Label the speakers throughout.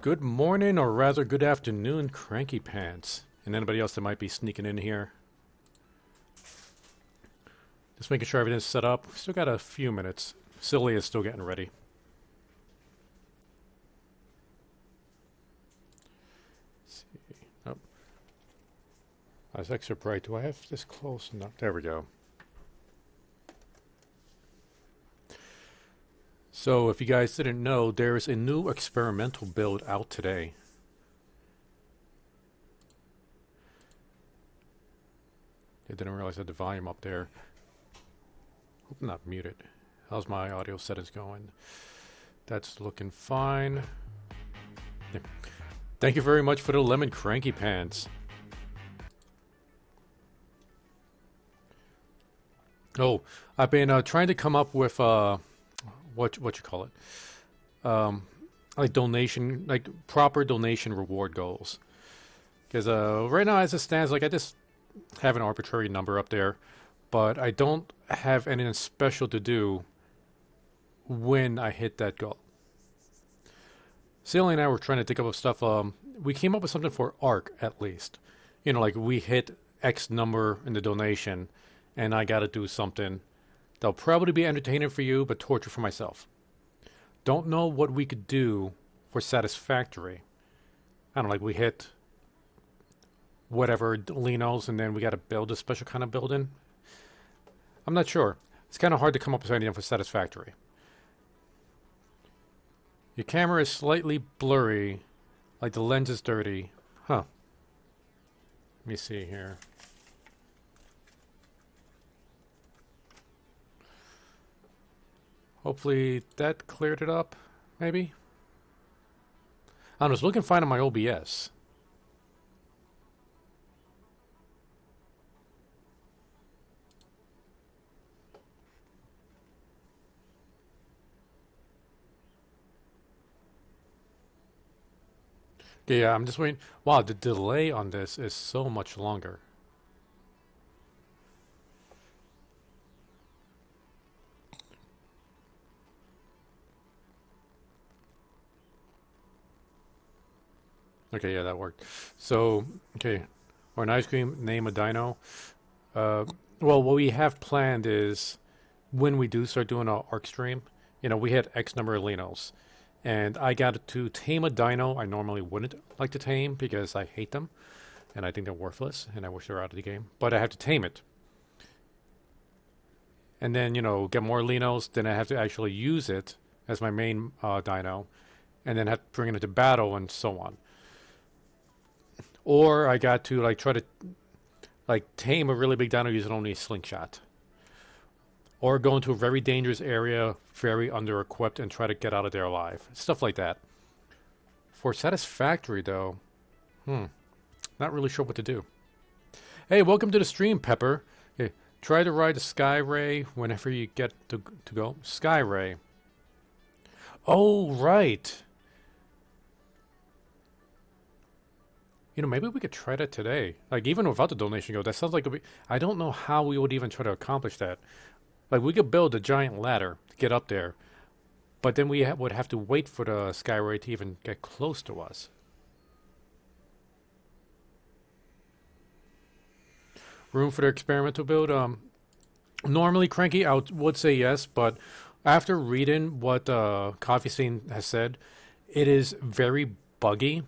Speaker 1: Good morning, or rather good afternoon, Cranky Pants. And anybody else that might be sneaking in here. Just making sure everything's set up. Still got a few minutes. Silly is still getting ready. Let's see. Oh. That's extra bright. Do I have this close enough? There we go. So, if you guys didn't know, there is a new experimental build out today. I didn't realize I had the volume up there. Hope I'm not muted. How's my audio settings going? That's looking fine. Yeah. Thank you very much for the lemon cranky pants. Oh, I've been trying to come up with what you call it, like donation, like proper donation reward goals. Because right now, as it stands, like I just have an arbitrary number up there, but I don't have anything special to do when I hit that goal. Celia and I were trying to think up of stuff. We came up with something for ARC at least. You know, like we hit X number in the donation, and I got to do something. They'll probably be entertaining for you, but torture for myself. Don't know what we could do for Satisfactory. I don't know, like we hit whatever Linos, and then we got to build a special kind of building. I'm not sure. It's kind of hard to come up with anything for Satisfactory. Your camera is slightly blurry, like the lens is dirty. Huh. Let me see here. Hopefully that cleared it up, maybe? I was looking fine on my OBS. Okay, yeah, I'm just waiting. Wow, the delay on this is so much longer. Okay, yeah, that worked. So, okay, or an ice cream, name a dino. Well, what we have planned is when we do start doing our ARC stream, you know, we had X number of Linos. And I got to tame a dino I normally wouldn't like to tame because I hate them. And I think they're worthless, and I wish they were out of the game. But I have to tame it. And then, you know, get more Linos, then I have to actually use it as my main dino. And then have to bring it into battle and so on. Or I got to like try to like tame a really big dino using only a slingshot. Or go into a very dangerous area, very under-equipped, and try to get out of there alive. Stuff like that. For Satisfactory, though, not really sure what to do. Hey, welcome to the stream, Pepper. Okay, try to ride the Sky Ray whenever you get to go. Sky Ray. Oh, right. You know, maybe we could try that today. Like, even without the donation go, that sounds like I don't know how we would even try to accomplish that. Like, we could build a giant ladder to get up there, but then we would have to wait for the Skyray to even get close to us. Room for the experimental build? Normally, Cranky, I would say yes, but after reading what Coffee Stain has said, it is very buggy.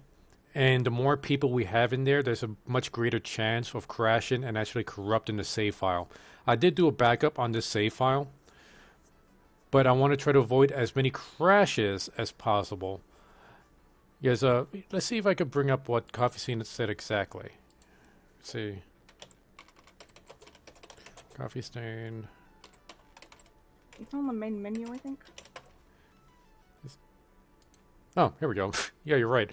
Speaker 1: And the more people we have in there, there's a much greater chance of crashing and actually corrupting the save file. I did do a backup on this save file, but I want to try to avoid as many crashes as possible. Yes, let's see if I could bring up what Coffee Stain said exactly. Let's see. Coffee Stain.
Speaker 2: It's on the main menu, I think.
Speaker 1: Oh, here we go. Yeah, you're right.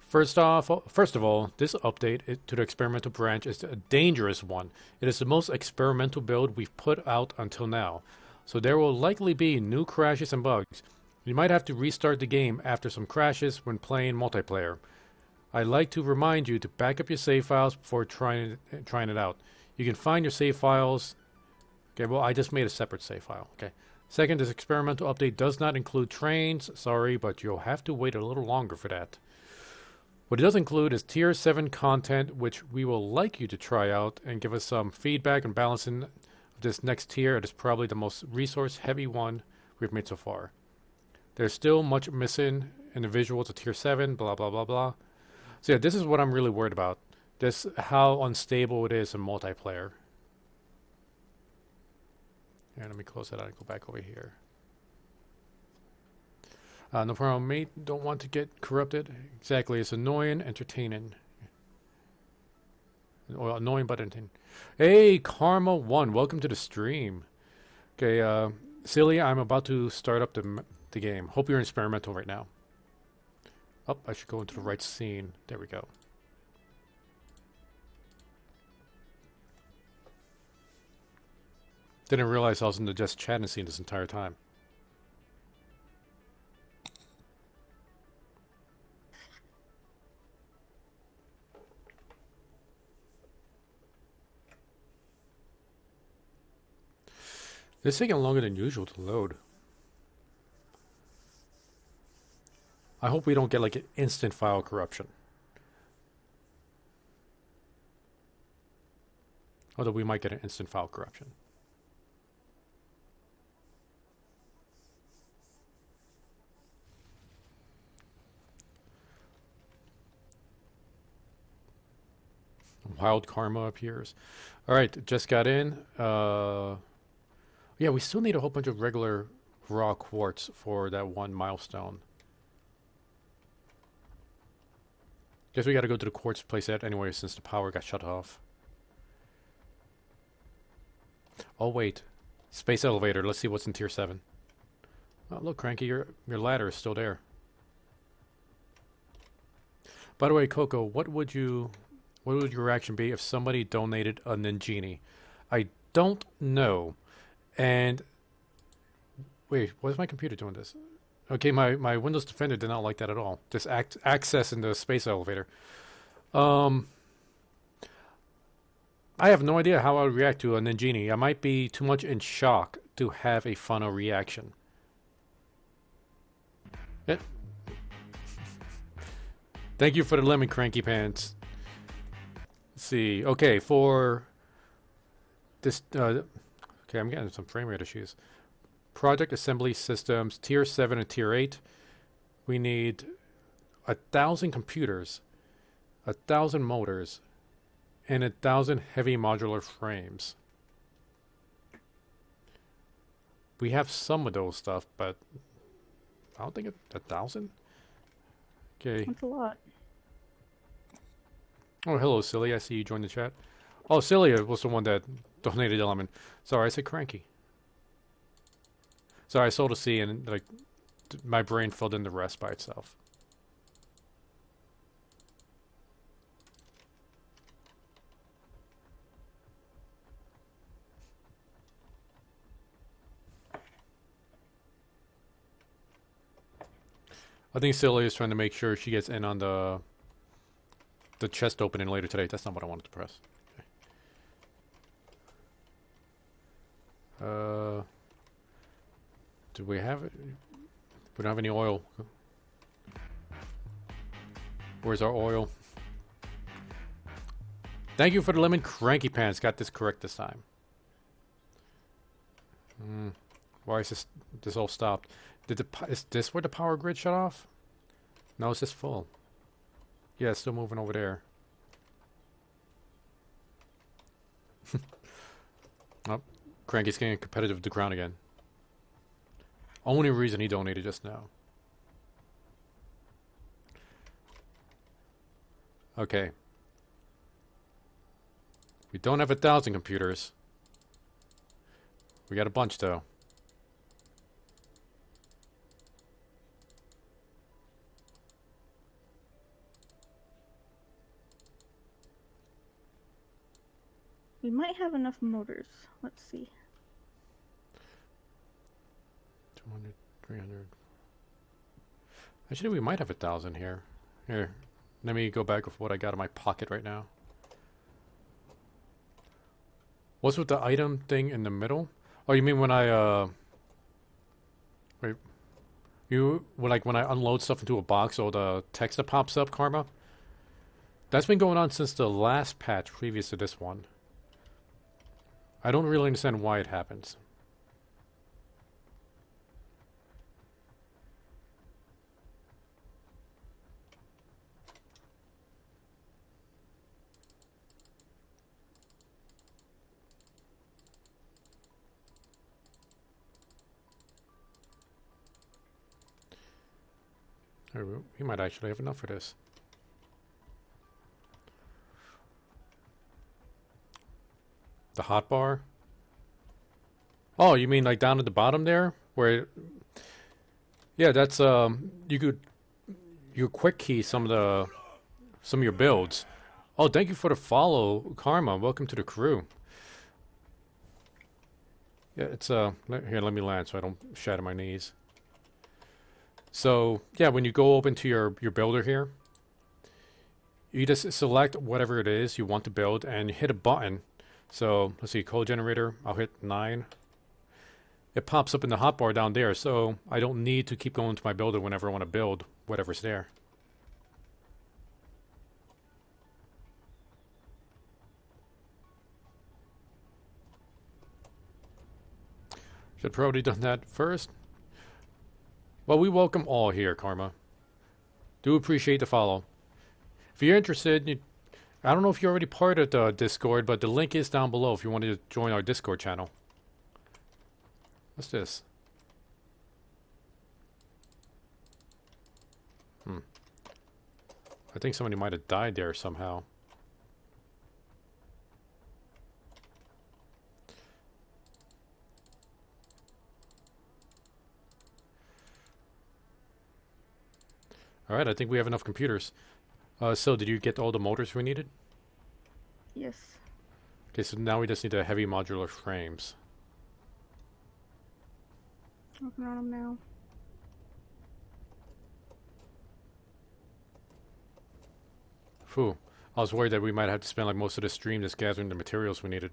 Speaker 1: First of all, this update to the experimental branch is a dangerous one. It is the most experimental build we've put out until now, so there will likely be new crashes and bugs. You might have to restart the game after some crashes when playing multiplayer. I'd like to remind you to back up your save files before trying it out. You can find your save files. Okay, well, I just made a separate save file. Okay, Second, this experimental update does not include trains. Sorry, but you'll have to wait a little longer for that. What it does include is Tier 7 content, which we will like you to try out and give us some feedback and balancing this next tier. It is probably the most resource-heavy one we've made so far. There's still much missing in the visuals of Tier 7, blah, blah, blah, blah. So yeah, this is what I'm really worried about. This, how unstable it is in multiplayer. Here, let me close that out and go back over here. No problem, mate. Don't want to get corrupted. Exactly, it's annoying, entertaining. Well, annoying but entertaining. Hey, Karma1, welcome to the stream. Okay, Silly, I'm about to start up the game. Hope you're in experimental right now. Oh, I should go into the right scene. There we go. Didn't realize I was in the just chatting scene this entire time. It's taking longer than usual to load. I hope we don't get like an instant file corruption. Although we might get an instant file corruption. Wild karma appears. Alright, just got in. Yeah, we still need a whole bunch of regular raw quartz for that one milestone. Guess we gotta go to the quartz place anyway since the power got shut off. Oh wait. Space elevator. Let's see what's in tier 7. Oh look, Cranky, your ladder is still there. By the way, Coco, what would your reaction be if somebody donated a Ninjini? I don't know. And wait, why is my computer doing this? Okay, my Windows Defender did not like that at all. Just access in the space elevator. I have no idea how I would react to a Ninjini. I might be too much in shock to have a funny reaction. Yeah. Thank you for the lemon, Cranky Pants. Let's see. Okay, for this... okay, I'm getting some frame rate issues. Project Assembly Systems, Tier 7 and Tier 8. We need 1,000 computers, 1,000 motors, and 1,000 heavy modular frames. We have some of those stuff, but I don't think 1,000? Okay.
Speaker 2: That's a lot.
Speaker 1: Oh, hello, Silly. I see you joined the chat. Oh, Silly was the one that donated the lemon. Sorry, I said Cranky. Sorry, I sold a C and like my brain filled in the rest by itself. I think Silly is trying to make sure she gets in on the chest opening later today. That's not what I wanted to press. Okay. Do we have it? We don't have any oil. Where's our oil? Thank you for the lemon, Cranky Pants. Got this correct this time. Why is this all stopped? Is this where the power grid shut off? No, it's just full. Yeah, it's still moving over there. Oh, Cranky's getting competitive with the ground again. Only reason he donated just now. Okay. We don't have 1,000 computers. We got a bunch though.
Speaker 2: We might have enough motors. Let's see.
Speaker 1: 200, 300. Actually, we might have 1,000 here. Here, let me go back with what I got in my pocket right now. What's with the item thing in the middle? Oh, you mean when I Wait, like when I unload stuff into a box, or the text that pops up, Karma? That's been going on since the last patch previous to this one. I don't really understand why it happens. We might actually have enough for this. The hot bar? Oh, you mean like down at the bottom there? Where... Yeah, that's, you quick key some of your builds. Oh, thank you for the follow, Karma. Welcome to the crew. Yeah, it's, here, let me land so I don't shatter my knees. So, yeah, when you go open to your builder here, you just select whatever it is you want to build and hit a button. So, let's see, code generator, I'll hit 9. It pops up in the hotbar down there, so I don't need to keep going to my builder whenever I want to build whatever's there. Should probably done that first. Well, we welcome all here, Karma. Do appreciate the follow. If you're interested, I don't know if you're already part of the Discord, but the link is down below if you want to join our Discord channel. What's this? I think somebody might have died there somehow. Alright, I think we have enough computers. So, did you get all the motors we needed?
Speaker 2: Yes.
Speaker 1: Okay, so now we just need the heavy modular frames.
Speaker 2: Working on them now.
Speaker 1: Phew. I was worried that we might have to spend like most of the stream just gathering the materials we needed.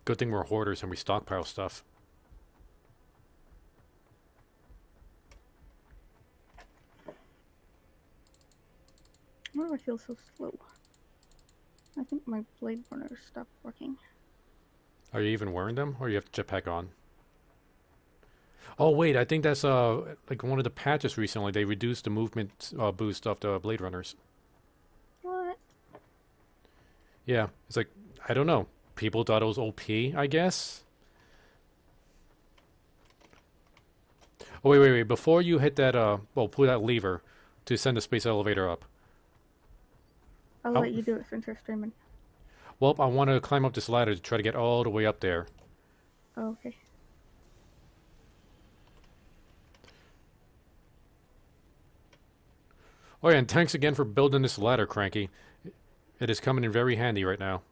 Speaker 1: Good thing we're hoarders and we stockpile stuff.
Speaker 2: Why do I feel so slow? I think my blade runner stopped working.
Speaker 1: Are you even wearing them, or you have the jetpack on? Oh wait, I think that's like one of the patches recently. They reduced the movement boost of the Blade Runners.
Speaker 2: What?
Speaker 1: Yeah, it's like, I don't know. People thought it was OP, I guess. Oh wait. Before you hit that pull that lever to send the space elevator up.
Speaker 2: I'll let you do it since you're streaming.
Speaker 1: Well, I want to climb up this ladder to try to get all the way up there.
Speaker 2: Oh, okay.
Speaker 1: Oh yeah, and thanks again for building this ladder, Cranky. It is coming in very handy right now.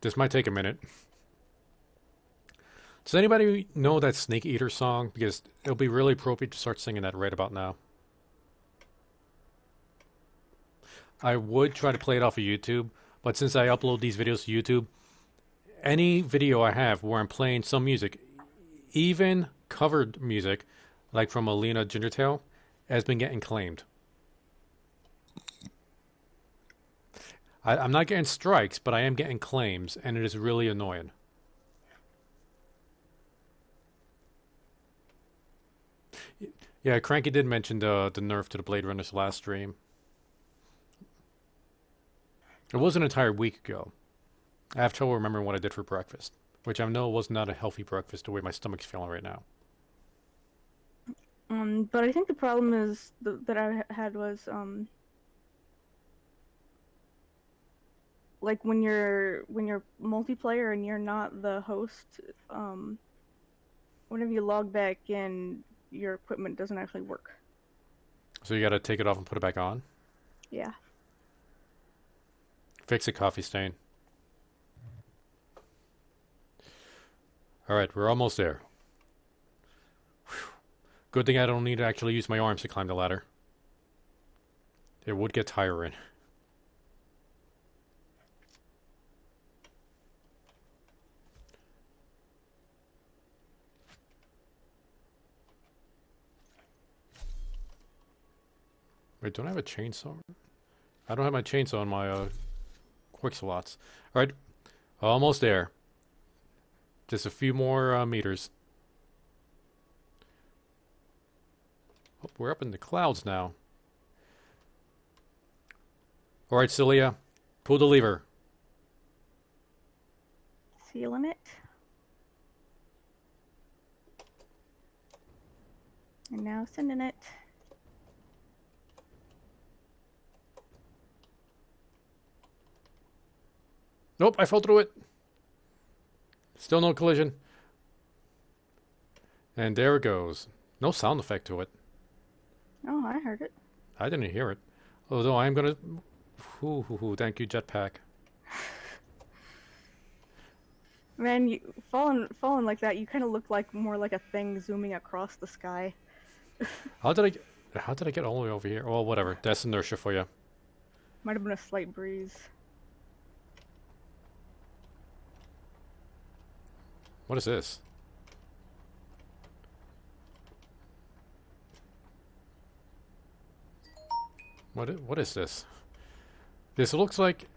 Speaker 1: This might take a minute. Does anybody know that Snake Eater song? Because it'll be really appropriate to start singing that right about now. I would try to play it off of YouTube, but since I upload these videos to YouTube, any video I have where I'm playing some music, even covered music, like from Alina Gingertail, has been getting claimed. I'm not getting strikes, but I am getting claims, and it is really annoying. Yeah, Cranky did mention the nerf to the Blade Runners last stream. It was an entire week ago. I have trouble remembering what I did for breakfast, which I know was not a healthy breakfast the way my stomach's feeling right now.
Speaker 2: But I think the problem is that I had was like when you're multiplayer and you're not the host, whenever you log back in, your equipment doesn't actually work.
Speaker 1: So you gotta take it off and put it back on?
Speaker 2: Yeah.
Speaker 1: Fix it, Coffee Stain. Alright, we're almost there. Whew. Good thing I don't need to actually use my arms to climb the ladder. It would get tiring. Wait, don't I have a chainsaw? I don't have my chainsaw in my quick slots. All right, almost there. Just a few more meters. Oh, we're up in the clouds now. All right, Celia, pull the lever.
Speaker 2: Sealing it. And now sending it.
Speaker 1: Nope, I fell through it. Still no collision. And there it goes. No sound effect to it.
Speaker 2: Oh, I heard it.
Speaker 1: I didn't hear it. Although I am gonna... thank you, jetpack.
Speaker 2: Man, you falling like that, you kind of look like more like a thing zooming across the sky.
Speaker 1: How did I get all the way over here? Well, whatever. That's inertia for you.
Speaker 2: Might have been a slight breeze.
Speaker 1: What is this? What is this? This looks like...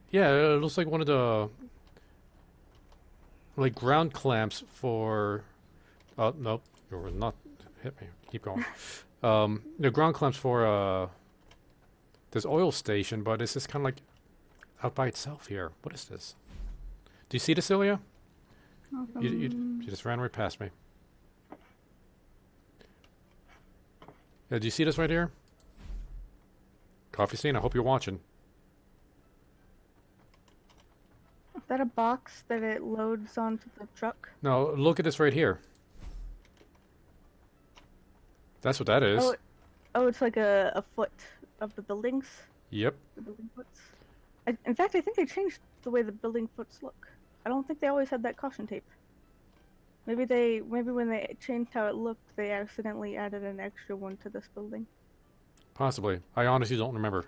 Speaker 1: Yeah, it looks like one of the... like ground clamps for... Oh, nope. You will not hit me. Keep going. The ground clamps for this oil station, but it's just kind of like out by itself here. What is this? Do you see this, Celia? You just ran right past me. Yeah, do you see this right here? Coffee scene, I hope you're watching.
Speaker 2: Is that a box that it loads onto the truck?
Speaker 1: No, look at this right here. That's what that is.
Speaker 2: Oh, it's like a foot of the buildings?
Speaker 1: Yep.
Speaker 2: The building foots? In fact, I think they changed the way the building foots look. I don't think they always had that caution tape. Maybe when they changed how it looked, they accidentally added an extra one to this building.
Speaker 1: Possibly. I honestly don't remember.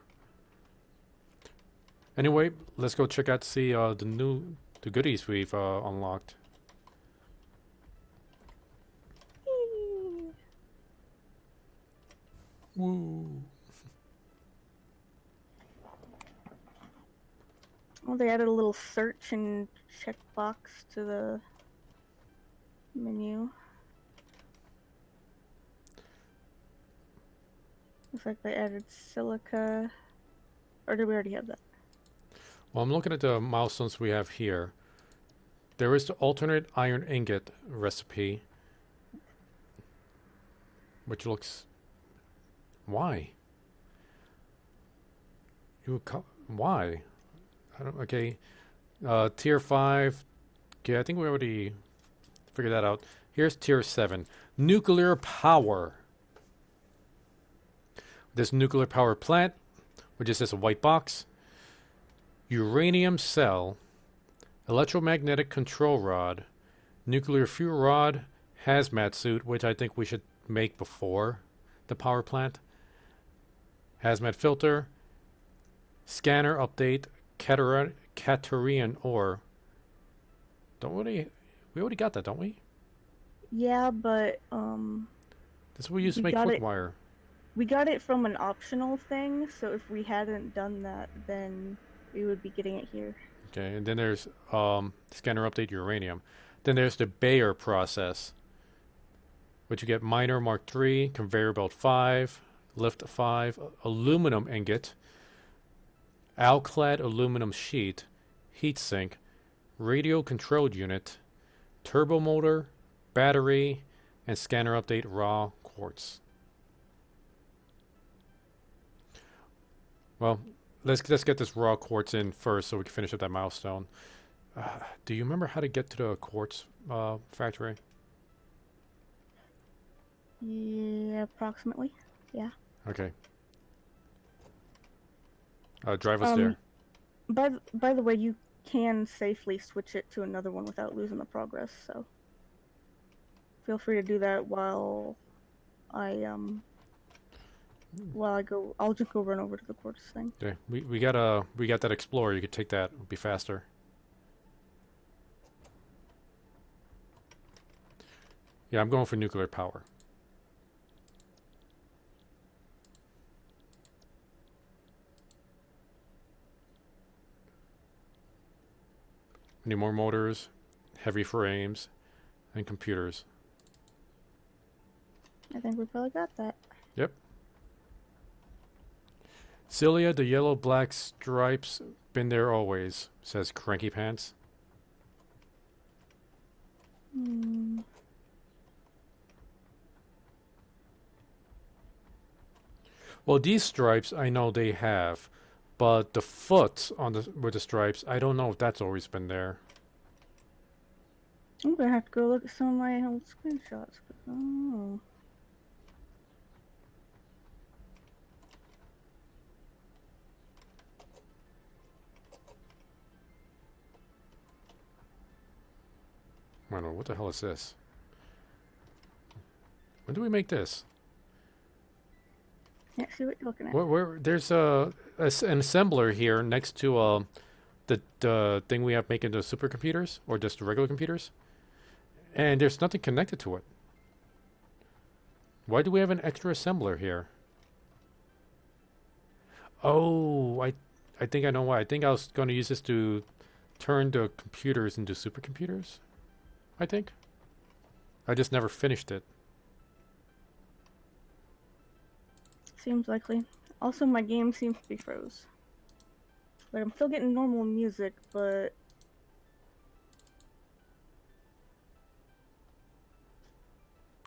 Speaker 1: Anyway, let's go check out to see the goodies we've unlocked. Woo!
Speaker 2: Well, they added a little search and checkbox to the menu. Looks like they added silica. Or did we already have that?
Speaker 1: Well, I'm looking at the milestones we have here. There is the alternate iron ingot recipe, which looks... Why? Why? I don't... Okay. Tier 5. Okay, I think we already figured that out. Here's Tier 7. Nuclear power. This nuclear power plant, which is just a white box. Uranium cell. Electromagnetic control rod. Nuclear fuel rod. Hazmat suit, which I think we should make before the power plant. Hazmat filter. Scanner update. Caterian ore. We already got that, don't we?
Speaker 2: Yeah, but
Speaker 1: This is what we used to make quick wire.
Speaker 2: We got it from an optional thing, so if we hadn't done that, then we would be getting it here.
Speaker 1: Okay, and then there's scanner update uranium. Then there's the Bayer process, which you get miner Mark III, conveyor belt 5, lift 5, aluminum ingot, alclad aluminum sheet, heatsink, radio control unit, turbo motor, battery, and scanner update raw quartz. Well, let's get this raw quartz in first so we can finish up that milestone. Do you remember how to get to the quartz factory?
Speaker 2: Yeah, approximately. Yeah.
Speaker 1: Okay. Drive us there.
Speaker 2: By the way, you can safely switch it to another one without losing the progress, so feel free to do that while I go. I'll just go run over to the quartz thing.
Speaker 1: Okay, we got that explorer. You could take that. It'll be faster. Yeah, I'm going for nuclear power. We need more motors, heavy frames, and computers.
Speaker 2: I think we probably got that.
Speaker 1: Yep. Celia, the yellow-black stripes, been there always, says Cranky Pants.
Speaker 2: Hmm.
Speaker 1: Well, these stripes, I know they have. But the foot on the with the stripes, I don't know if that's always been there.
Speaker 2: I'm gonna have to go look at some of my old screenshots. Oh.
Speaker 1: I don't know, what the hell is this? When do we make this?
Speaker 2: Can't see what you're looking at.
Speaker 1: Where there's an assembler here next to the thing we have making the supercomputers or just the regular computers, and there's nothing connected to it. Why do we have an extra assembler here? Oh, I think I know why. I think I was going to use this to turn the computers into supercomputers. I think. I just never finished it.
Speaker 2: Seems likely. Also, my game seems to be froze. Like, I'm still getting normal music, but...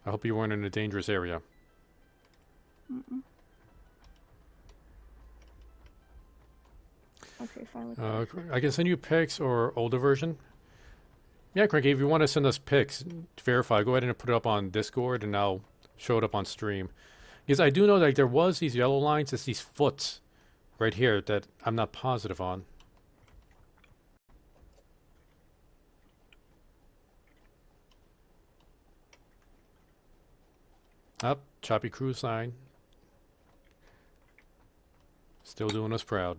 Speaker 1: I hope you weren't in a dangerous area.
Speaker 2: Mm-mm. Okay, fine.
Speaker 1: I can send you pics or older version. Yeah, Cranky, if you want to send us pics to verify, go ahead and put it up on Discord and I'll show it up on stream. Because I do know that there was these yellow lines, it's these foots right here that I'm not positive on. Up, Choppy Crew sign. Still doing us proud.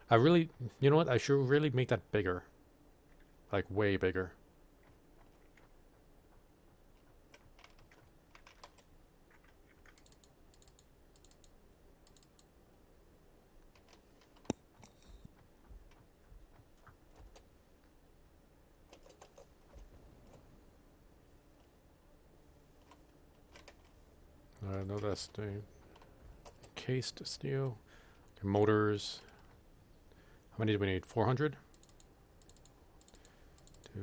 Speaker 1: I really, you know what? I should really make that bigger. Like, way bigger. No, that's the cased steel. Motors. How many do we need? 400? 2,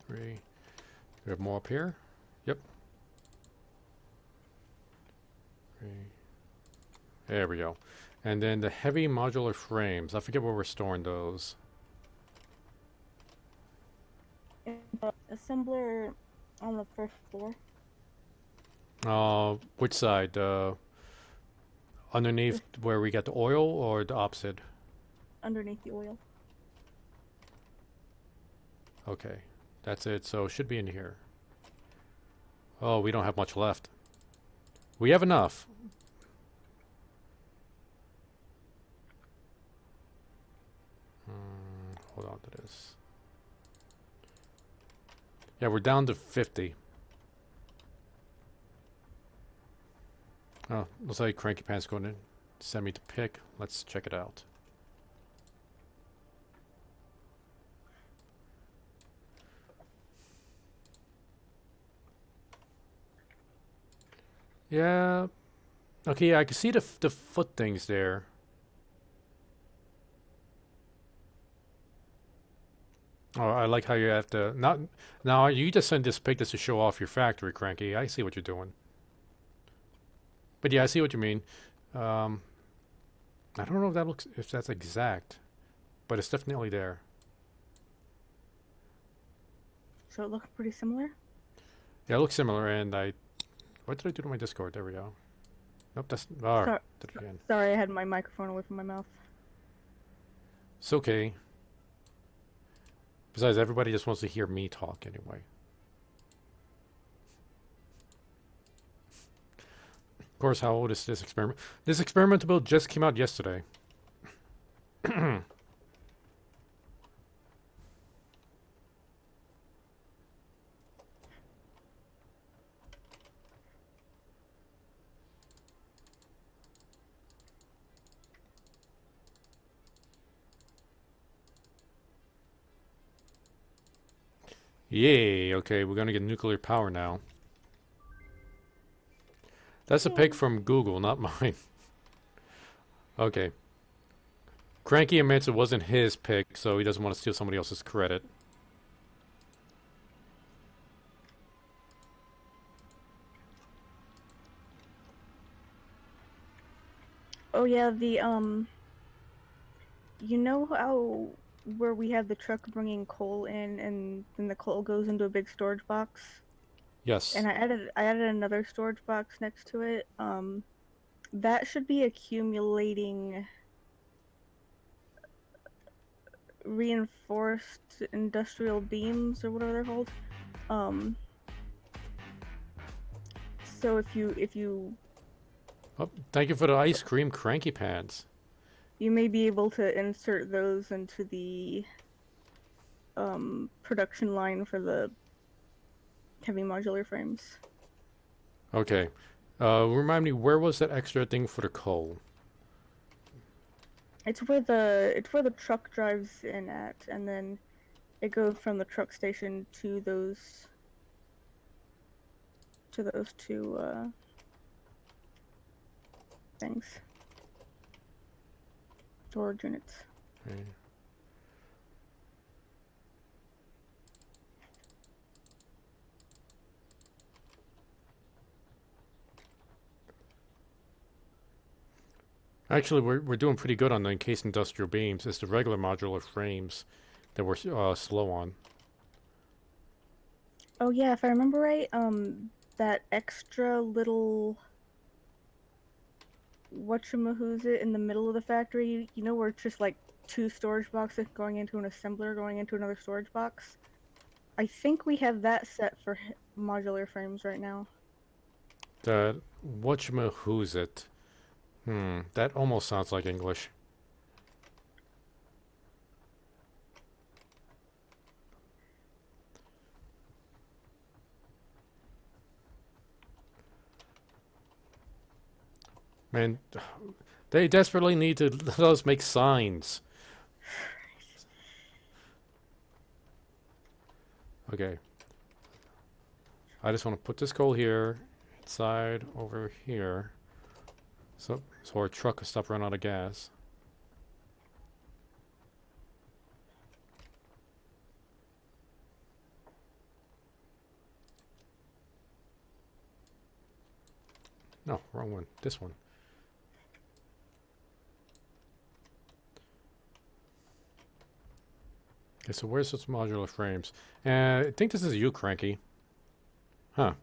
Speaker 1: 3. We have more up here. Yep. 3. There we go. And then the heavy modular frames. I forget where we're storing those.
Speaker 2: Assembler on the first floor.
Speaker 1: Which side? Underneath where we get the oil or the opposite?
Speaker 2: Underneath the oil.
Speaker 1: Okay. That's it. So it should be in here. Oh, we don't have much left. We have enough. Hold on to this. Yeah, we're down to 50. Oh, looks like Cranky Pants going to send me to pick. Let's check it out. Yeah. Okay, yeah, I can see the foot things there. Oh, I like how you have to... Now, you just send this pic just to show off your factory, Cranky. I see what you're doing. But yeah, I see what you mean. I don't know if that's exact, but it's definitely there.
Speaker 2: So it looks pretty similar?
Speaker 1: Yeah, it looks similar, and what did I do to my Discord? There we go. Nope, that's... Oh, did it again.
Speaker 2: Sorry, I had my microphone away from my mouth.
Speaker 1: It's okay. Besides, everybody just wants to hear me talk anyway. Of course, how old is this experiment? This experimental build just came out yesterday. Yay, okay, we're gonna get nuclear power now. That's a pick
Speaker 2: Yay.
Speaker 1: from Google, not mine. Okay. Cranky admits it wasn't his pick, so he doesn't want to steal somebody else's credit.
Speaker 2: Oh yeah, you know how where we have the truck bringing coal in, and then the coal goes into a big storage box?
Speaker 1: Yes.
Speaker 2: And I added another storage box next to it. That should be accumulating reinforced industrial beams or whatever they're called. Um, so if you
Speaker 1: Oh, thank you for the ice cream cranky pads.
Speaker 2: you may be able to insert those into the production line for the heavy modular frames.
Speaker 1: Okay. Remind me, where was that extra thing for the coal?
Speaker 2: It's where the truck drives in at, and then it goes from the truck station to those two things, storage units.
Speaker 1: Okay. Actually, we're doing pretty good on the encased industrial beams. It's the regular modular frames that we're slow on.
Speaker 2: Oh yeah, if I remember right, that extra little whatchamahoo's in the middle of the factory, you know, where it's just like two storage boxes going into an assembler going into another storage box. I think we have that set for modular frames right now.
Speaker 1: That whatchamahoo's it? That almost sounds like English. Man, they desperately need to let us make signs. Okay. I just want to put this coal here, inside over here. So our truck will stop running out of gas. No, wrong one. This one. Okay, so where's those modular frames? I think this is you, Cranky. Huh.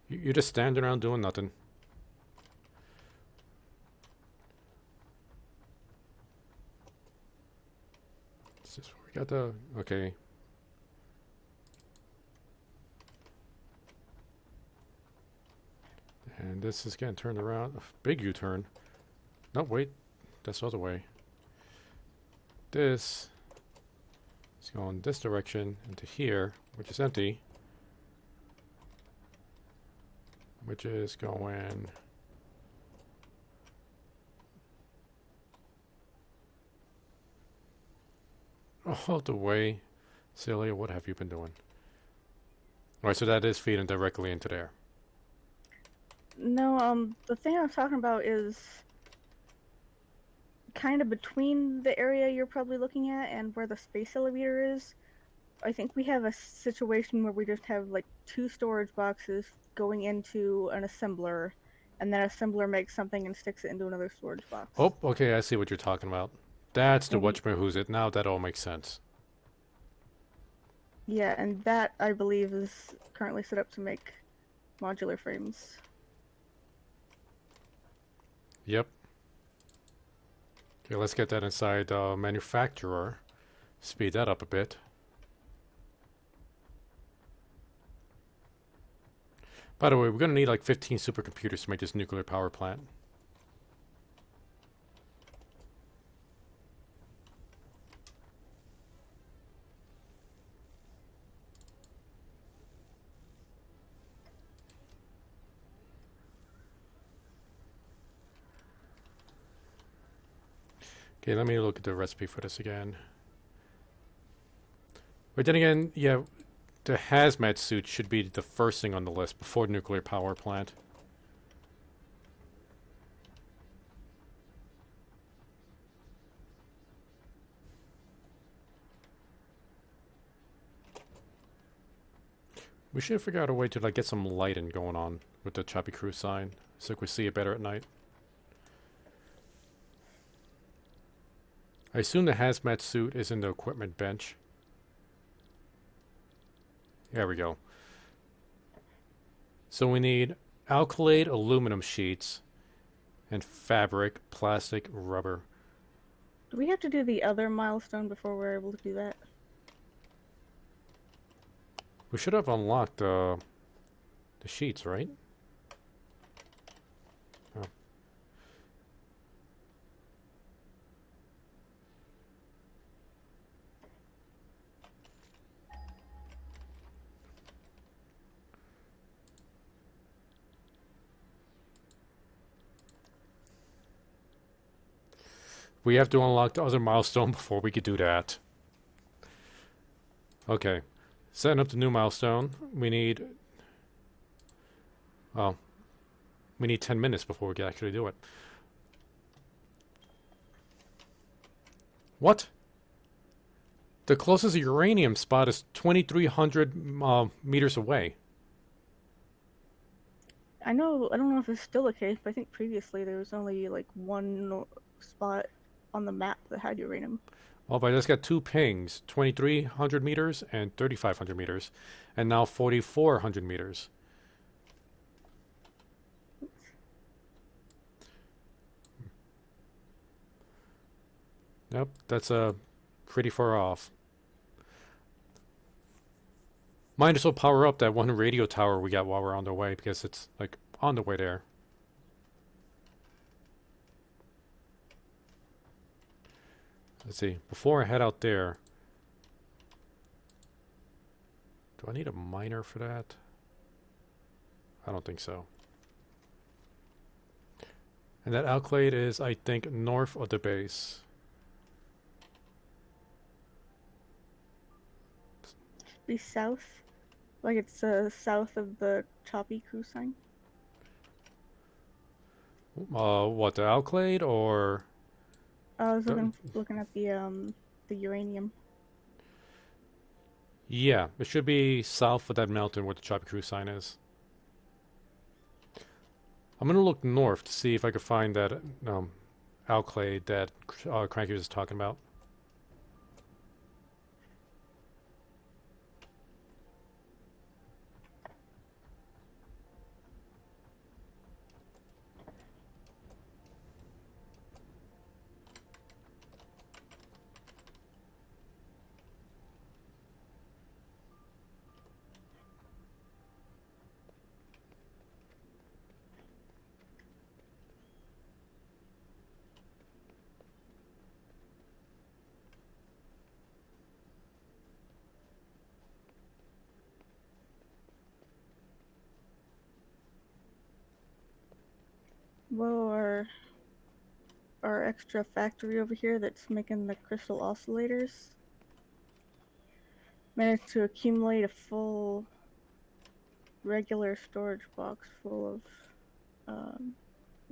Speaker 1: You're just standing around doing nothing. Is this where we got the... Okay. And this is getting turned around. Big U-turn. No, wait. That's the other way. This is going this direction into here, which is empty. Which is going... all the way. Celia, what have you been doing? Alright, so that is feeding directly into there.
Speaker 2: No, the thing I was talking about is kind of between the area you're probably looking at and where the space elevator is. I think we have a situation where we just have like two storage boxes going into an assembler, and that assembler makes something and sticks it into another storage box.
Speaker 1: Oh, okay, I see what you're talking about. That's the whatchamahoo's it. Now that all makes sense.
Speaker 2: Yeah, and that, I believe, is currently set up to make modular frames.
Speaker 1: Yep. Okay, let's get that inside manufacturer. Speed that up a bit. By the way, we're going to need like 15 supercomputers to make this nuclear power plant. Okay, let me look at the recipe for this again. But then again, yeah, the hazmat suit should be the first thing on the list before nuclear power plant. We should figure out a way to like get some lighting going on with the Choppy Crew sign, so we see it better at night. I assume the hazmat suit is in the equipment bench. There we go. So we need alkylate aluminum sheets and fabric, plastic, rubber.
Speaker 2: Do we have to do the other milestone before we're able to do that?
Speaker 1: We should have unlocked the sheets, right? Oh. We have to unlock the other milestone before we could do that. Okay. Setting up the new milestone. We need... Well, we need 10 minutes before we can actually do it. What? The closest uranium spot is 2,300 meters away.
Speaker 2: I don't know if it's still the case, but I think previously there was only like one spot on the map that had uranium.
Speaker 1: Oh, but I just got two pings, 2,300 meters and 3,500 meters, and now 4,400 meters. Yep, that's pretty far off. Might as well power up that one radio tower we got while we're on the way, because it's like on the way there. Let's see, before I head out there, do I need a miner for that? I don't think so. And that alkylate is, I think, north of the base.
Speaker 2: Be south, like it's south of the Choppy Crew sign.
Speaker 1: What, the alkylate or?
Speaker 2: I was looking at the uranium.
Speaker 1: Yeah, it should be south of that mountain where the Choppy Crew sign is. I'm gonna look north to see if I can find that alkylate that Cranky was talking about.
Speaker 2: Well, our extra factory over here that's making the crystal oscillators managed to accumulate a full regular storage box full of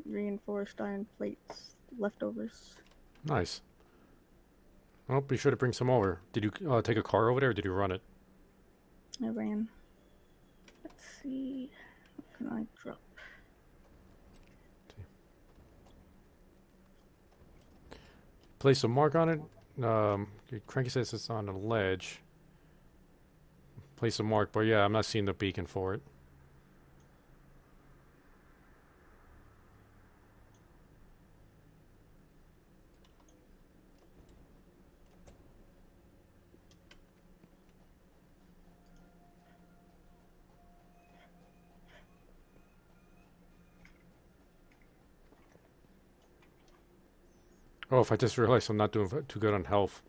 Speaker 2: reinforced iron plates leftovers.
Speaker 1: Nice. Well, be sure to bring some over. Did you take a car over there, or did you run it?
Speaker 2: I ran. Let's see. What can I drop?
Speaker 1: Place a mark on it. Cranky says it's on a ledge. Place a mark, but yeah, I'm not seeing the beacon for it. Oh, if I just realized I'm not doing too good on health.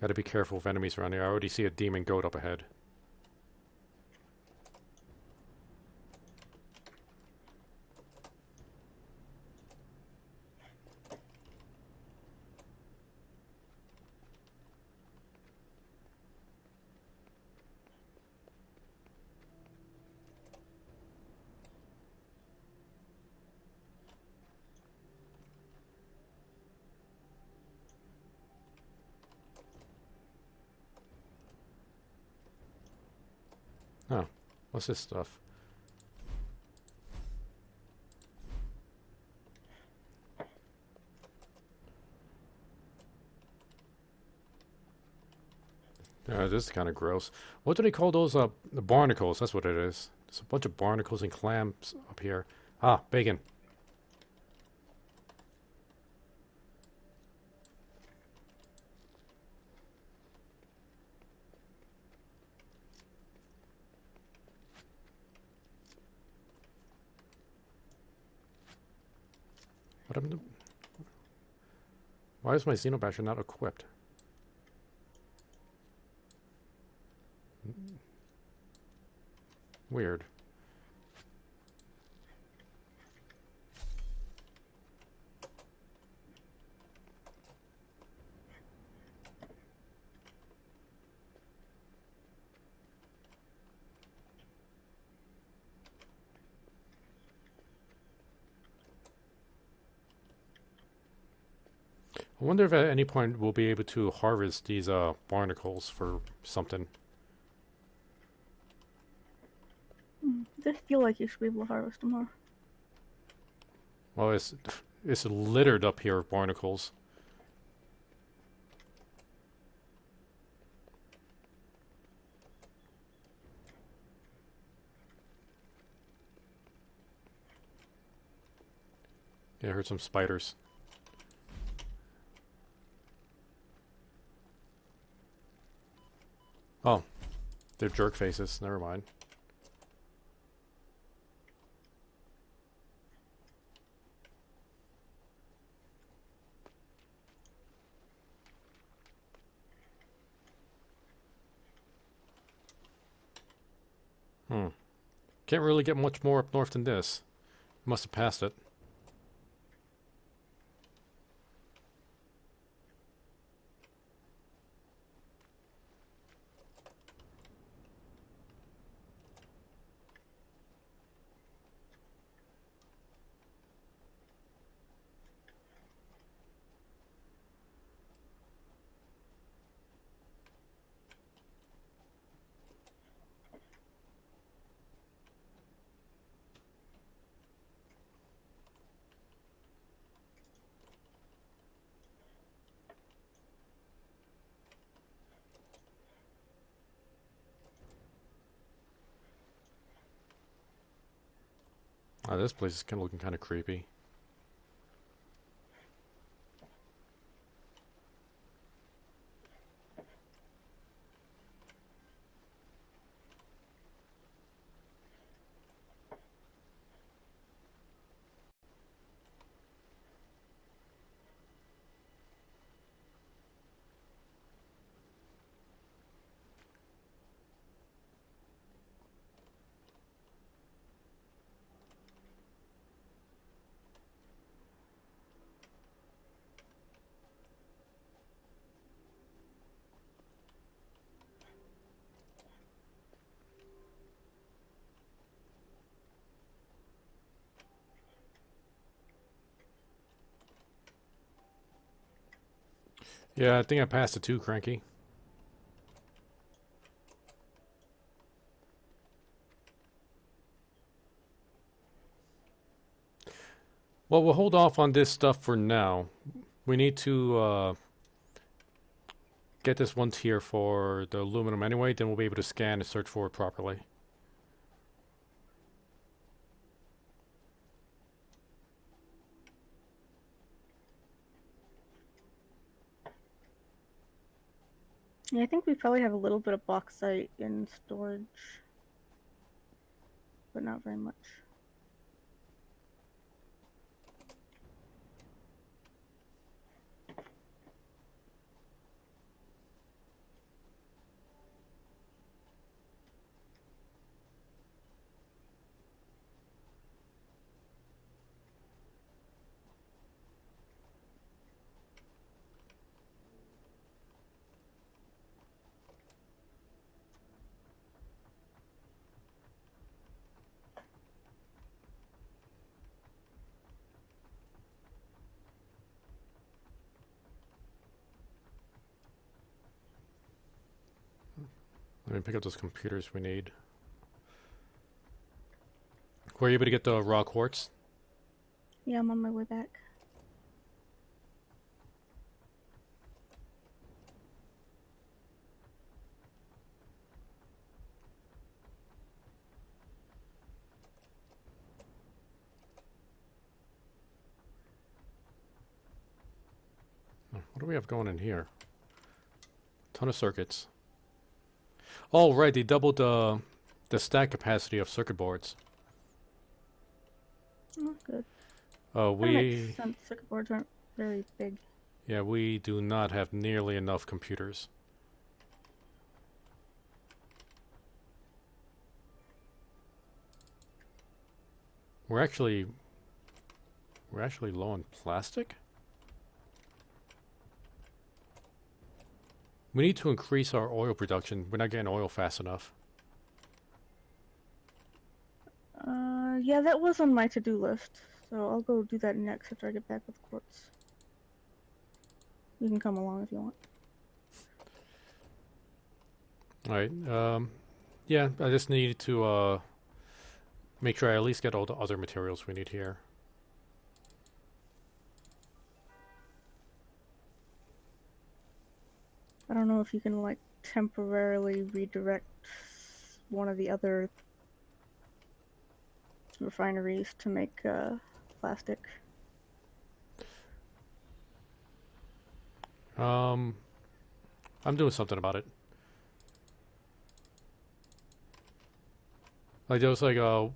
Speaker 1: Gotta be careful with enemies around here. I already see a demon goat up ahead. Oh, what's this stuff? This is kind of gross. What do they call those? The barnacles. That's what it is. There's a bunch of barnacles and clams up here. Ah, bacon. What happened to... Why is my Xenobasher not equipped? Weird. I wonder if at any point we'll be able to harvest these barnacles for something.
Speaker 2: I just feel like you should be able to harvest them more.
Speaker 1: Well, it's littered up here with barnacles. Yeah, I heard some spiders. Oh, they're jerk faces. Never mind. Can't really get much more up north than this. Must have passed it. This place is kind of looking kind of creepy. Yeah, I think I passed it too, Cranky. Well, we'll hold off on this stuff for now. We need to get this one tier for the aluminum anyway, then we'll be able to scan and search for it properly.
Speaker 2: Yeah, I think we probably have a little bit of bauxite in storage, but not very much.
Speaker 1: Let me pick up those computers we need. Were you able to get the raw quartz?
Speaker 2: Yeah, I'm on my way back.
Speaker 1: What do we have going in here? Ton of circuits. Oh, right, they doubled the stack capacity of circuit boards.
Speaker 2: Oh, good. That
Speaker 1: We
Speaker 2: makes sense. Circuit boards aren't very big.
Speaker 1: yeah, we do not have nearly enough computers. We're actually low on plastic. We need to increase our oil production. We're not getting oil fast enough.
Speaker 2: Yeah, that was on my to-do list, so I'll go do that next after I get back with quartz. You can come along if you want.
Speaker 1: Alright, yeah, I just need to make sure I at least get all the other materials we need here.
Speaker 2: I don't know if you can, like, temporarily redirect one of the other refineries to make plastic.
Speaker 1: I'm doing something about it. Like there was like a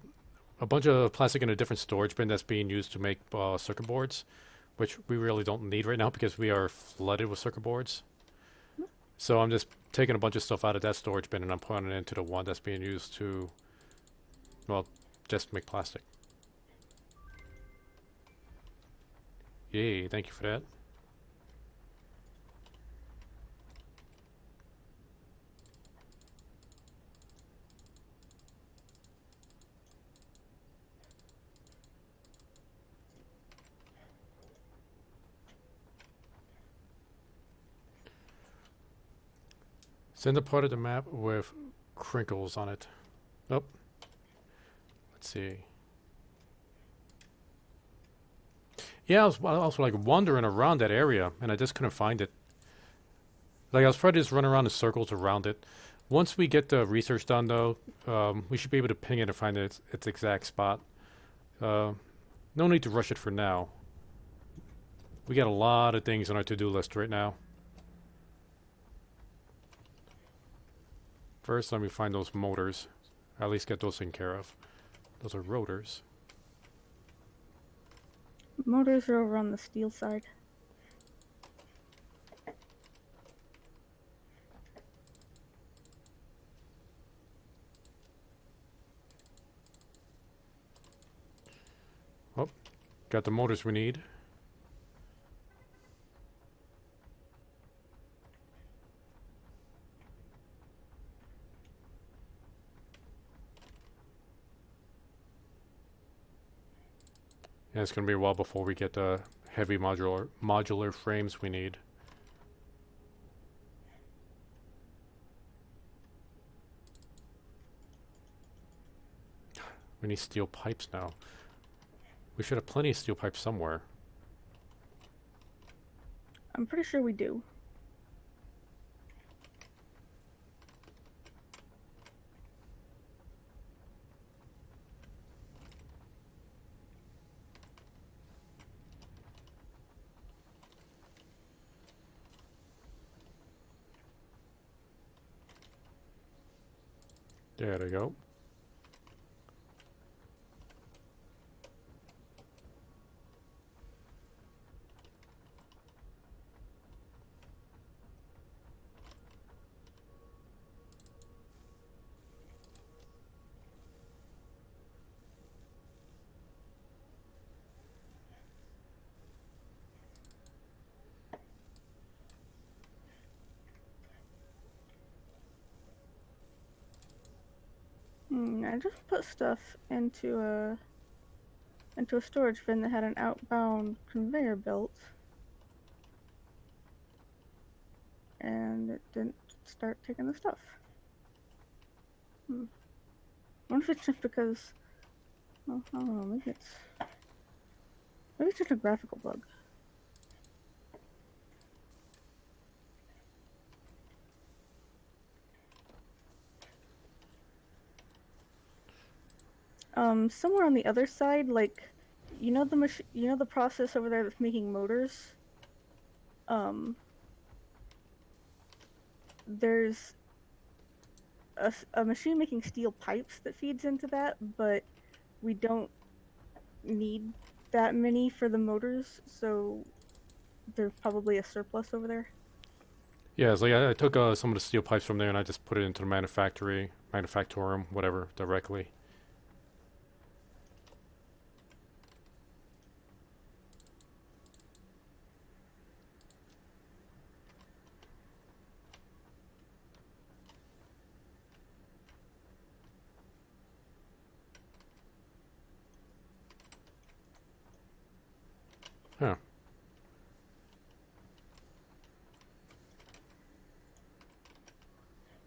Speaker 1: bunch of plastic in a different storage bin that's being used to make circuit boards, which we really don't need right now because we are flooded with circuit boards. So I'm just taking a bunch of stuff out of that storage bin and I'm putting it into the one that's being used to, well, just make plastic. Yay, thank you for that. Send a part of the map with crinkles on it. Oh. Let's see. Yeah, I was like wandering around that area and I just couldn't find it. Like I was trying to just run around in circles around it. Once we get the research done though, we should be able to ping it and find its exact spot. No need to rush it for now. We got a lot of things on our to-do list right now. First, let me find those motors. At least get those taken care of. Those are rotors.
Speaker 2: Motors are over on the steel side.
Speaker 1: Oh, got the motors we need. Yeah, it's going to be a while before we get the heavy modular frames we need. We need steel pipes now. We should have plenty of steel pipes somewhere.
Speaker 2: I'm pretty sure we do.
Speaker 1: There we go.
Speaker 2: I just put stuff into a storage bin that had an outbound conveyor belt, and it didn't start taking the stuff. I wonder if it's just because Well, I don't know. Maybe it's just a graphical bug. Somewhere on the other side, like, the process over there that's making motors. There's a machine making steel pipes that feeds into that, but we don't need that many for the motors, so there's probably a surplus over there.
Speaker 1: Yeah, it's like I took some of the steel pipes from there and I just put it into the manufactorum, whatever, directly. Huh.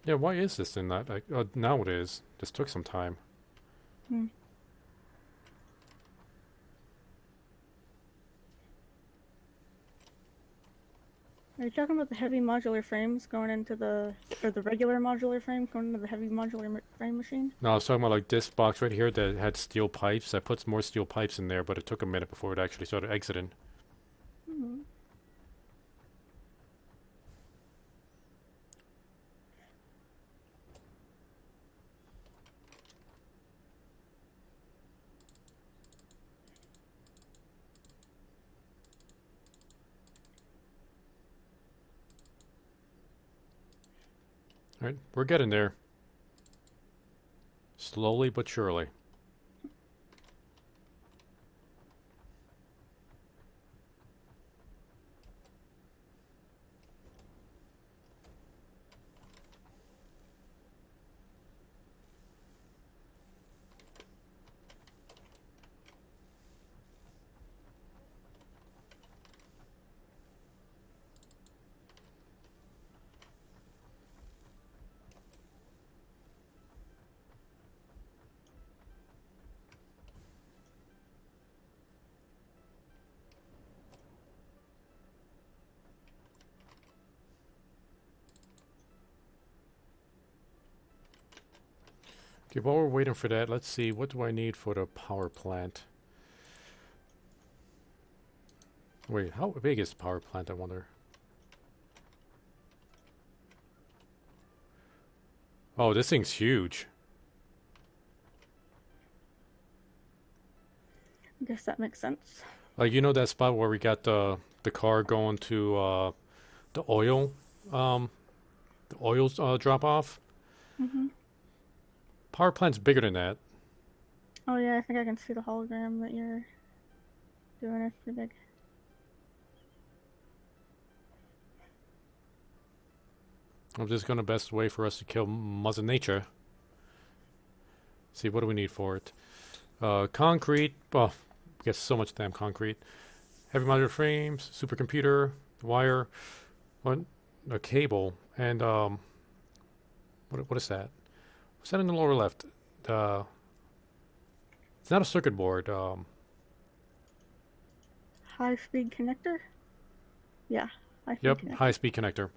Speaker 1: Yeah, why is this in that? Now it is. Just took some time.
Speaker 2: Hmm. Are you talking about the heavy modular frames going into or the regular modular frame going into the heavy modular frame machine?
Speaker 1: No, I was talking about like this box right here that had steel pipes. I put some more steel pipes in there, but it took a minute before it actually started exiting.
Speaker 2: Hmm.
Speaker 1: All right, we're getting there. Slowly but surely. Okay, while we're waiting for that, let's see, what do I need for the power plant? Wait, how big is the power plant, I wonder? Oh, this thing's huge.
Speaker 2: I guess that makes sense.
Speaker 1: Like, you know that spot where we got the car going to the oil, um, the oil drop off?
Speaker 2: Mm-hmm.
Speaker 1: Power plant's bigger than that.
Speaker 2: Oh yeah, I think I can see the hologram that you're doing. It's pretty big.
Speaker 1: I'm just gonna best way for us to kill Mother Nature. See, what do we need for it? Concrete. Oh, we get so much damn concrete. Heavy modular frames, supercomputer, wire, a cable, and what is that? What's that in the lower left? It's not a circuit board.
Speaker 2: High-speed connector? Yeah, high-speed
Speaker 1: Yep,
Speaker 2: connector.
Speaker 1: high-speed connector.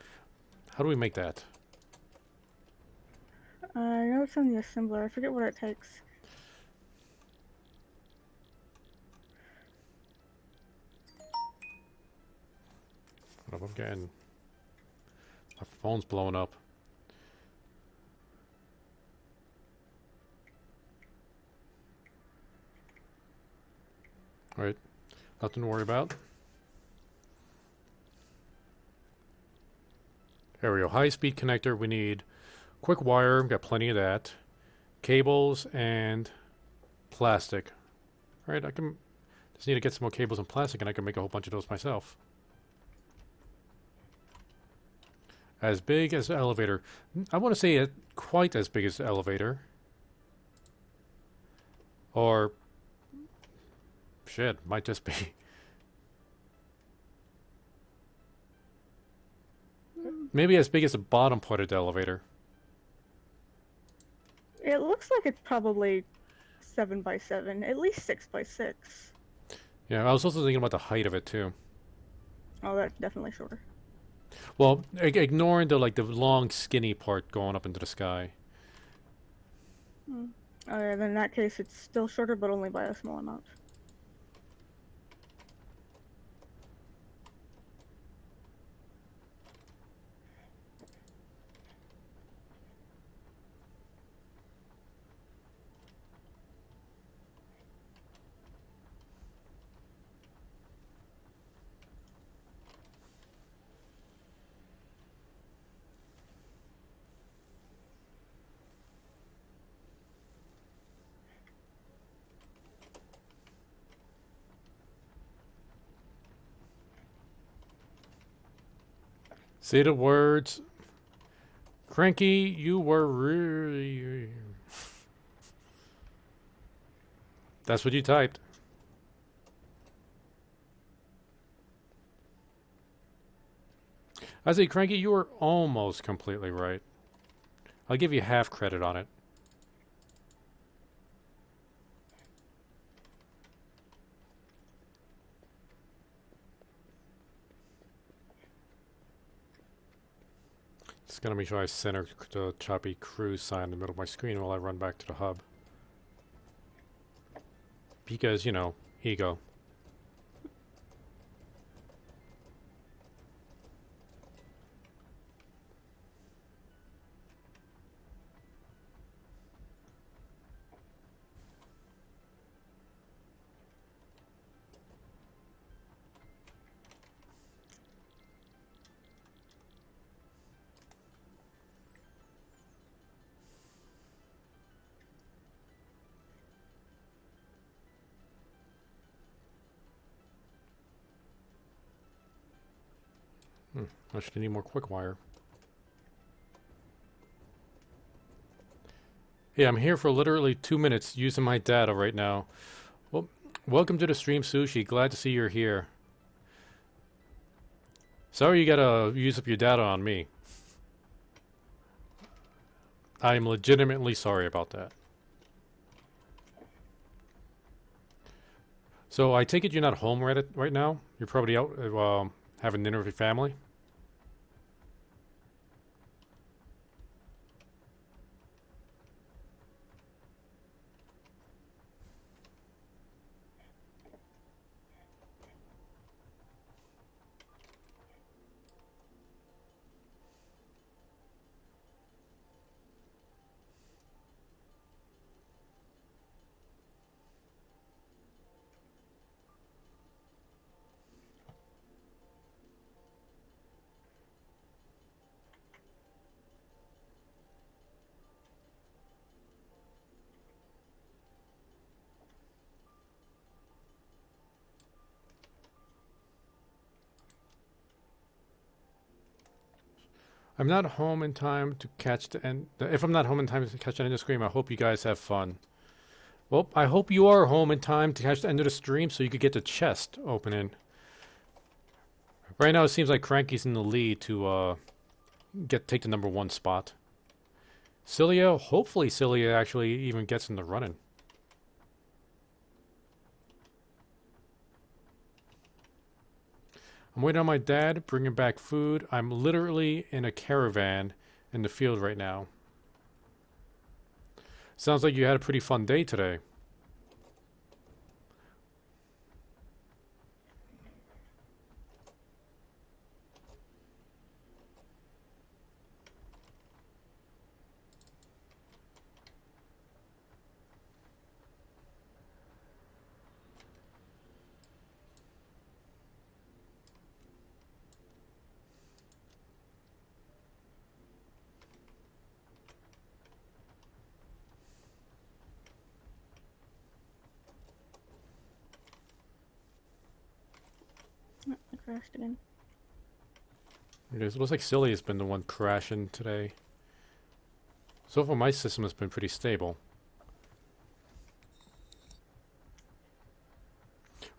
Speaker 1: How do we make that?
Speaker 2: I know it's on the assembler. I forget what it takes.
Speaker 1: I'm getting... My phone's blowing up. Alright, nothing to worry about. There we go. High-speed connector. We need quick wire. Got plenty of that. Cables and plastic. All right, I can just need to get some more cables and plastic, and I can make a whole bunch of those myself. As big as the elevator. I want to say it quite as big as the elevator. Or shit, might just be. Maybe as big as the bottom part of the elevator.
Speaker 2: It looks like it's probably 7x7, at least 6x6.
Speaker 1: Yeah, I was also thinking about the height of it too.
Speaker 2: Oh, that's definitely shorter.
Speaker 1: Well, ignoring the like the long skinny part going up into the sky.
Speaker 2: Hmm. Oh yeah, then in that case it's still shorter, but only by a small amount.
Speaker 1: Say the words. Cranky, you were really... That's what you typed. I say, Cranky, you were almost completely right. I'll give you half credit on it. Just gonna make sure I center the Choppy cruise sign in the middle of my screen while I run back to the hub. Because, you know, ego. I should need more quick wire. Hey, I'm here for literally 2 minutes using my data right now. Well, welcome to the stream, Sushi. Glad to see you're here. Sorry you gotta use up your data on me. I'm legitimately sorry about that. So I take it you're not home right now? You're probably out having dinner with your family? I'm not home in time to catch the end. If I'm not home in time to catch the end of the stream, I hope you guys have fun. Well, I hope you are home in time to catch the end of the stream so you could get the chest opening. Right now, it seems like Cranky's in the lead to take the #1 spot. Cilia, hopefully Cilia actually even gets in the running. I'm waiting on my dad, bringing back food. I'm literally in a caravan in the field right now. Sounds like you had a pretty fun day today.
Speaker 2: I crashed again.
Speaker 1: It is. It looks like Silly has been the one crashing today. So far, my system has been pretty stable.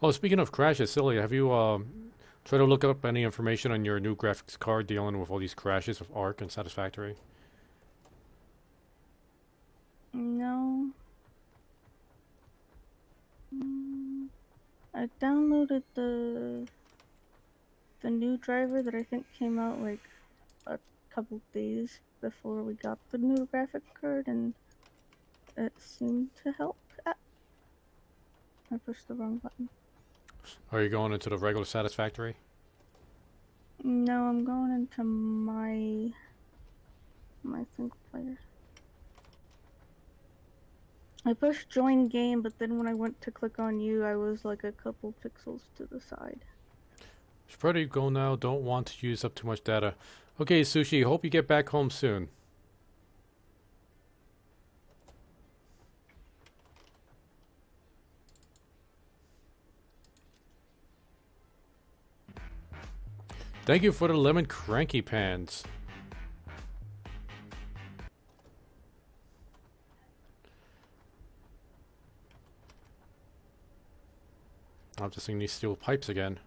Speaker 1: Oh, speaking of crashes, Silly, have you tried to look up any information on your new graphics card dealing with all these crashes of Arc and Satisfactory?
Speaker 2: No. I downloaded the new driver that I think came out like a couple days before we got the new graphic card, and it seemed to help. Ah, I pushed the wrong button.
Speaker 1: Are you going into the regular Satisfactory?
Speaker 2: No, I'm going into my single player. I pushed join game, but then when I went to click on you, I was like a couple pixels to the side.
Speaker 1: Should probably go now. Don't want to use up too much data. Okay, Sushi, hope you get back home soon. Thank you for the lemon cranky pans. I'll have to sing these steel pipes again.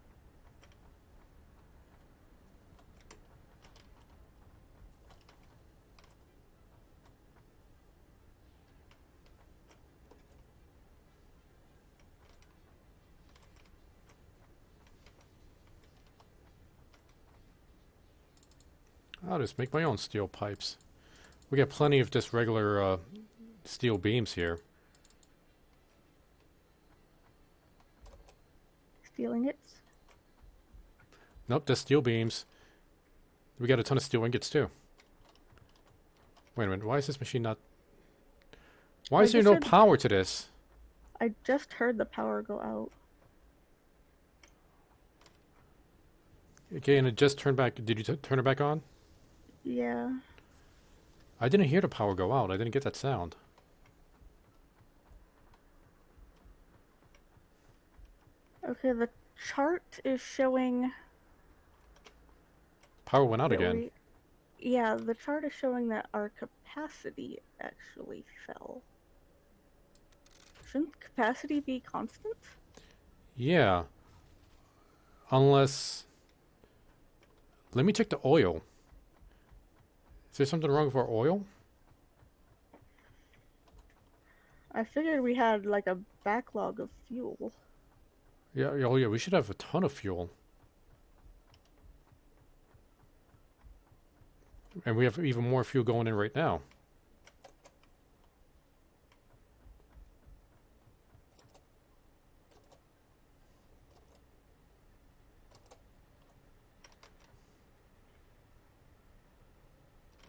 Speaker 1: I'll just make my own steel pipes. We got plenty of just regular steel beams here.
Speaker 2: Steel ingots?
Speaker 1: Nope, just steel beams. We got a ton of steel ingots too. Wait a minute, why is this machine not... Why is there no power to this?
Speaker 2: I just heard the power go out.
Speaker 1: Okay, and it just turned back... Did you turn it back on?
Speaker 2: Yeah.
Speaker 1: I didn't hear the power go out. I didn't get that sound.
Speaker 2: Okay, the chart is showing...
Speaker 1: Power went out again.
Speaker 2: Yeah, the chart is showing that our capacity actually fell. Shouldn't capacity be constant?
Speaker 1: Yeah. Unless... Let me check the oil. Is there something wrong with our oil?
Speaker 2: I figured we had like a backlog of fuel.
Speaker 1: Yeah, oh yeah, we should have a ton of fuel. And we have even more fuel going in right now.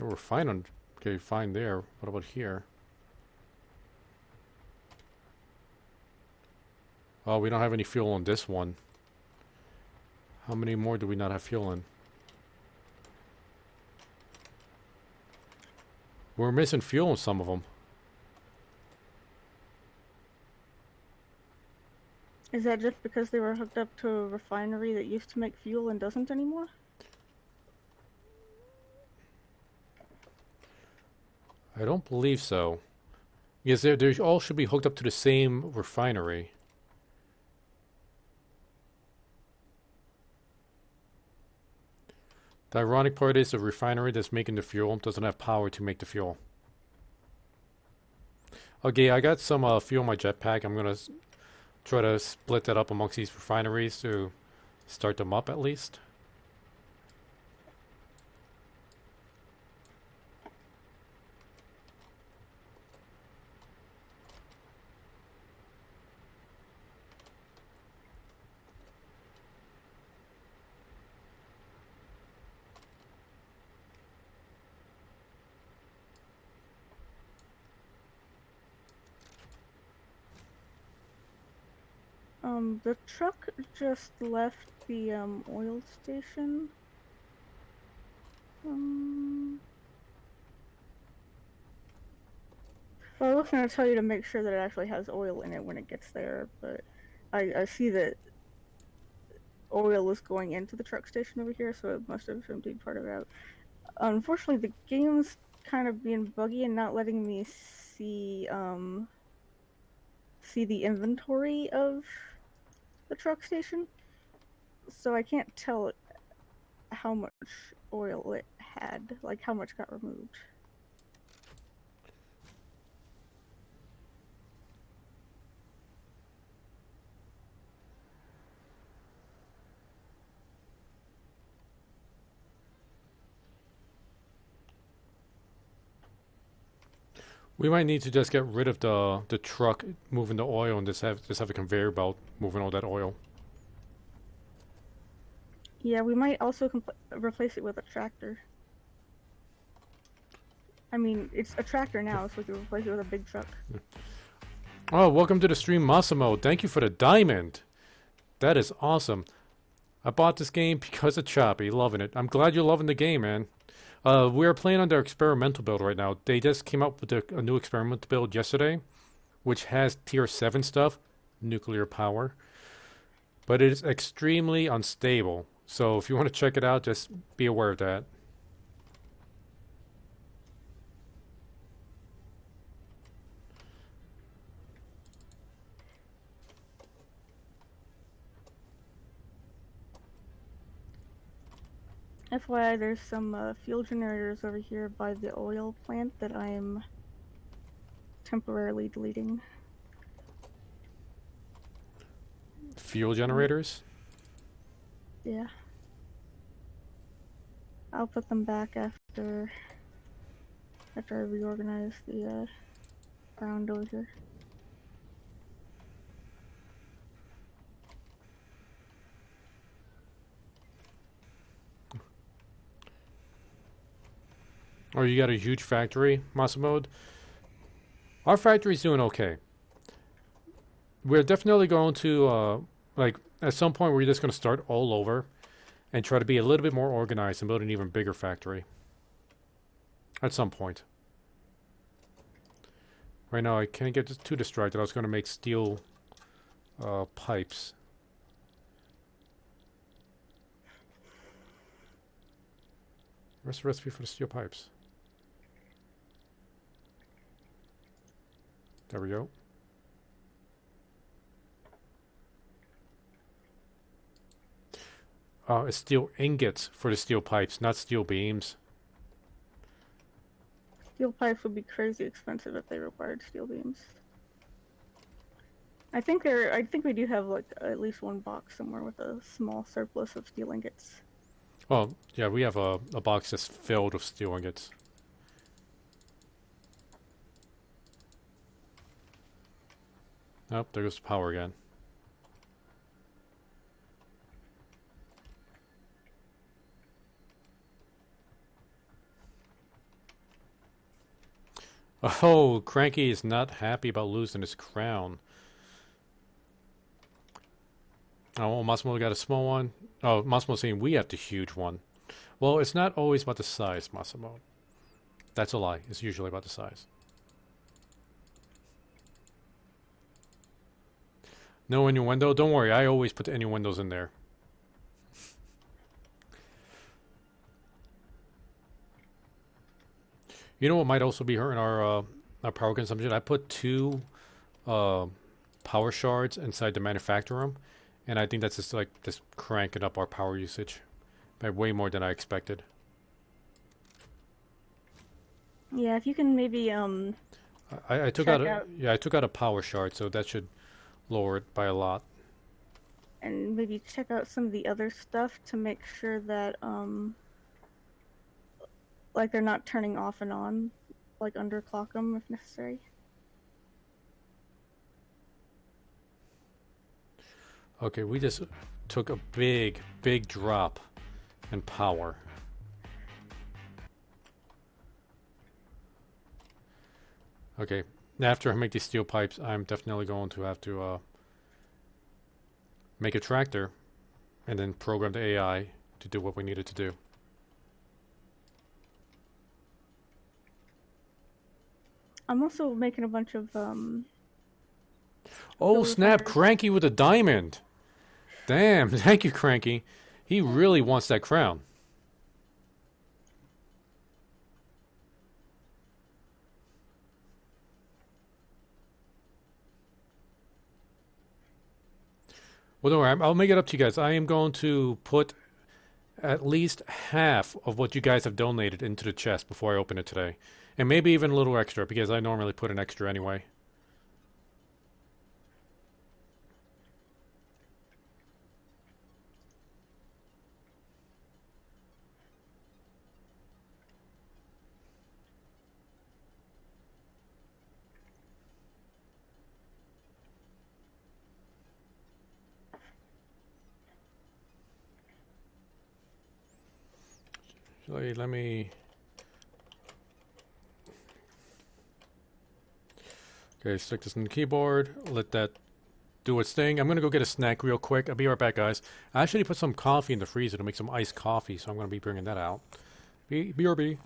Speaker 1: Yeah, we're fine on... Okay, fine there. What about here? Oh, we don't have any fuel on this one. How many more do we not have fuel in? We're missing fuel in some of them.
Speaker 2: Is that just because they were hooked up to a refinery that used to make fuel and doesn't anymore?
Speaker 1: I don't believe so. Yes, they all should be hooked up to the same refinery. The ironic part is the refinery that's making the fuel doesn't have power to make the fuel. Okay, I got some fuel in my jetpack. I'm going to try to split that up amongst these refineries to start them up at least.
Speaker 2: The truck just left the oil station. Well, I was going to tell you to make sure that it actually has oil in it when it gets there, but I see that oil is going into the truck station over here, so it must have emptied part of it out. Unfortunately, the game's kind of being buggy and not letting me see the inventory of the truck station, so I can't tell how much oil it had, like how much got removed.
Speaker 1: We might need to just get rid of the truck moving the oil and just have a conveyor belt moving all that oil.
Speaker 2: Yeah, we might also replace it with a tractor. I mean, it's a tractor now, so we can replace it with a big truck.
Speaker 1: Oh, welcome to the stream, Massimo. Thank you for the diamond. That is awesome. I bought this game because of Choppy. Loving it. I'm glad you're loving the game, man. We're playing on their experimental build right now. They just came up with a new experimental build yesterday, which has tier 7 stuff, nuclear power. But it is extremely unstable. So if you want to check it out, just be aware of that.
Speaker 2: FYI, there's some fuel generators over here by the oil plant that I'm temporarily deleting.
Speaker 1: Fuel generators?
Speaker 2: Yeah. I'll put them back after I reorganize the ground over here.
Speaker 1: Oh, you got a huge factory, Massimo? Our factory's doing okay. We're definitely going to, like, at some point we're just going to start all over and try to be a little bit more organized and build an even bigger factory. At some point. Right now I can't get too distracted. I was going to make steel pipes. Where's the recipe for the steel pipes? There we go. It's steel ingots for the steel pipes, not steel beams.
Speaker 2: Steel pipes would be crazy expensive if they required steel beams. I think we do have like at least one box somewhere with a small surplus of steel ingots.
Speaker 1: Oh, yeah, we have a box that's filled with steel ingots. Oh, there goes the power again. Oh, Cranky is not happy about losing his crown. Oh, Massimo got a small one. Oh, Massimo's saying we have the huge one. Well, it's not always about the size, Massimo. That's a lie. It's usually about the size. No innuendo? Don't worry, I always put the innuendos in there. You know what might also be hurting our power consumption? I put 2 power shards inside the manufacturer room, and I think that's just cranking up our power usage by way more than I expected.
Speaker 2: Yeah, if you can maybe
Speaker 1: I took out a power shard, so that should lower it by a lot.
Speaker 2: And maybe check out some of the other stuff to make sure that like they're not turning off and on, like underclock them if necessary.
Speaker 1: Okay, we just took a big drop in power. Okay, after I make these steel pipes, I'm definitely going to have to make a tractor and then program the AI to do what we needed to do.
Speaker 2: I'm also making a bunch of
Speaker 1: Oh snap, Cranky with a diamond! Damn, thank you, Cranky. He really wants that crown. Well, don't worry, I'll make it up to you guys. I am going to put at least half of what you guys have donated into the chest before I open it today. And maybe even a little extra, because I normally put an extra anyway. Actually, let me... Okay, stick this in the keyboard. Let that do its thing. I'm going to go get a snack real quick. I'll be right back, guys. I actually put some coffee in the freezer to make some iced coffee, so I'm going to be bringing that out. BRB.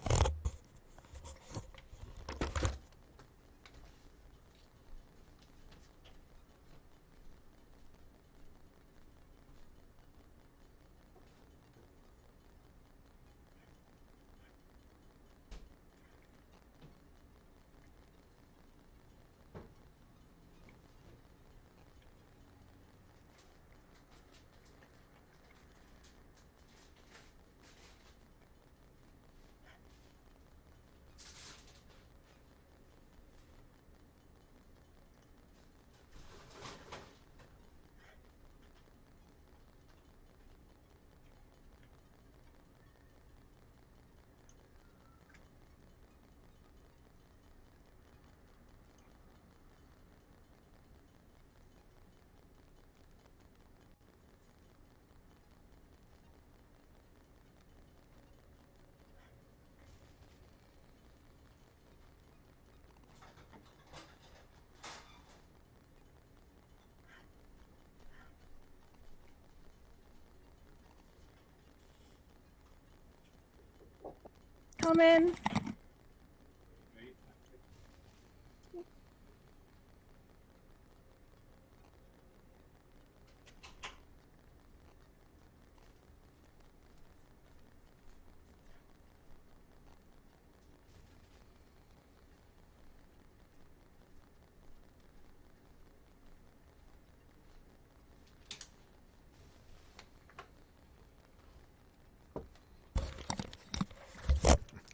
Speaker 2: Come in.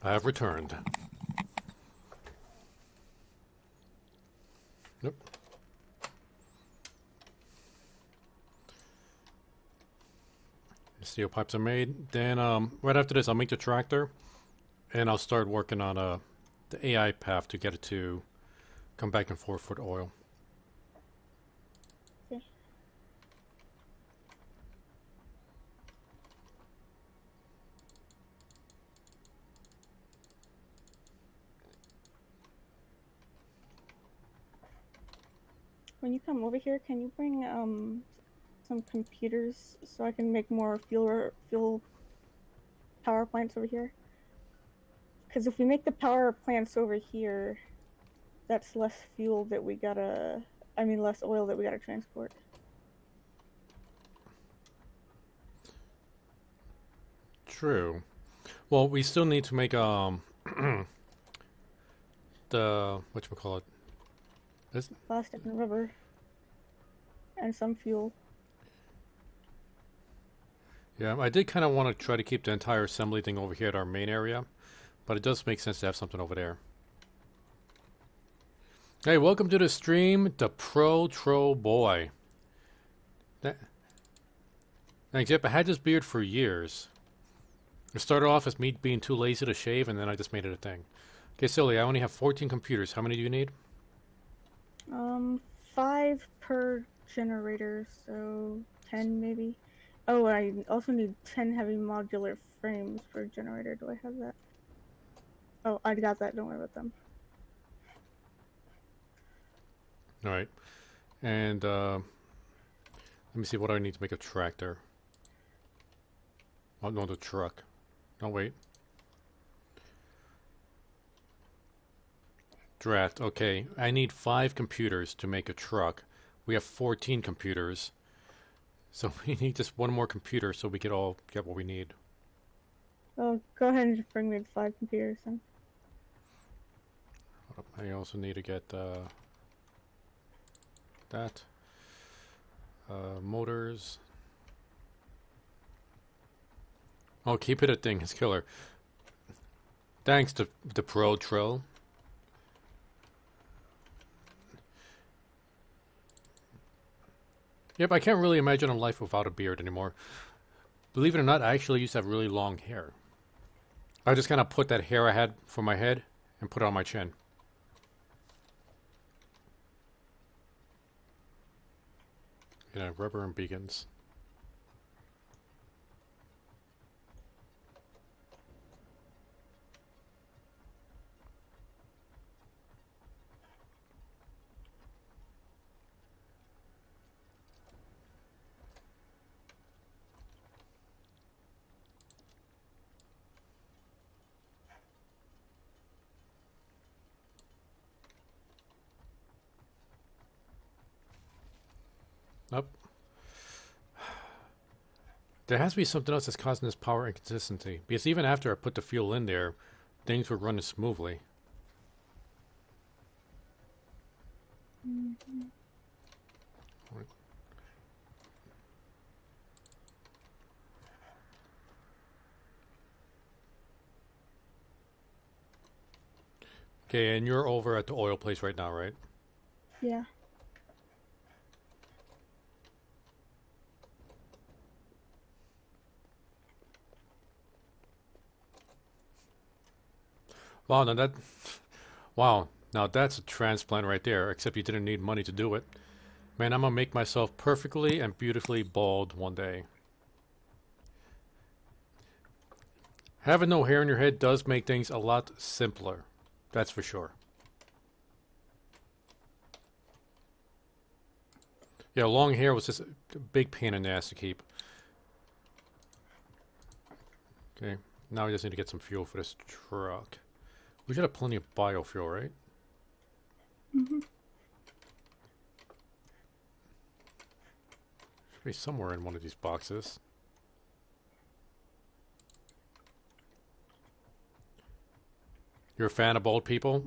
Speaker 1: I have returned. Nope. The steel pipes are made. Then right after this, I'll make the tractor, and I'll start working on the AI path to get it to come back and forth for the oil.
Speaker 2: Okay. When you come over here, can you bring some computers so I can make more fuel power plants over here? Because if we make the power plants over here, that's less fuel that we gotta, I mean less oil that we gotta transport.
Speaker 1: True. Well, we still need to make the whatchamacallit.
Speaker 2: Plastic and rubber. And some fuel.
Speaker 1: Yeah, I did kind of want to try to keep the entire assembly thing over here at our main area, but it does make sense to have something over there. Hey, welcome to the stream, the Pro Tro Boy. Thanks. Yep, I had this beard for years. It started off as me being too lazy to shave, and then I just made it a thing. Okay, Silly, I only have 14 computers. How many do you need?
Speaker 2: 5 per generator, so 10 maybe. Oh, I also need 10 heavy modular frames per generator. Do I have that? Oh, I got that. Don't worry about them.
Speaker 1: All right. And let me see what I need to make a tractor. Oh, no, the truck. No, wait. Draft. Okay, I need 5 computers to make a truck. We have 14 computers. So we need just one more computer so we could all get what we need.
Speaker 2: Oh, go ahead and just bring me the 5 computers then.
Speaker 1: I also need to get that. Motors. Oh, keep it a thing. It's killer. Thanks to the Pro Trill. Yep, I can't really imagine a life without a beard anymore. Believe it or not, I actually used to have really long hair. I just kind of put that hair I had for my head and put it on my chin. Yeah, rubber and beacons. Up. There has to be something else that's causing this power inconsistency. Because even after I put the fuel in there, things were running smoothly.
Speaker 2: Mm-hmm.
Speaker 1: Okay, and you're over at the oil place right now, right?
Speaker 2: Yeah.
Speaker 1: Wow, now that... Wow, now that's a transplant right there, except you didn't need money to do it. Man, I'm gonna make myself perfectly and beautifully bald one day. Having no hair in your head does make things a lot simpler. That's for sure. Yeah, long hair was just a big pain in the ass to keep. Okay, now we just need to get some fuel for this truck. We should have plenty of biofuel, right?
Speaker 2: Mm-hmm.
Speaker 1: Should be somewhere in one of these boxes. You're a fan of bald people?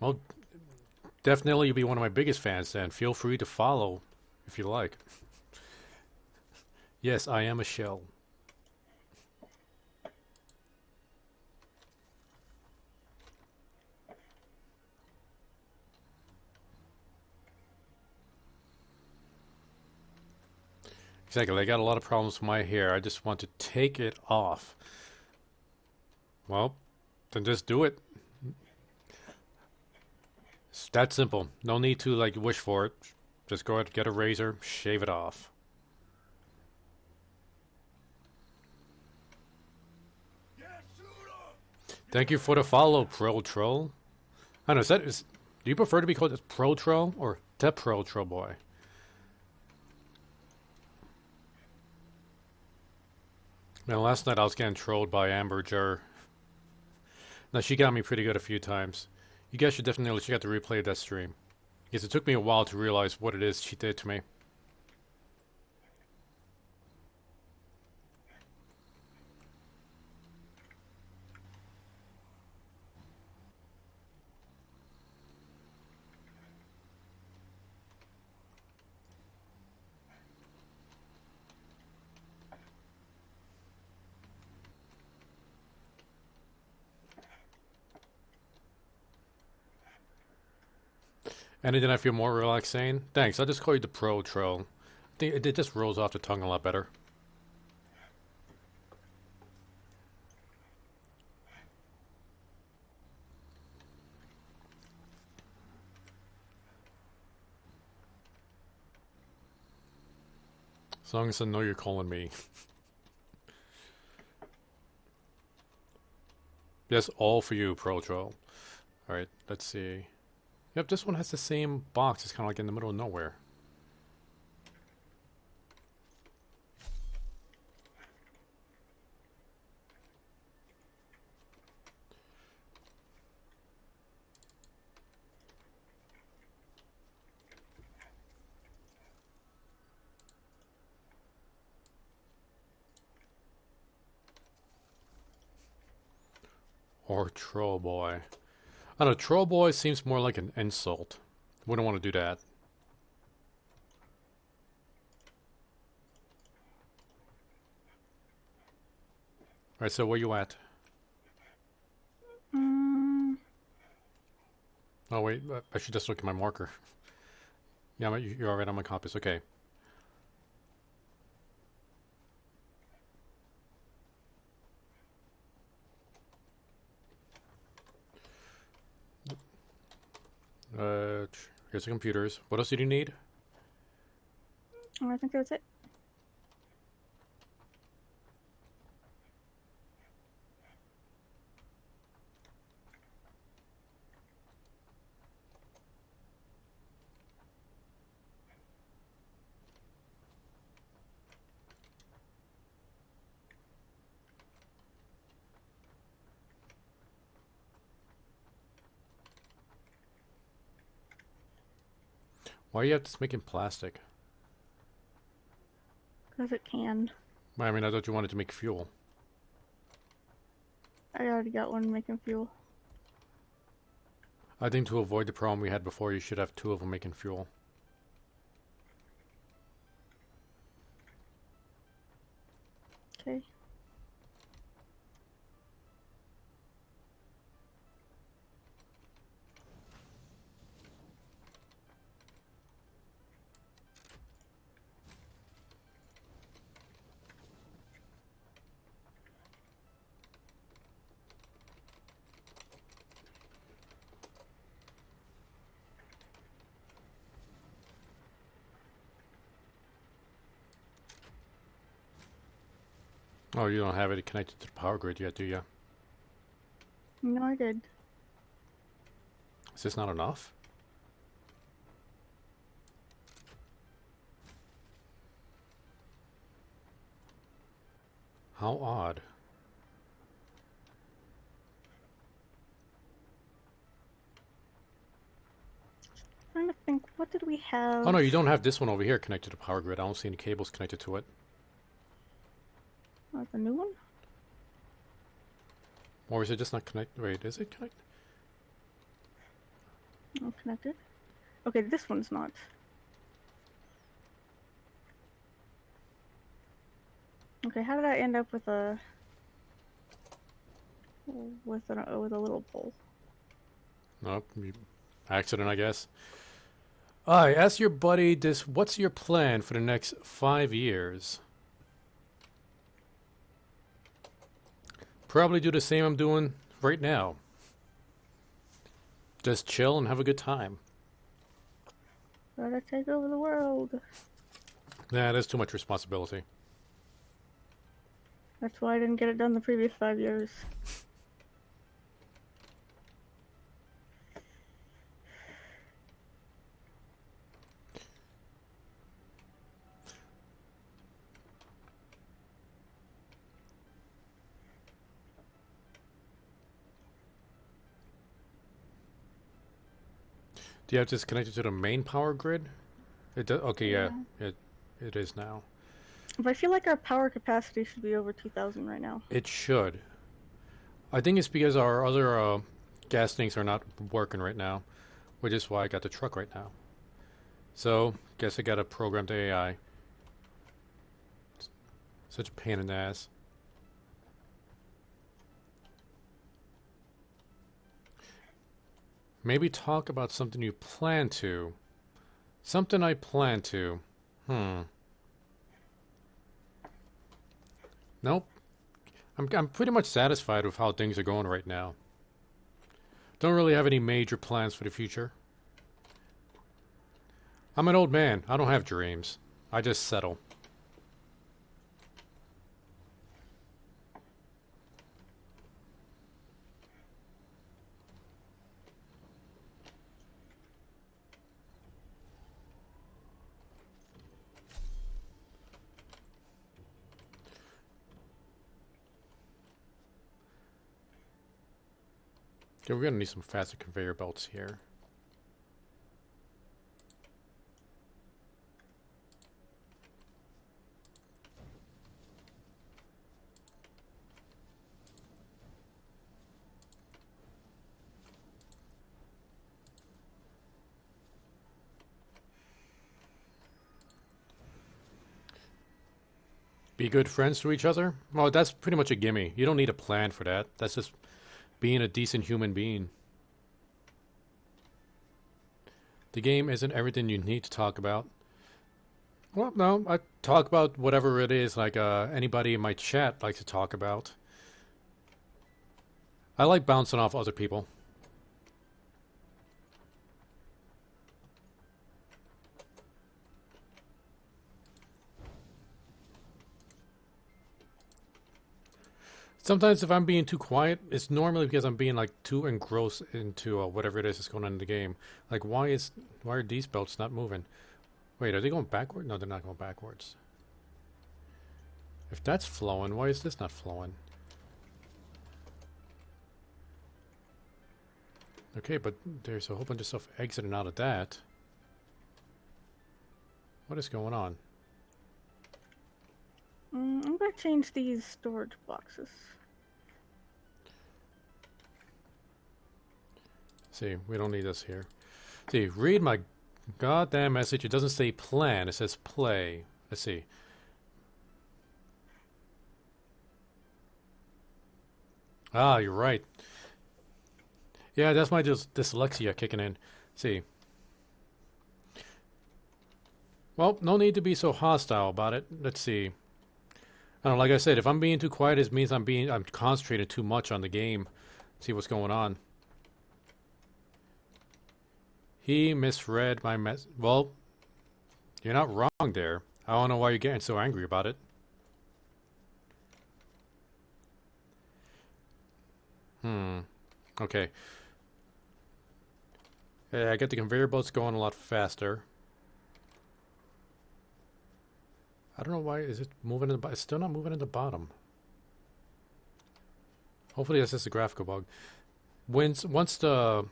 Speaker 1: Well, definitely you'll be one of my biggest fans then. Feel free to follow if you like. Yes, I am a shell. Exactly, I got a lot of problems with my hair. I just want to take it off. Well, then just do it. It's that simple. No need to like wish for it. Just go ahead, get a razor, shave it off. Thank you for the follow, Pro Troll. I don't know, do you prefer to be called Pro Troll or the Pro Troll Boy? Man, last night I was getting trolled by Amber Jur. Now, she got me pretty good a few times. You guys should definitely check out the replay of that stream. Because it took me a while to realize what it is she did to me. And then I feel more relaxing. Thanks, I'll just call you the Pro Troll. I think it just rolls off the tongue a lot better. As long as I know you're calling me. Yes, all for you, Pro Troll. Alright, let's see. Yep, this one has the same box. It's kind of like in the middle of nowhere. Or Troll Boy. I don't know, Troll Boy seems more like an insult. Wouldn't want to do that. Alright, so where you at? Oh wait, I should just look at my marker. Yeah, you're alright on my compass, okay. Here's the computers. What else did you need?
Speaker 2: I think that's it.
Speaker 1: Why do you have this making plastic?
Speaker 2: Because it can.
Speaker 1: I mean, I thought you wanted to make fuel.
Speaker 2: I already got one making fuel.
Speaker 1: I think to avoid the problem we had before, you should have 2 of them making fuel.
Speaker 2: Okay.
Speaker 1: Oh, you don't have it connected to the power grid yet, do you?
Speaker 2: No, I did.
Speaker 1: Is this not enough? How odd.
Speaker 2: Trying to think, what did we have?
Speaker 1: Oh no, you don't have this one over here connected to the power grid. I don't see any cables connected to it.
Speaker 2: Oh, the new one?
Speaker 1: Or is it just not connected? Wait, is it connected?
Speaker 2: Oh, connected. Okay, this one's not. Okay, how did I end up with a little pole?
Speaker 1: Nope. Accident, I guess. Alright, ask your buddy this. What's your plan for the next 5 years? Probably do the same I'm doing right now. Just chill and have a good time.
Speaker 2: Gotta take over the world.
Speaker 1: Nah, that's too much responsibility.
Speaker 2: That's why I didn't get it done the previous 5 years.
Speaker 1: Do you have this connected to the main power grid? It does. Okay, yeah, it is now.
Speaker 2: But I feel like our power capacity should be over 2,000 right now.
Speaker 1: It should. I think it's because our other gas tanks are not working right now, which is why I got the truck right now. So, guess I gotta program the AI. Such a pain in the ass. Maybe talk about something you plan to. Something I plan to. Nope. I'm pretty much satisfied with how things are going right now. Don't really have any major plans for the future. I'm an old man. I don't have dreams. I just settle. Okay, we're gonna need some faster conveyor belts here. Be good friends to each other? Well, that's pretty much a gimme. You don't need a plan for that. That's just being a decent human being. The game isn't everything you need to talk about. Well, no, I talk about whatever it is, like anybody in my chat likes to talk about. I like bouncing off other people. Sometimes if I'm being too quiet, it's normally because I'm being like too engrossed into whatever it is that's going on in the game. Like why are these belts not moving? Wait, are they going backward? No, they're not going backwards. If that's flowing, why is this not flowing? Okay, but there's a whole bunch of stuff exiting out of that. What is going on?
Speaker 2: I'm gonna change these storage boxes.
Speaker 1: See, we don't need this here. See, read my goddamn message. It doesn't say plan. It says play. Let's see. Ah, you're right. Yeah, that's my dyslexia kicking in. See. Well, no need to be so hostile about it. Let's see. I don't know, like I said, if I'm being too quiet, it means I'm concentrated too much on the game. See what's going on. He misread my mess. Well, you're not wrong there. I don't know why you're getting so angry about it. Okay. Yeah, I get the conveyor belts going a lot faster. I don't know why. Is it moving in the bottom? It's still not moving in the bottom. Hopefully that's just a graphical bug. Once the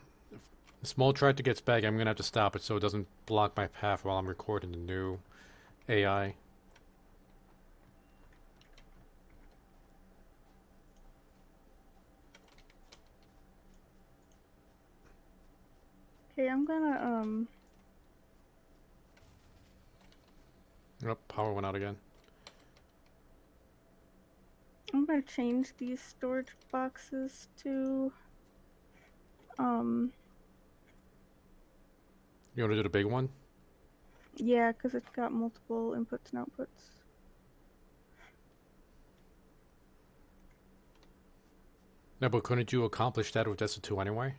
Speaker 1: small tractor gets back, I'm going to have to stop it so it doesn't block my path while I'm recording the new AI.
Speaker 2: Okay, I'm gonna,
Speaker 1: Oh, power went out again.
Speaker 2: I'm gonna change these storage boxes to,
Speaker 1: You want to do the big one?
Speaker 2: yeah, because it's got multiple inputs and outputs.
Speaker 1: No, but couldn't you accomplish that with just the two anyway?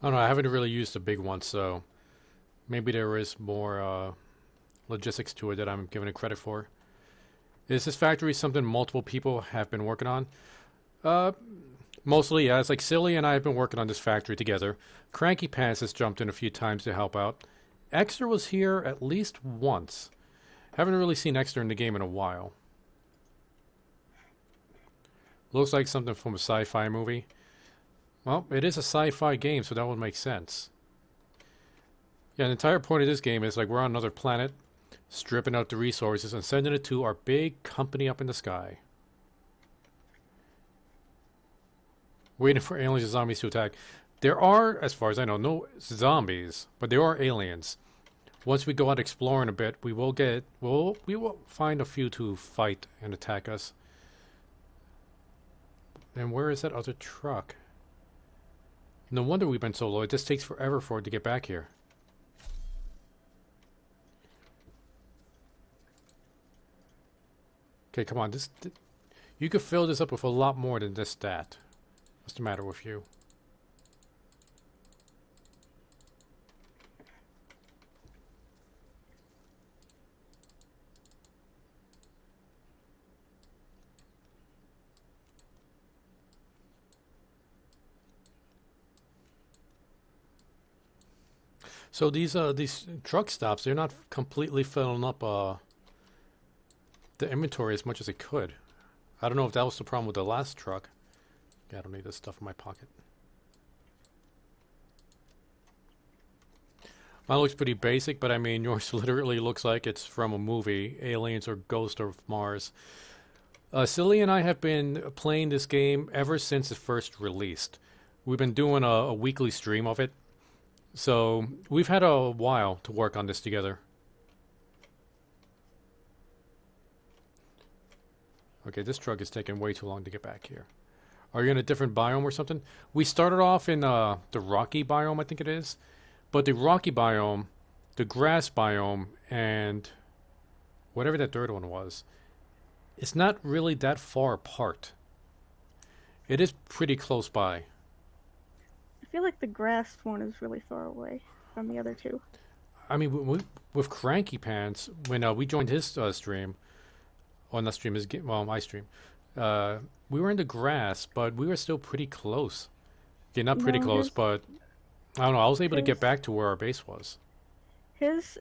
Speaker 1: I don't know, I haven't really used the big one, so maybe there is more logistics to it that I'm giving it credit for. Is this factory something multiple people have been working on? Mostly, yeah. It's like Silly and I have been working on this factory together. Cranky Pants has jumped in a few times to help out. Exter was here at least once. Haven't really seen Exter in the game in a while. Looks like something from a sci-fi movie. Well, it is a sci-fi game, so that would make sense. Yeah, the entire point of this game is like we're on another planet, stripping out the resources and sending it to our big company up in the sky. Waiting for aliens and zombies to attack. There are, as far as I know, no zombies, but there are aliens. Once we go out exploring a bit, we will find a few to fight and attack us. And where is that other truck? No wonder we've been so low. It just takes forever for it to get back here. Okay, come on. You could fill this up with a lot more than this stat. What's the matter with you? So these truck stops, they're not completely filling up the inventory as much as it could. I don't know if that was the problem with the last truck. Yeah, I don't need this stuff in my pocket. Mine looks pretty basic, but I mean, yours literally looks like it's from a movie, Aliens or Ghost of Mars. Silly and I have been playing this game ever since it first released. We've been doing a weekly stream of it. So we've had a while to work on this together. Okay, this truck is taking way too long to get back here. Are you in a different biome or something? We started off in the rocky biome, I think it is. But the rocky biome, the grass biome, and whatever that third one was, it's not really that far apart. It is pretty close by.
Speaker 2: I feel like the grass one is really far away from the other two.
Speaker 1: I mean, with Cranky Pants, when we joined his stream, well, not stream, my stream, we were in the grass, but we were still pretty close. Okay, not pretty close, but I don't know. I was able to get back to where our base was.
Speaker 2: His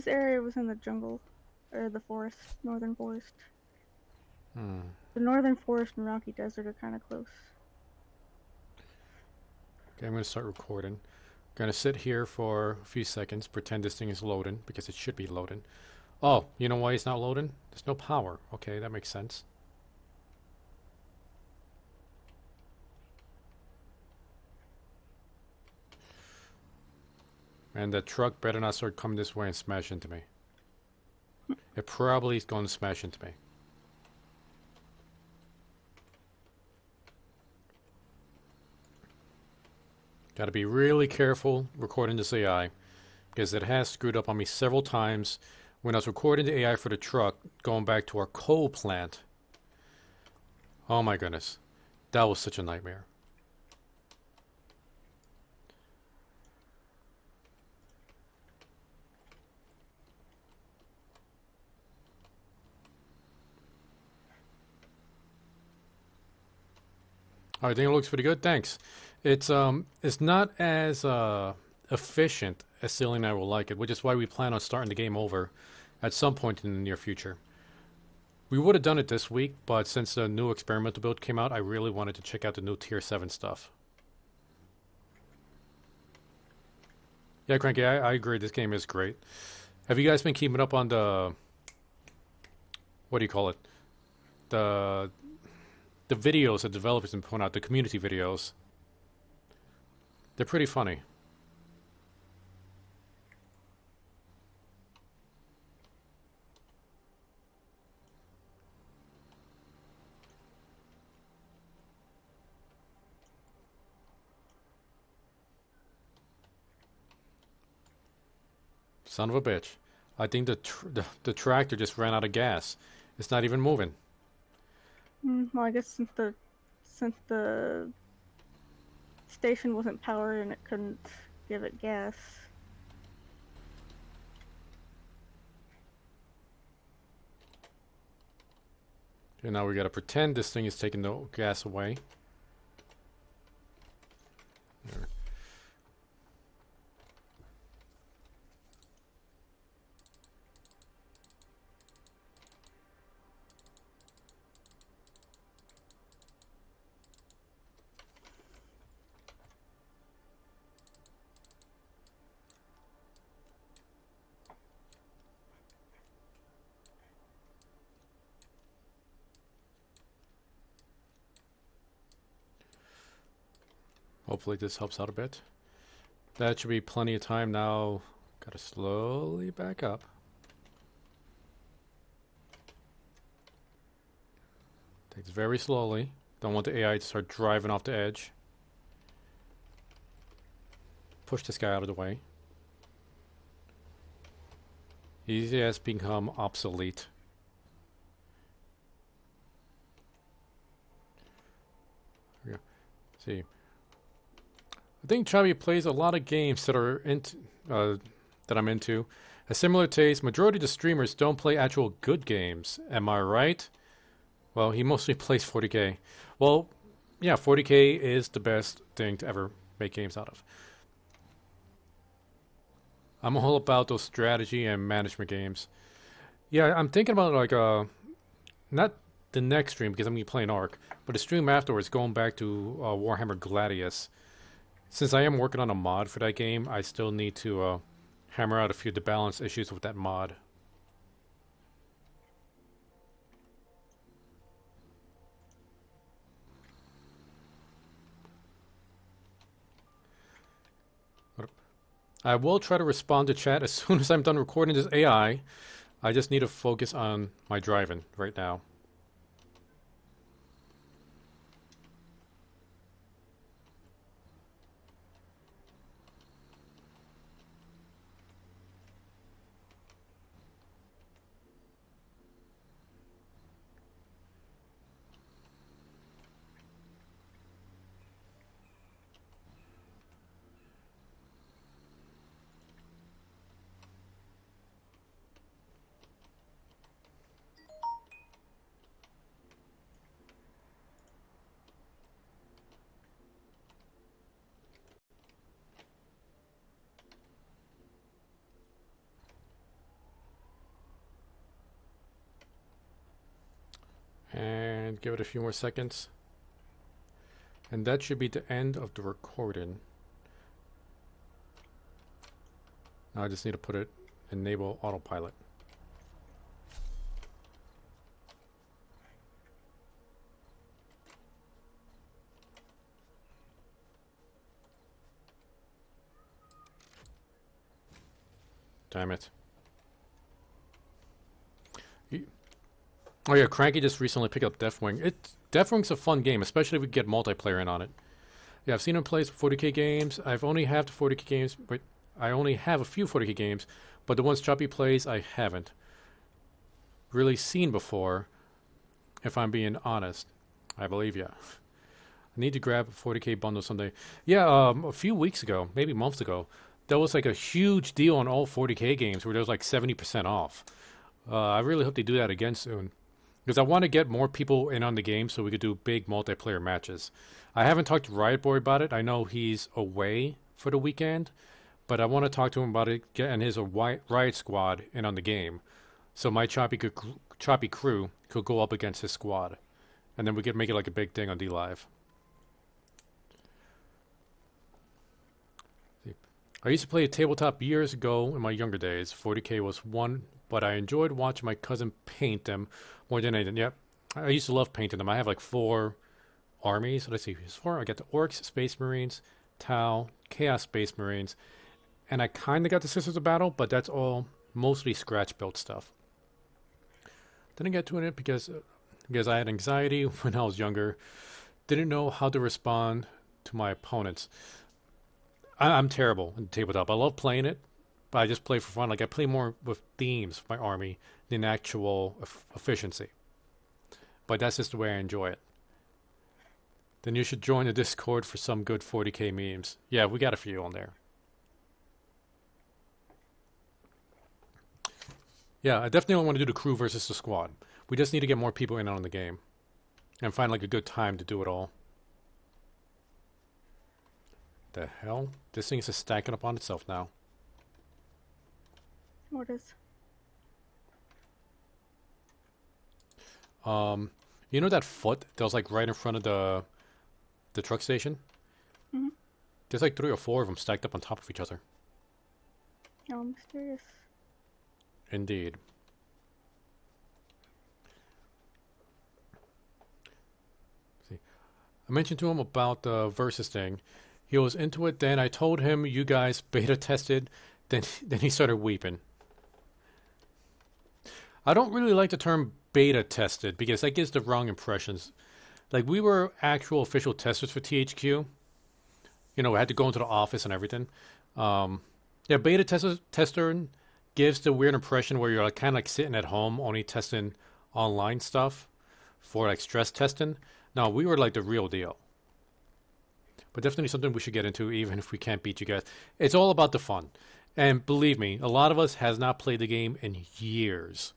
Speaker 2: area was in the jungle, or the forest, northern forest. The northern forest and rocky desert are kind of close.
Speaker 1: Okay, I'm going to start recording. Going to sit here for a few seconds, pretend this thing is loading, because it should be loading. Oh, you know why it's not loading? There's no power. Okay, that makes sense. And the truck better not start coming this way and smash into me. It probably is going to smash into me. Got to be really careful recording this AI, because it has screwed up on me several times when I was recording the AI for the truck going back to our coal plant. Oh my goodness. That was such a nightmare. I think it looks pretty good. Thanks. It's not as efficient as Silly and I will like it, which is why we plan on starting the game over at some point in the near future. We would have done it this week, but since the new experimental build came out, I really wanted to check out the new Tier 7 stuff. Yeah, Cranky, I agree. This game is great. Have you guys been keeping up on the... What do you call it? The videos that developers have been putting out, the community videos. They're pretty funny. Son of a bitch. I think the tractor just ran out of gas. It's not even moving.
Speaker 2: Well, I guess since the station wasn't powered and it couldn't give it gas.
Speaker 1: Okay, now we gotta pretend this thing is taking the gas away. There. Hopefully this helps out a bit. That should be plenty of time now. Gotta slowly back up. Takes very slowly. Don't want the AI to start driving off the edge. Push this guy out of the way. He has become obsolete. Here we go. See. I think Choppy plays a lot of games that are into that I'm into. A similar taste. Majority of the streamers don't play actual good games. Am I right? Well, he mostly plays 40k. Well, yeah, 40k is the best thing to ever make games out of. I'm all about those strategy and management games. Yeah, I'm thinking about like not the next stream because I'm gonna be playing Ark, but the stream afterwards going back to Warhammer Gladius. Since I am working on a mod for that game, I still need to hammer out a few of the balance issues with that mod. I will try to respond to chat as soon as I'm done recording this AI. I just need to focus on my driving right now. And give it a few more seconds. And that should be the end of the recording. Now I just need to put it, enable autopilot. Damn it. Oh yeah, Cranky just recently picked up Deathwing. Deathwing's a fun game, especially if we get multiplayer in on it. Yeah, I've seen him play 40k games. I've only have the 40k games, but I only have a few 40k games, but the ones Choppy plays, I haven't really seen before, if I'm being honest. I believe ya. I need to grab a 40k bundle someday. Yeah, a few weeks ago, maybe months ago, there was like a huge deal on all 40k games where there was like 70% off. I really hope they do that again soon. Because I want to get more people in on the game so we could do big multiplayer matches. I haven't talked to Riot Boy about it. I know he's away for the weekend. But I want to talk to him about it, getting his Riot squad in on the game. So my Choppy crew could go up against his squad. And then we could make it like a big thing on DLive. I used to play tabletop years ago in my younger days. 40k was one, but I enjoyed watching my cousin paint them more than anything. Yep, I used to love painting them. I have like 4 armies. Let's see, 4. I got the Orcs, Space Marines, Tau, Chaos Space Marines, and I kind of got the Sisters of Battle, but that's all mostly scratch-built stuff. Didn't get to it because I had anxiety when I was younger. Didn't know how to respond to my opponents. I'm terrible in tabletop. I love playing it, but I just play for fun. Like I play more with themes for my army than actual efficiency. But that's just the way I enjoy it. Then you should join the Discord for some good 40k memes. Yeah, we got a few on there. Yeah, I definitely want to do the crew versus the squad. We just need to get more people in on the game. And find like a good time to do it all. The hell? This thing is just stacking up on itself now.
Speaker 2: What is?
Speaker 1: You know that foot that was like right in front of the truck station?
Speaker 2: Mm-hmm.
Speaker 1: There's like 3 or 4 of them stacked up on top of each other.
Speaker 2: Oh, mysterious.
Speaker 1: Indeed. See, I mentioned to him about the versus thing. He was into it. Then I told him you guys beta tested. Then he started weeping. I don't really like the term beta tested because that gives the wrong impressions. Like we were actual official testers for THQ. You know, we had to go into the office and everything. Yeah, beta tester gives the weird impression where you're like, kind of like sitting at home only testing online stuff for like stress testing. No, we were like the real deal. But definitely something we should get into even if we can't beat you guys. It's all about the fun. And believe me, a lot of us has not played the game in years.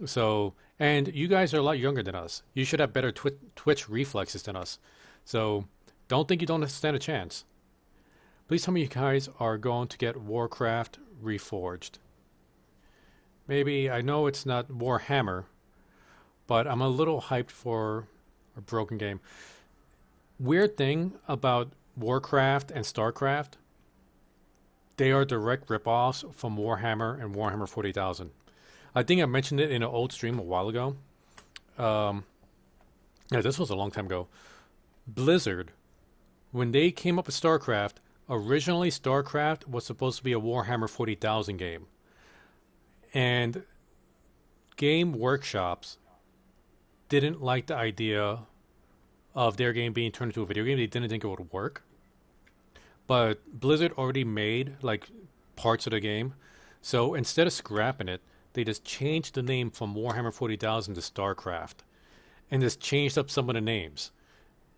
Speaker 1: So, and you guys are a lot younger than us. You should have better twitch reflexes than us. So, don't think you don't stand a chance. Please tell me you guys are going to get Warcraft Reforged. Maybe, I know it's not Warhammer, but I'm a little hyped for a broken game. Weird thing about Warcraft and StarCraft, they are direct ripoffs from Warhammer and Warhammer 40,000. I think I mentioned it in an old stream a while ago. Yeah, this was a long time ago. Blizzard, when they came up with StarCraft, originally StarCraft was supposed to be a Warhammer 40,000 game. And game workshops didn't like the idea of their game being turned into a video game. They didn't think it would work. But Blizzard already made like parts of the game. So instead of scrapping it, they just changed the name from Warhammer 40,000 to StarCraft. And just changed up some of the names.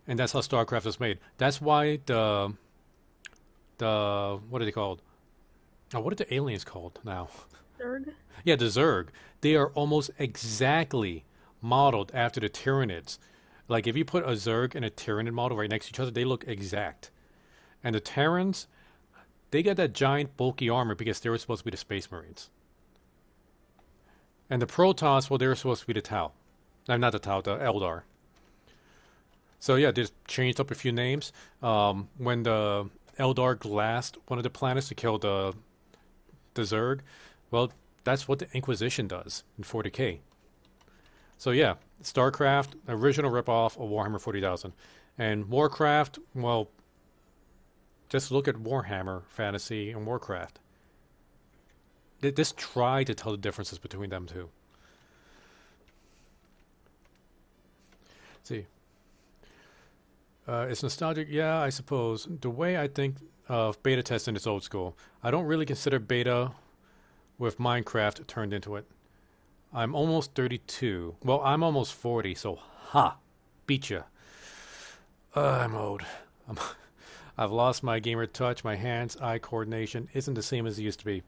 Speaker 1: And that's how StarCraft was made. That's why the what are they called? Oh, what are the aliens called now?
Speaker 2: Zerg?
Speaker 1: Yeah, the Zerg. They are almost exactly modeled after the Tyranids. Like, if you put a Zerg and a Tyranid model right next to each other, they look exact. And the Terrans, they got that giant, bulky armor because they were supposed to be the Space Marines. And the Protoss, well, they were supposed to be the Tau. Not the Tau, the Eldar. So yeah, just changed up a few names. When the Eldar glassed one of the planets to kill the Zerg, well, that's what the Inquisition does in 40K. So yeah, StarCraft, original ripoff of Warhammer 40,000. And Warcraft, well, just look at Warhammer Fantasy and Warcraft. Just try to tell the differences between them two. See, it's nostalgic, yeah, I suppose. The way I think of beta testing is old school. I don't really consider beta with Minecraft turned into it. I'm almost 32. Well, I'm almost 40, so ha, beat ya. I'm old. I'm I've lost my gamer touch. My hands-eye coordination isn't the same as it used to be.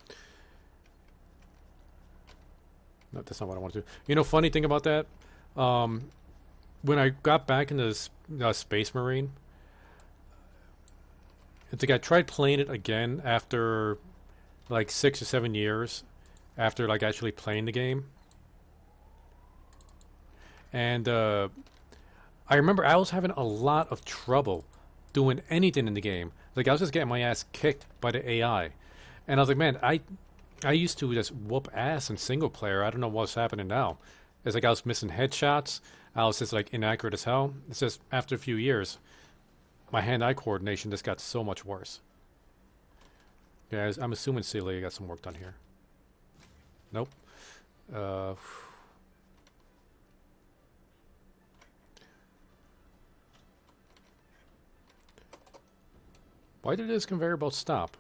Speaker 1: No, that's not what I want to do. You know, funny thing about that, when I got back into Space Marine, it's like I tried playing it again after like 6 or 7 years after like actually playing the game. And I remember I was having a lot of trouble doing anything in the game. Like I was just getting my ass kicked by the AI. And I was like, man, I used to just whoop ass in single player. I don't know what's happening now. It's like I was missing headshots. I was just like inaccurate as hell. It's just after a few years, my hand-eye coordination just got so much worse. Yeah, I'm assuming Celia got some work done here. Nope. Why did this conveyor belt stop?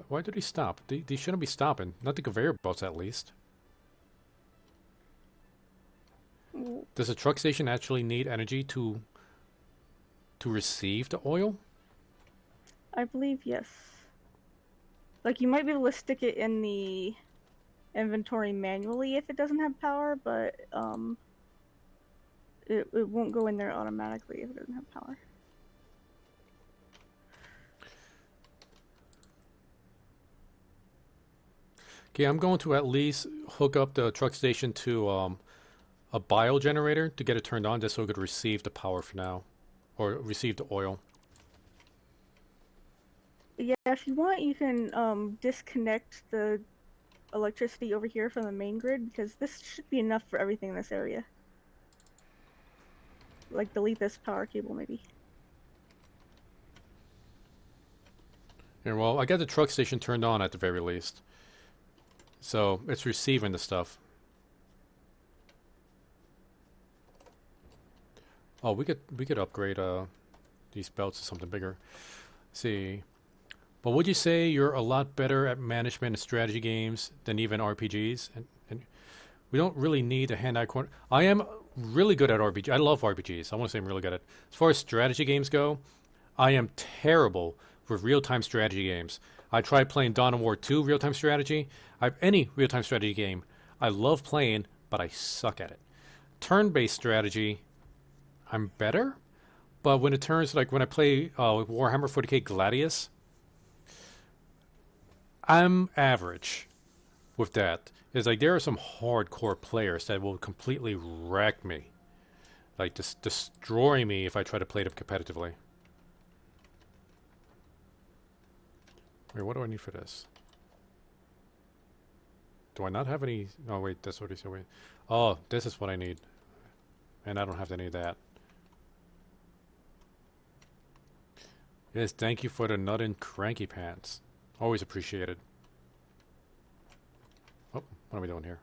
Speaker 1: Why did he stop? They shouldn't be stopping. Not the conveyor belts, at least. Does a truck station actually need energy to receive the oil?
Speaker 2: I believe yes. Like you might be able to stick it in the inventory manually if it doesn't have power, but it won't go in there automatically if it doesn't have power.
Speaker 1: Okay, I'm going to at least hook up the truck station to a bio generator to get it turned on just so it could receive the power for now. Or receive the oil.
Speaker 2: Yeah, if you want, you can disconnect the electricity over here from the main grid, because this should be enough for everything in this area. Like, delete this power cable, maybe.
Speaker 1: Yeah, well, I got the truck station turned on at the very least. So, it's receiving the stuff. Oh, we could upgrade these belts to something bigger. Let's see. But would you say you're a lot better at management and strategy games than even RPGs? And we don't really need a hand-eye coordination. I am really good at RPG. I love RPGs. I want to say I'm really good at it. As far as strategy games go, I am terrible with real-time strategy games. I tried playing Dawn of War 2 real-time strategy. Any real-time strategy game I love playing, but I suck at it. Turn-based strategy, I'm better. But when it turns, like when I play Warhammer 40K Gladius, I'm average with that. It's like there are some hardcore players that will completely wreck me. Like just destroy me if I try to play them competitively. Wait, what do I need for this? Do I not have any? Oh wait, that's what he said. Wait. Oh, this is what I need. And I don't have any of that. Yes, thank you for the nut and cranky pants. Always appreciated. Oh, what are we doing here?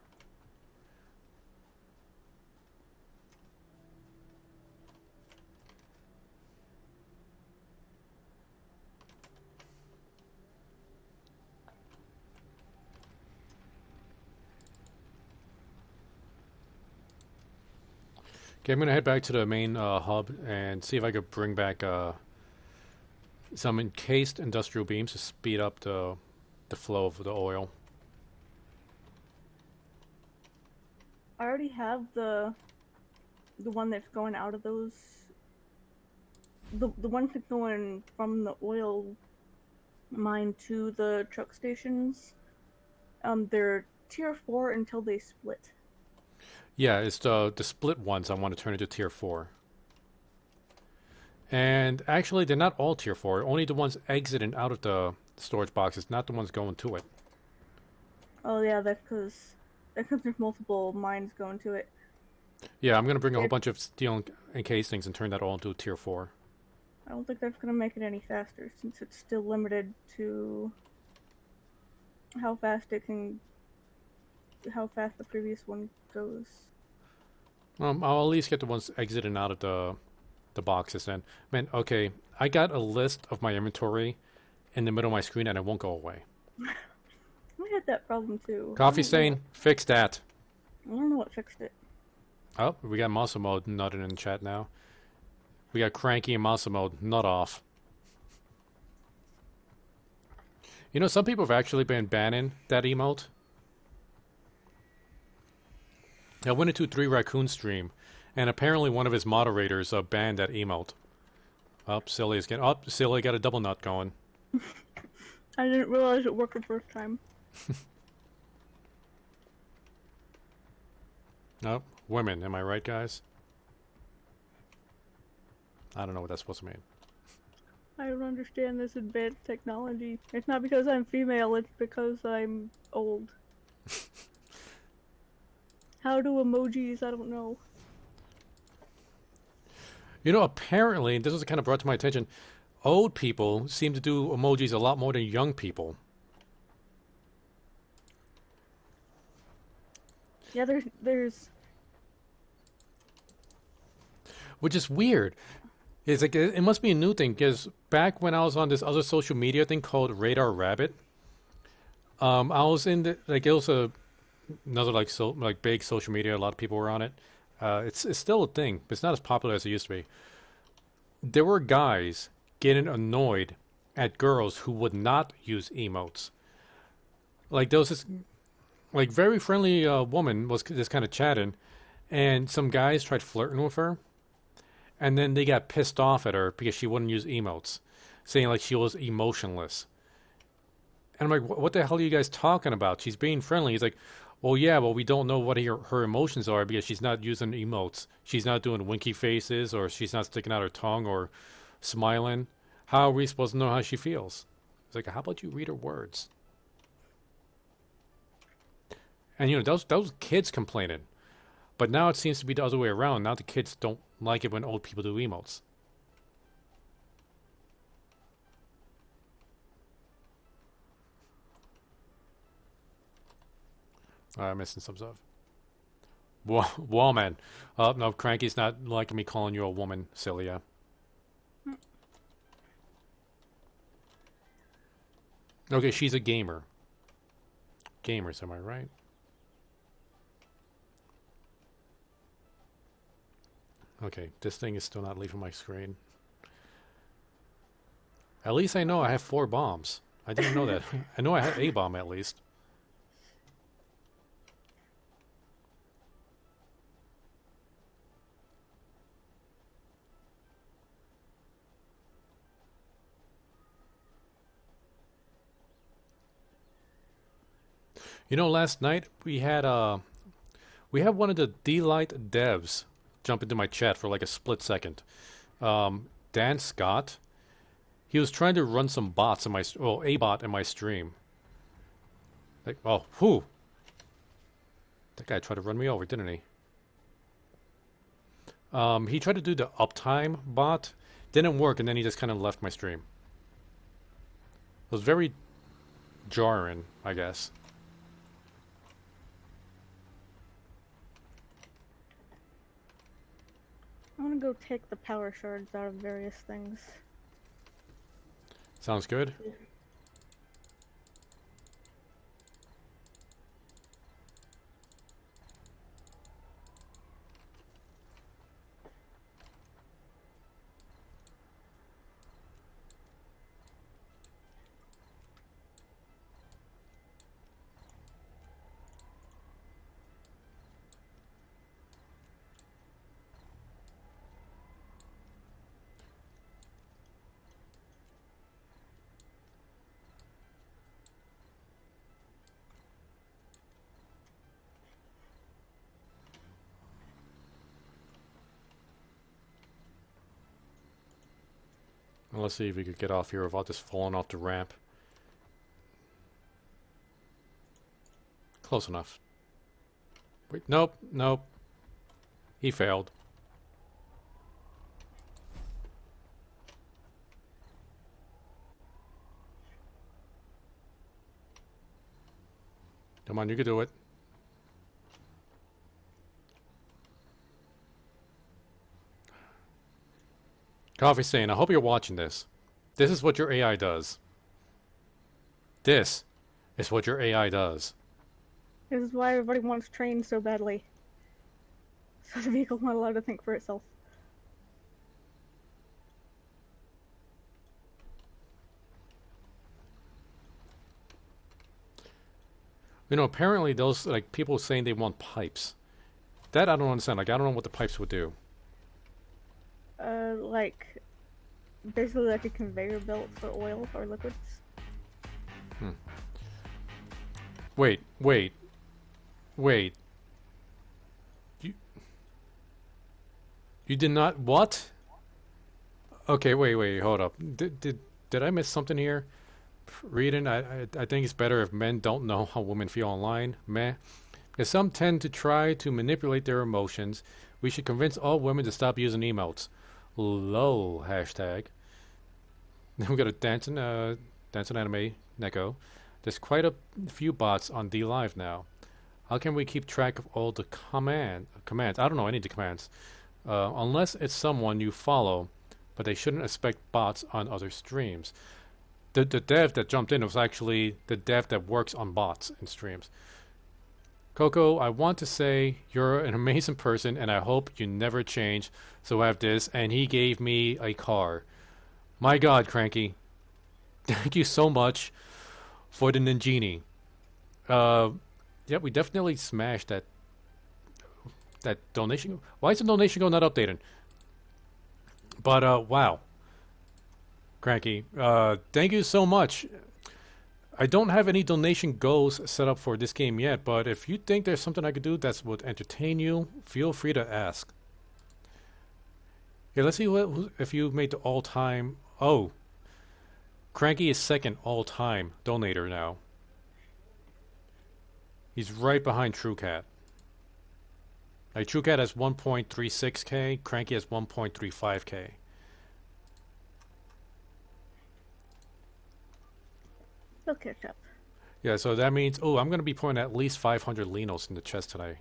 Speaker 1: Okay, I'm gonna head back to the main hub and see if I could bring back some encased industrial beams to speed up the flow of the oil.
Speaker 2: I already have the one that's going out of those. The one that's going from the oil mine to the truck stations. They're tier 4 until they split.
Speaker 1: Yeah, it's the split ones I want to turn into tier 4. And actually, they're not all tier 4. Only the ones exiting out of the storage boxes, not the ones going to it.
Speaker 2: Oh yeah, that's because there's multiple mines going to it.
Speaker 1: Yeah, I'm going to bring a whole bunch of steel encasings and turn that all into tier 4.
Speaker 2: I don't think that's gonna make it any faster since it's still limited to how fast the previous one goes.
Speaker 1: I'll at least get the ones exiting out of the boxes then. Man, okay, I got a list of my inventory in the middle of my screen and it won't go away.
Speaker 2: I had that problem too.
Speaker 1: Coffee stain, fix that.
Speaker 2: I don't know what fixed it.
Speaker 1: Oh, we got muscle mode nutting in the chat now. We got cranky and muscle mode, nut off. You know, some people have actually been banning that emote. I went into 3 Raccoon stream, and apparently one of his moderators banned that emote. Oh, Silly got a double nut going.
Speaker 2: I didn't realize it worked the first time.
Speaker 1: Oh, women, am I right, guys? I don't know what that's supposed to mean.
Speaker 2: I don't understand this advanced technology. It's not because I'm female, it's because I'm old. How do emojis? I don't know.
Speaker 1: You know, apparently, this was kind of brought to my attention, old people seem to do emojis a lot more than young people.
Speaker 2: Yeah, there's...
Speaker 1: Which is weird. It's like, it must be a new thing, because back when I was on this other social media thing called Radar Rabbit, I was in the, like, it was another like big social media. A lot of people were on it. It's still a thing, but it's not as popular as it used to be. There were guys getting annoyed at girls who would not use emotes. Like, there was this like very friendly woman was just kind of chatting, and some guys tried flirting with her, and then they got pissed off at her because she wouldn't use emotes, saying like she was emotionless. And I'm like, what the hell are you guys talking about? She's being friendly. He's like, well, yeah, well, we don't know what her emotions are because she's not using emotes. She's not doing winky faces, or she's not sticking out her tongue or smiling. How are we supposed to know how she feels? It's like, how about you read her words? And, you know, those kids complaining. But now it seems to be the other way around. Now the kids don't like it when old people do emotes. I'm missing some stuff. Woman. Oh, no, Cranky's not liking me calling you a woman, Celia. Okay, she's a gamer. Gamers, am I right? Okay, this thing is still not leaving my screen. At least I know I have 4 bombs. I didn't know that. I know I have a bomb at least. You know, last night we had one of the DLive devs jump into my chat for like a split second. Dan Scott. He was trying to run some bots in a bot in my stream. Like, oh, whew. That guy tried to run me over, didn't he? He tried to do the uptime bot. Didn't work, and then he just kind of left my stream. It was very jarring, I guess.
Speaker 2: I want to go take the power shards out of various things.
Speaker 1: Sounds good. Let's see if we could get off here without just falling off the ramp. Close enough. Wait, nope, nope. He failed. Come on, you can do it. Coffee saying, I hope you're watching this. This is what your AI does. This is what your AI does.
Speaker 2: This is why everybody wants trains so badly. So the vehicle's not allowed to think for itself.
Speaker 1: You know, apparently those, like, people saying they want pipes. That I don't understand. Like, I don't know what the pipes would do.
Speaker 2: Like, basically like a conveyor belt for oil or liquids.
Speaker 1: Wait. You did not, what? Okay, wait, hold up. Did I miss something here? Reading, I think it's better if men don't know how women feel online. Meh. Because some tend to try to manipulate their emotions. We should convince all women to stop using emotes. LOL, hashtag. Then we got a dancing anime, Neko. There's quite a few bots on DLive now. How can we keep track of all the commands? I don't know any of the commands. Unless it's someone you follow, but they shouldn't expect bots on other streams. The dev that jumped in was actually the dev that works on bots in streams. Coco, I want to say you're an amazing person, and I hope you never change. So I have this, and he gave me a car. My God, Cranky. Thank you so much for the Ninjini. Yeah, we definitely smashed that donation. Why is the donation go not updated? But, wow. Cranky, thank you so much. I don't have any donation goals set up for this game yet, but if you think there's something I could do that would entertain you, feel free to ask. Yeah, let's see if you made the all-time... Oh. Cranky is second all-time donator now. He's right behind TrueCat. Like, TrueCat has 1.36k, Cranky has 1.35k.
Speaker 2: They'll catch up.
Speaker 1: Yeah, so that means... Oh, I'm going to be putting at least 500 Linos in the chest today.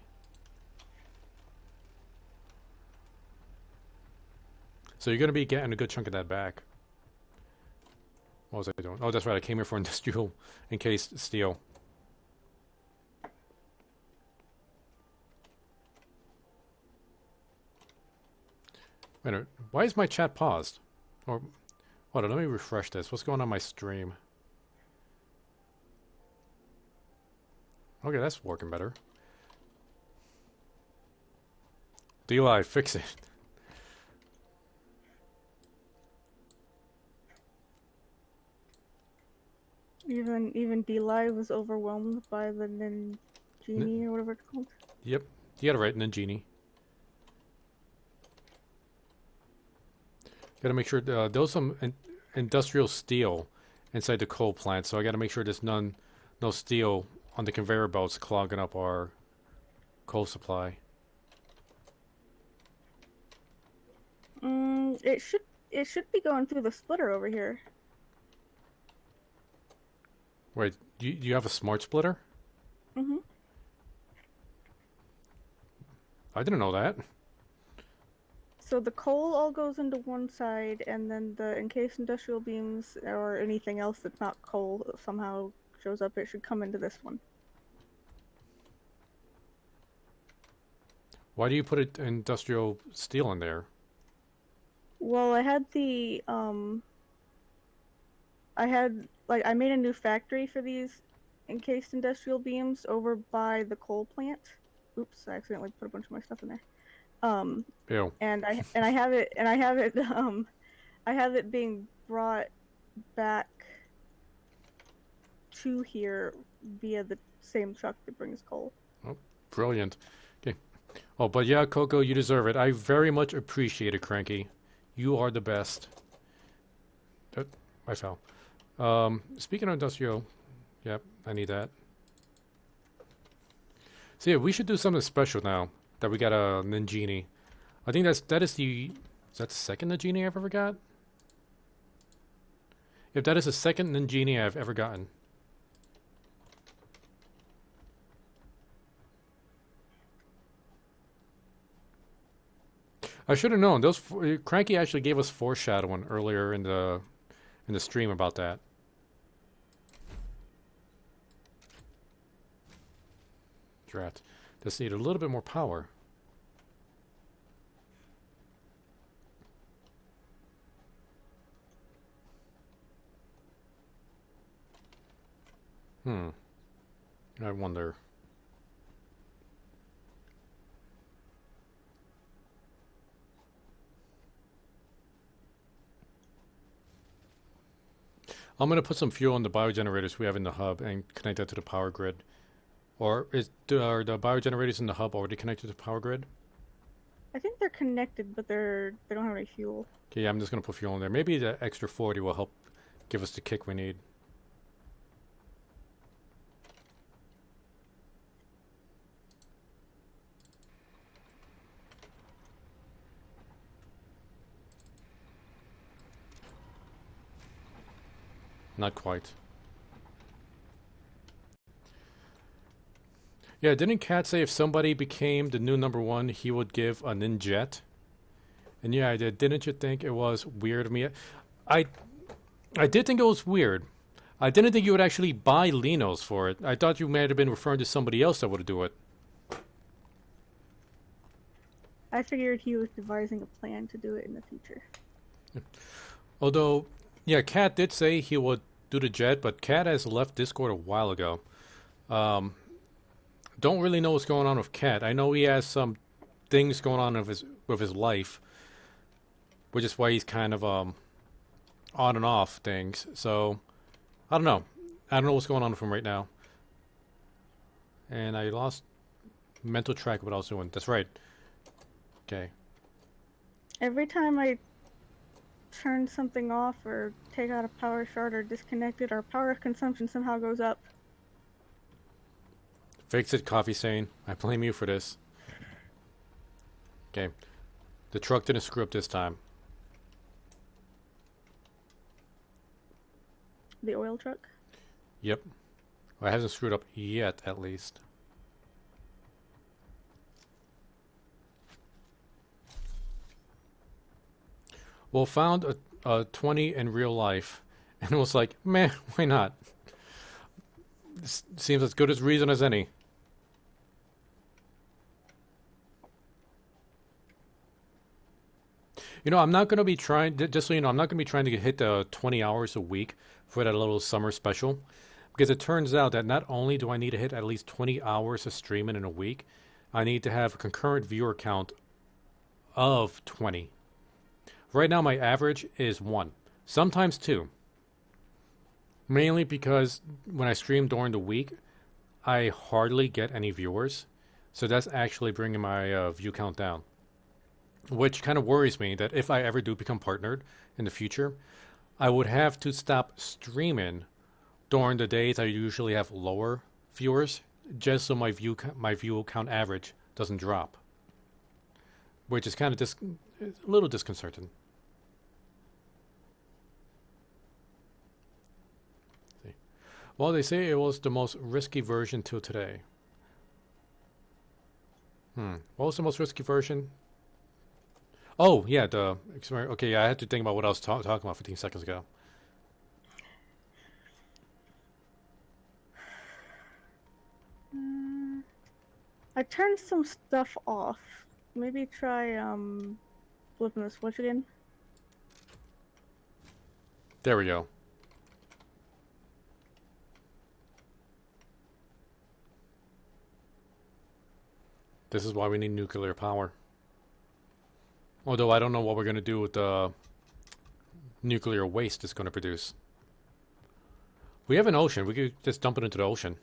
Speaker 1: So you're going to be getting a good chunk of that back. What was I doing? Oh, that's right. I came here for industrial encased steel. Wait a minute. Why is my chat paused? Or, hold on, let me refresh this. What's going on my stream? Okay, that's working better. DLive, fix it.
Speaker 2: Even DLive was overwhelmed by the Ninjini or whatever it's called.
Speaker 1: Yep, you got it right, Ninjini. Gotta make sure there's some industrial steel inside the coal plant, so I gotta make sure there's no steel on the conveyor belts clogging up our coal supply.
Speaker 2: It should be going through the splitter over here.
Speaker 1: Wait, you have a smart splitter?
Speaker 2: Mm-hmm.
Speaker 1: I didn't know that.
Speaker 2: So the coal all goes into one side, and then the encased industrial beams or anything else that's not coal that somehow shows up, it should come into this one.
Speaker 1: Why do you put industrial steel in there?
Speaker 2: Well, I had I made a new factory for these encased industrial beams over by the coal plant. Oops, I accidentally put a bunch of my stuff in there.
Speaker 1: Ew.
Speaker 2: And I have it being brought back to here via the same truck that brings coal.
Speaker 1: Oh, brilliant. Okay. Oh, but yeah, Coco, you deserve it. I very much appreciate it, Cranky. You are the best. I fell. Speaking of industrial, yep, I need that. So yeah, we should do something special now that we got a Ninjini. I think is that the second Ninjini I've ever got? If that is the second Ninjini I've ever gotten. I should have known. Cranky actually gave us foreshadowing earlier in the stream about that. Drat. Just need a little bit more power. I wonder. I'm going to put some fuel in the biogenerators we have in the hub and connect that to the power grid. Or are the biogenerators in the hub already connected to the power grid?
Speaker 2: I think they're connected, but they don't have any fuel.
Speaker 1: Okay, yeah, I'm just going to put fuel in there. Maybe the extra 40 will help give us the kick we need. Not quite. Yeah, didn't Kat say if somebody became the new #1, he would give a ninjet? And yeah, I did. Didn't you think it was weird of me? I did think it was weird. I didn't think you would actually buy Linos for it. I thought you might have been referring to somebody else that would do it.
Speaker 2: I figured he was devising a plan to do it in the future.
Speaker 1: Although, yeah, Kat did say he would do the jet, but Kat has left Discord a while ago. Don't really know what's going on with Kat. I know he has some things going on with his life, which is why he's kind of on and off things. So I don't know. I don't know what's going on with him right now. And I lost mental track of what I was doing. That's right. Okay.
Speaker 2: Every time I turn something off or take out a power shard or disconnect it, our power consumption somehow goes up.
Speaker 1: Fix it, Coffee Stain. I blame you for this. Okay. The truck didn't screw up this time.
Speaker 2: The oil truck?
Speaker 1: Yep. Well, it hasn't screwed up yet, at least. Well, found a 20 in real life, and was like, meh, why not? This seems as good as reason as any. You know, I'm not going to be trying, just so you know, I'm not going to be trying to hit the 20 hours a week for that little summer special. Because it turns out that not only do I need to hit at least 20 hours of streaming in a week, I need to have a concurrent viewer count of 20. Right now, my average is 1, sometimes 2. Mainly because when I stream during the week, I hardly get any viewers. So that's actually bringing my view count down. Which kind of worries me that if I ever do become partnered in the future, I would have to stop streaming during the days I usually have lower viewers, just so my view count average doesn't drop. Which is kind of a little disconcerting. Well, they say it was the most risky version till today. What was the most risky version? Oh, yeah, okay, yeah, I had to think about what I was talking about 15 seconds ago.
Speaker 2: I turned some stuff off. Maybe try flipping the switch again.
Speaker 1: There we go. This is why we need nuclear power. Although I don't know what we're going to do with the nuclear waste it's going to produce. We have an ocean. We could just dump it into the ocean.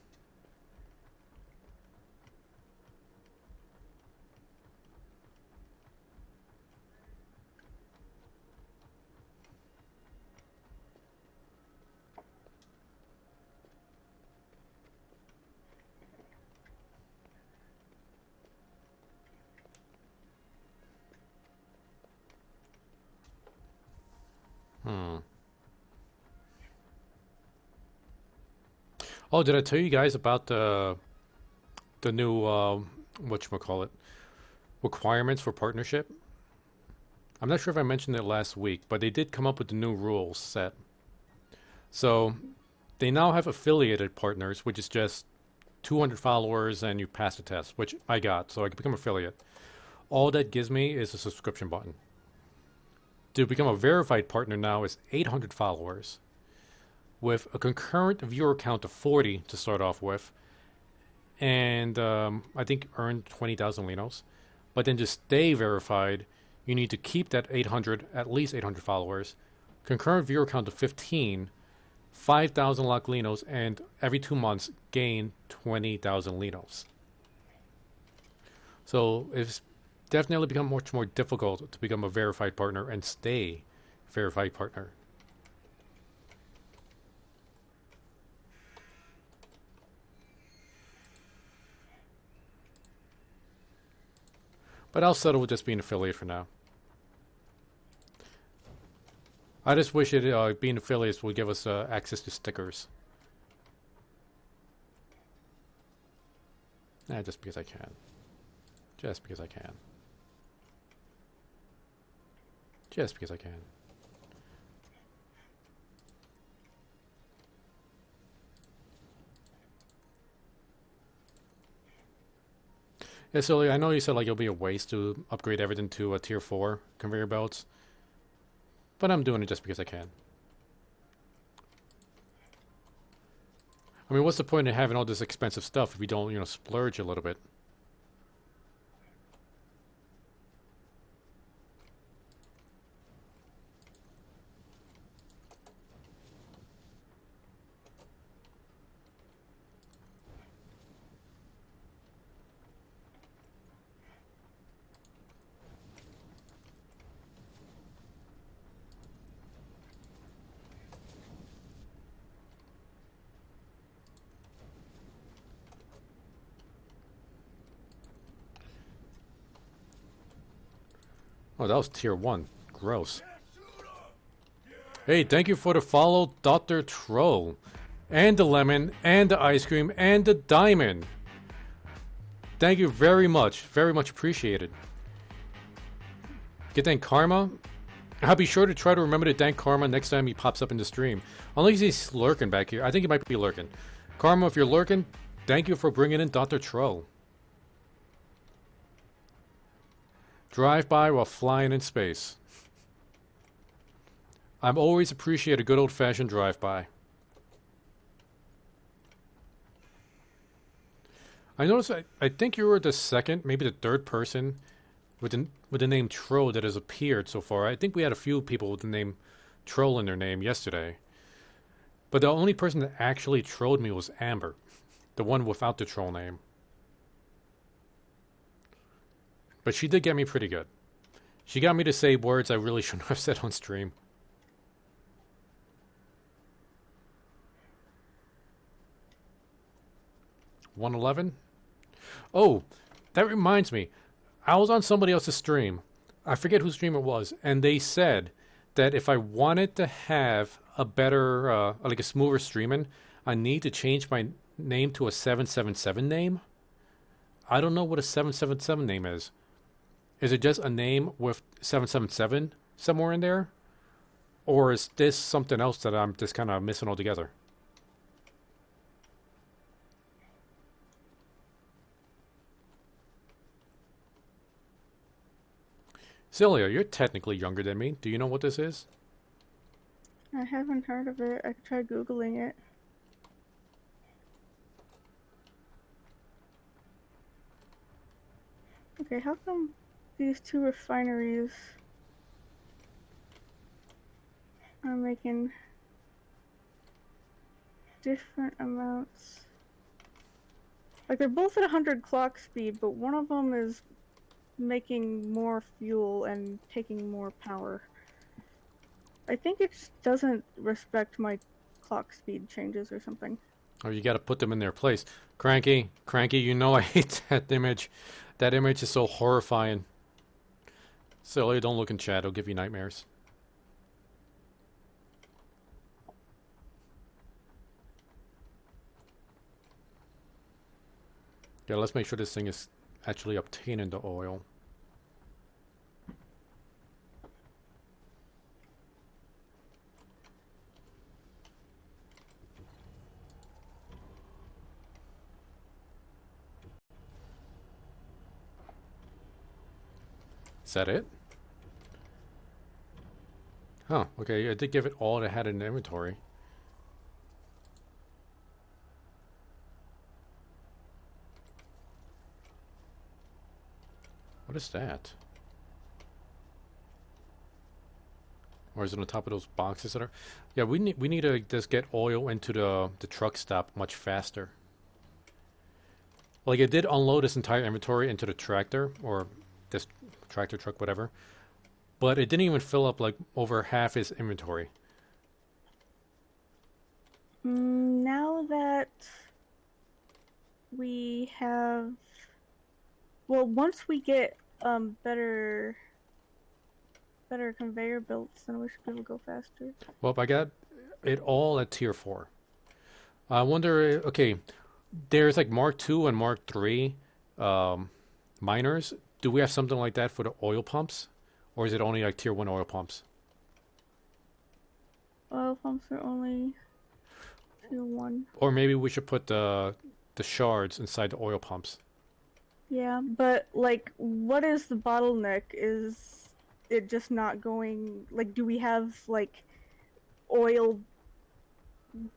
Speaker 1: Oh, did I tell you guys about the new whatchamacallit requirements for partnership? I'm not sure if I mentioned it last week, but they did come up with the new rules set. So they now have affiliated partners, which is just 200 followers and you pass the test, which I got, so I can become affiliate. All that gives me is a subscription button. To become a verified partner now is 800 followers with a concurrent viewer count of 40 to start off with, and I think earn 20,000 linos. But then to stay verified, you need to keep that 800, at least 800 followers, concurrent viewer count of 15, 5,000 lock linos, and every 2 months gain 20,000 linos. So it's definitely become much more difficult to become a verified partner and stay verified partner. But I'll settle with just being an affiliate for now. I just wish it being affiliates would give us access to stickers. Just because I can. Just because I can. Just because I can. Yeah, so I know you said like it'll be a waste to upgrade everything to a tier 4 conveyor belts, but I'm doing it just because I can. I mean, what's the point of having all this expensive stuff if you don't, you know, splurge a little bit? Oh, that was tier 1. Gross. Hey, thank you for the follow, Dr. Troll. And the lemon, and the ice cream, and the diamond. Thank you very much. Very much appreciated. Get thank Karma? I'll be sure to try to remember to thank Karma next time he pops up in the stream. Unless he's lurking back here. I think he might be lurking. Karma, if you're lurking, thank you for bringing in Dr. Troll. Drive by while flying in space. I've always appreciated a good old-fashioned drive-by. I noticed, I think you were the second, maybe the third person with the name Troll that has appeared so far. I think we had a few people with the name Troll in their name yesterday. But the only person that actually trolled me was Amber. The one without the troll name. But she did get me pretty good. She got me to say words I really shouldn't have said on stream. $111? Oh, that reminds me. I was on somebody else's stream. I forget whose stream it was. And they said that if I wanted to have a better, like a smoother streaming, I need to change my name to a 777 name. I don't know what a 777 name is. Is it just a name with 777 somewhere in there? Or is this something else that I'm just kind of missing altogether? Celia, you're technically younger than me. Do you know what this is?
Speaker 2: I haven't heard of it. I could try Googling it. Okay, how come these two refineries are making different amounts? Like, they're both at 100 clock speed, but one of them is making more fuel and taking more power. I think it just doesn't respect my clock speed changes or something.
Speaker 1: Oh, you gotta put them in their place. Cranky, you know I hate that image. That image is so horrifying. Silly, don't look in chat, it'll give you nightmares. Yeah, let's make sure this thing is actually obtaining the oil. Is that it? Huh, okay, I did give it all it had in the inventory. What is that? Or is it on top of those boxes that are... Yeah, we need to just get oil into the truck stop much faster. Like, it did unload this entire inventory into the tractor, or this tractor truck, whatever. But it didn't even fill up, like, over half his inventory.
Speaker 2: Now that we have... Well, once we get better conveyor belts, then we should be able to go faster.
Speaker 1: Well, I got it all at tier 4. I wonder, okay, there's like Mark II and Mark III miners. Do we have something like that for the oil pumps? Or is it only like tier 1 oil pumps?
Speaker 2: Oil pumps are only tier 1.
Speaker 1: Or maybe we should put the shards inside the oil pumps.
Speaker 2: Yeah, but like, what is the bottleneck? Is it just not going, like, do we have like oil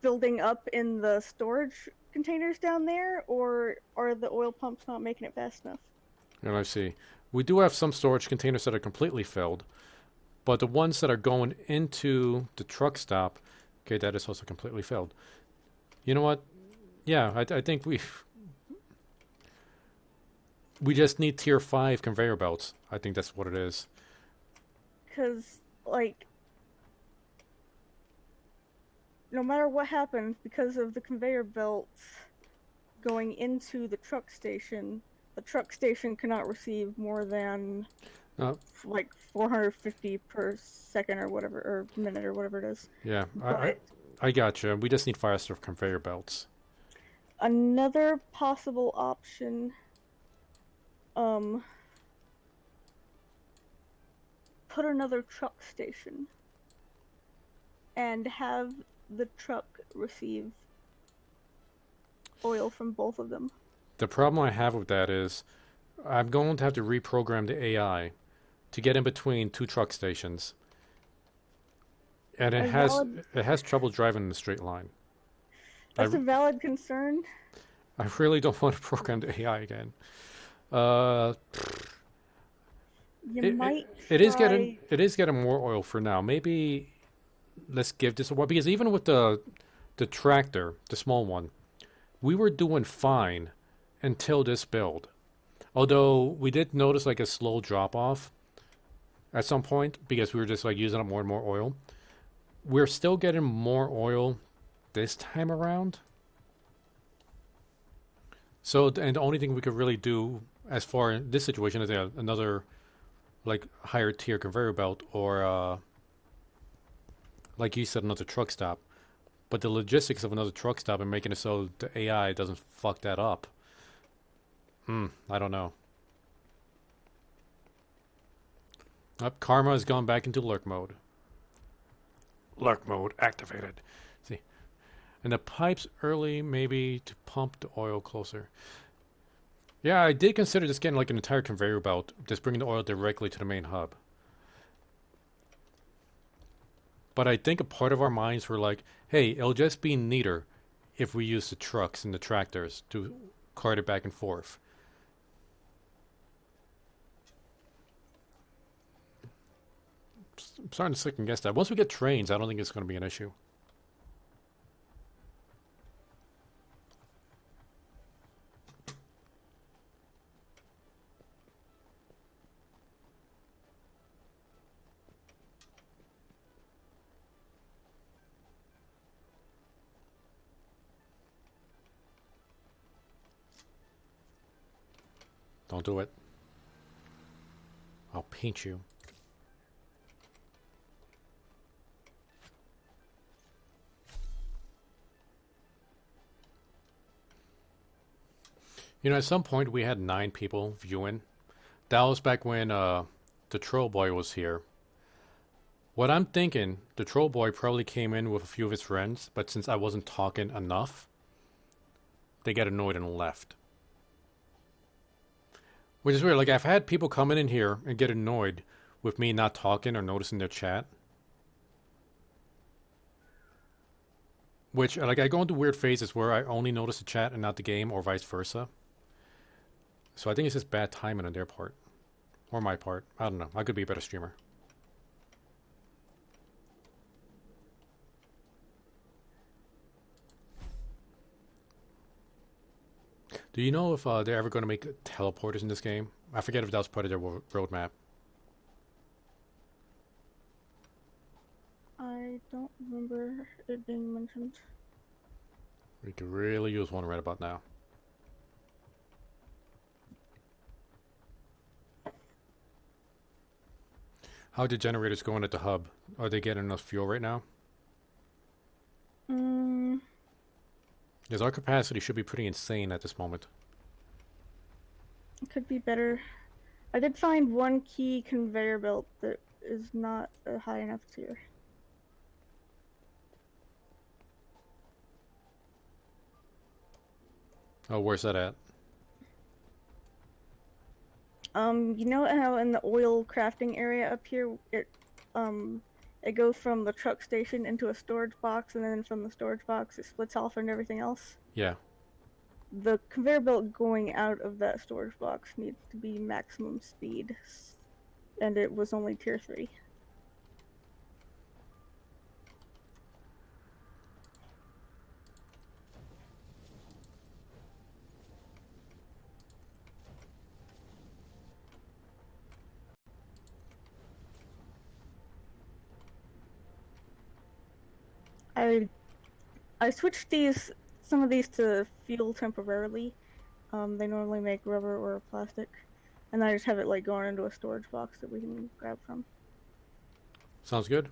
Speaker 2: building up in the storage containers down there, or are the oil pumps not making it fast enough?
Speaker 1: And I see. We do have some storage containers that are completely filled, but the ones that are going into the truck stop, okay, that is also completely filled. You know what? Yeah, I think we just need tier 5 conveyor belts. I think that's what it is.
Speaker 2: Because, like, no matter what happens, because of the conveyor belts going into the truck station cannot receive more than like 450 per second or whatever, or minute or whatever it is.
Speaker 1: Yeah, I gotcha. We just need faster conveyor belts.
Speaker 2: Another possible option, put another truck station and have the truck receive oil from both of them.
Speaker 1: The problem I have with that is I'm going to have to reprogram the AI to get in between 2 truck stations. And it has trouble driving in a straight line.
Speaker 2: That's a valid concern.
Speaker 1: I really don't want to program the AI again. It is getting more oil for now. Maybe let's give this a while, because even with the tractor, the small one, we were doing fine until this build. Although we did notice like a slow drop off at some point because we were just like using up more and more oil. We're still getting more oil this time around. So, and the only thing we could really do as far in this situation is another like higher tier conveyor belt, or like you said, another truck stop. But the logistics of another truck stop and making it so the AI doesn't fuck that up, I don't know. Karma has gone back into lurk mode. Lurk mode activated. See, and the pipes early, maybe to pump the oil closer. Yeah, I did consider just getting like an entire conveyor belt, just bringing the oil directly to the main hub. But I think a part of our minds were like, hey, it'll just be neater if we use the trucks and the tractors to cart it back and forth. I'm starting to second guess that. Once we get trains, I don't think it's going to be an issue. Don't do it. I'll paint you. You know, at some point we had 9 people viewing. That was back when the troll boy was here. What I'm thinking, the troll boy probably came in with a few of his friends, but since I wasn't talking enough, they got annoyed and left. Which is weird. Like, I've had people come in here and get annoyed with me not talking or noticing their chat. Which, like, I go into weird phases where I only notice the chat and not the game, or vice versa. So I think it's just bad timing on their part. Or my part. I don't know. I could be a better streamer. Do you know if they're ever going to make teleporters in this game? I forget if that was part of their roadmap.
Speaker 2: I don't remember it being mentioned.
Speaker 1: We could really use one right about now. How are the generators going at the hub? Are they getting enough fuel right now? Because our capacity should be pretty insane at this moment.
Speaker 2: It could be better. I did find one key conveyor belt that is not a high enough tier.
Speaker 1: Oh, where's that at?
Speaker 2: You know how in the oil crafting area up here, it goes from the truck station into a storage box, and then from the storage box it splits off and everything else?
Speaker 1: Yeah.
Speaker 2: The conveyor belt going out of that storage box needs to be maximum speed, and it was only tier 3. I switched some of these to fuel temporarily. They normally make rubber or plastic, and I just have it like going into a storage box that we can grab from.
Speaker 1: Sounds good.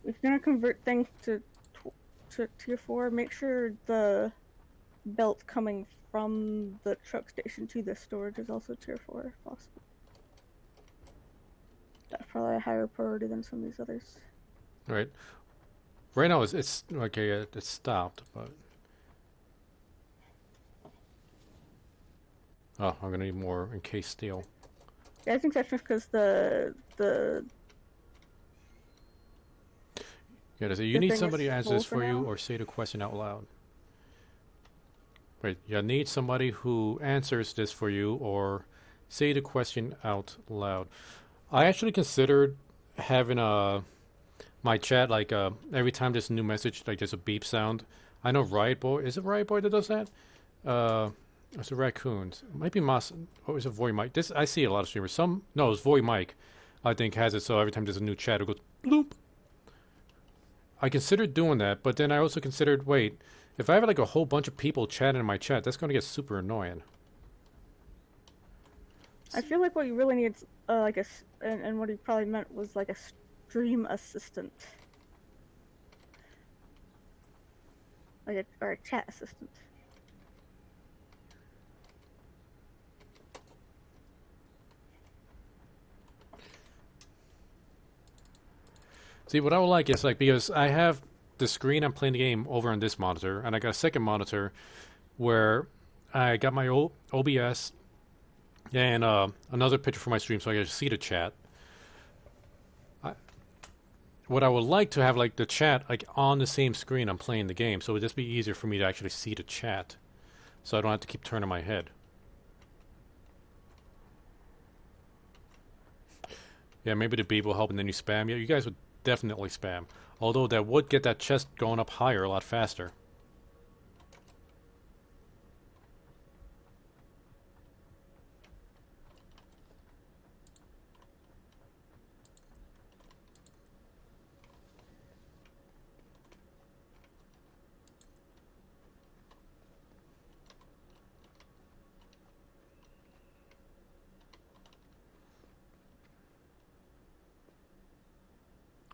Speaker 2: If you're gonna convert things to tier 4, make sure the belt coming from the truck station to the storage is also tier 4 if possible. That's probably a higher priority than some of these others.
Speaker 1: Right. Right now it's okay. It's stopped, but oh, I'm gonna need more encased steel.
Speaker 2: Yeah, I think that's just because the
Speaker 1: Yeah, so you need somebody to answer this
Speaker 2: for
Speaker 1: for you
Speaker 2: now.
Speaker 1: or say the question out loud. Right, you need somebody who answers this for you or say the question out loud. I actually considered having my chat like every time there's a new message, like there's a beep sound. I know Riot Boy, is it Riot Boy that does that? It's a raccoons. It might be Moss. Or is it Voy Mike? This I see a lot of streamers. No, it's Voy Mike. I think has it so every time there's a new chat, it goes bloop. I considered doing that, but then I also considered, wait, if I have like a whole bunch of people chatting in my chat, that's going to get super annoying.
Speaker 2: I feel like what you really need is like and what he probably meant was like a stream assistant, or a chat assistant.
Speaker 1: See, what I would like is like, because I have the screen I'm playing the game over on this monitor, and I got a second monitor where I got my OBS and another picture for my stream so I can see the chat. What I would like to have like the chat like on the same screen I'm playing the game, so it would just be easier for me to actually see the chat, so I don't have to keep turning my head. Yeah, maybe the beep will help, and then you spam. Yeah, you guys would definitely spam. Although that would get that chest going up higher a lot faster.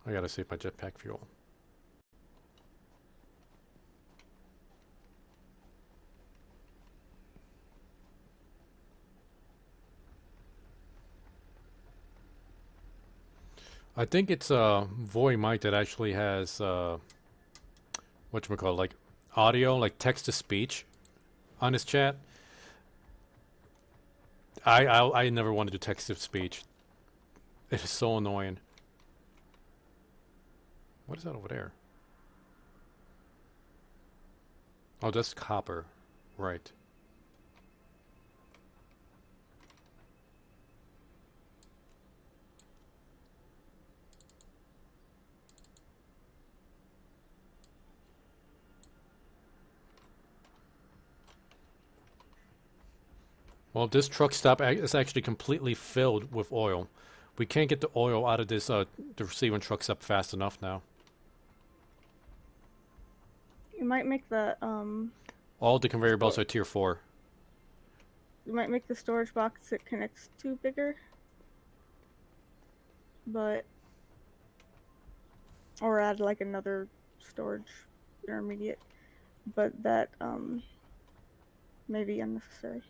Speaker 1: I gotta save my jetpack fuel. I think it's Voy Mike that actually has whatchamacallit, like audio, like text to speech on his chat. I never want to do text to speech. It is so annoying. What is that over there? Oh, that's copper. Right. Well, this truck stop is actually completely filled with oil. We can't get the oil out of this the receiving truck stop fast enough now.
Speaker 2: You might make the
Speaker 1: All the conveyor belts are tier 4.
Speaker 2: You might make the storage box it connects to bigger, but or add like another storage intermediate, but that may be unnecessary.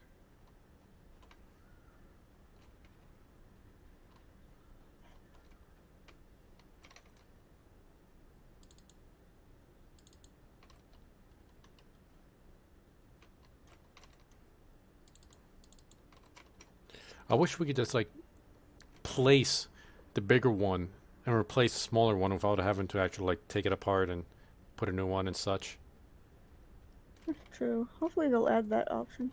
Speaker 1: I wish we could just like place the bigger one and replace the smaller one without having to actually like take it apart and put a new one and such.
Speaker 2: That's true. Hopefully they'll add that option.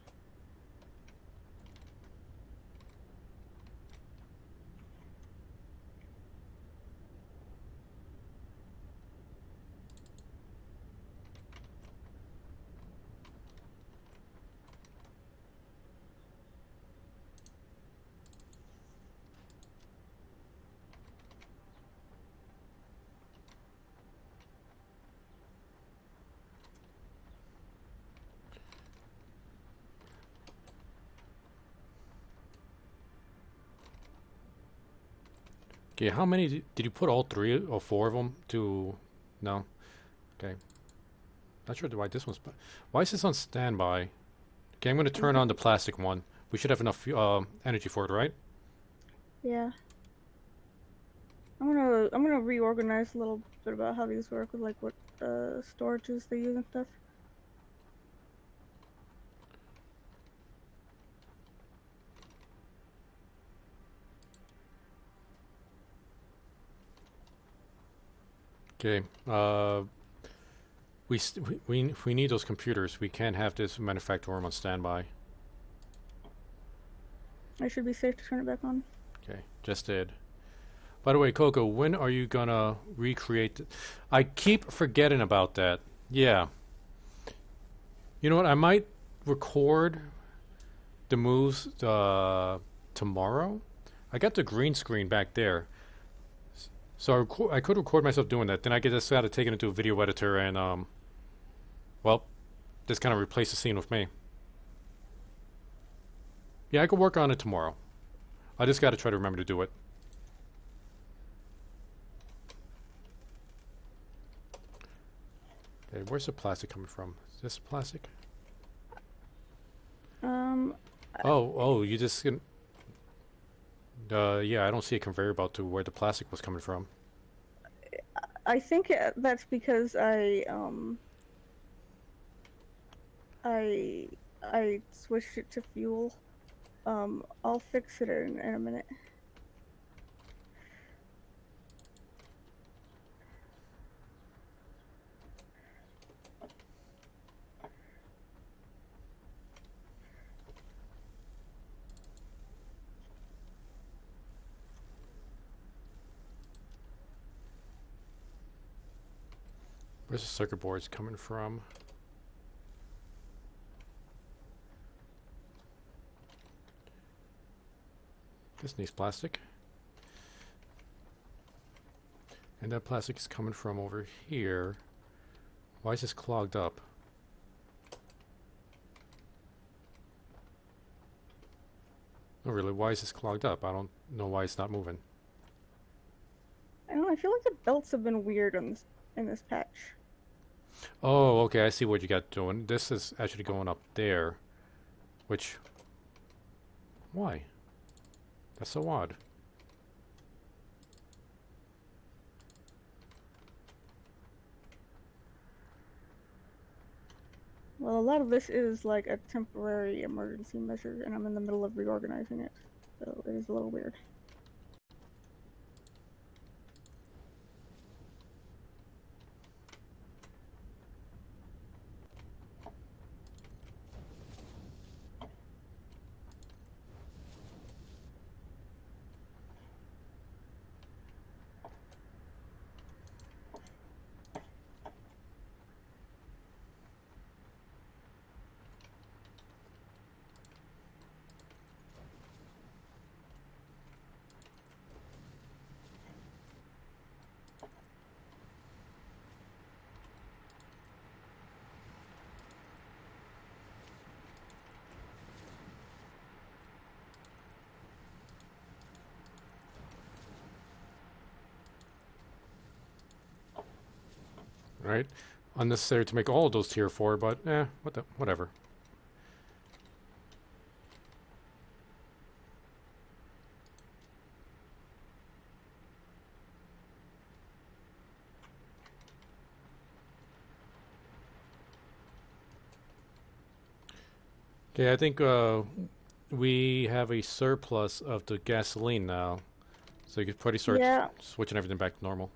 Speaker 1: Okay, how many did you put? All 3 or 4 of them to? No. Okay. Not sure why this one's. Why is this on standby? Okay, I'm going to turn on the plastic one. We should have enough energy for it, right?
Speaker 2: Yeah. I'm gonna reorganize a little bit about how these work with like what storages they use and stuff.
Speaker 1: Okay. We need those computers. We can't have this manufactorum on standby.
Speaker 2: I should be safe to turn it back on.
Speaker 1: Okay, just did. By the way, Coco, when are you gonna recreate? I keep forgetting about that. Yeah. You know what? I might record the moves tomorrow. I got the green screen back there, so I could record myself doing that. Then I just got to take it into a video editor and well, just kind of replace the scene with me. Yeah, I could work on it tomorrow. I just got to try to remember to do it. Okay, where's the plastic coming from? Is this plastic? Oh, you just can. Yeah, I don't see a conveyor belt to where the plastic was coming from.
Speaker 2: I think that's because I switched it to fuel. I'll fix it in a minute.
Speaker 1: Where's the circuit boards coming from? This needs plastic. And that plastic is coming from over here. Why is this clogged up? No, really, why is this clogged up? I don't know why it's not moving.
Speaker 2: I don't know, I feel like the belts have been weird on this in this patch.
Speaker 1: Oh, okay, I see what you got doing. This is actually going up there, which... Why? That's so odd.
Speaker 2: Well, a lot of this is like a temporary emergency measure, and I'm in the middle of reorganizing it, so it is a little weird.
Speaker 1: Right? Unnecessary to make all of those tier 4, but whatever. Okay, I think we have a surplus of the gasoline now, so you could probably start switching everything back to normal.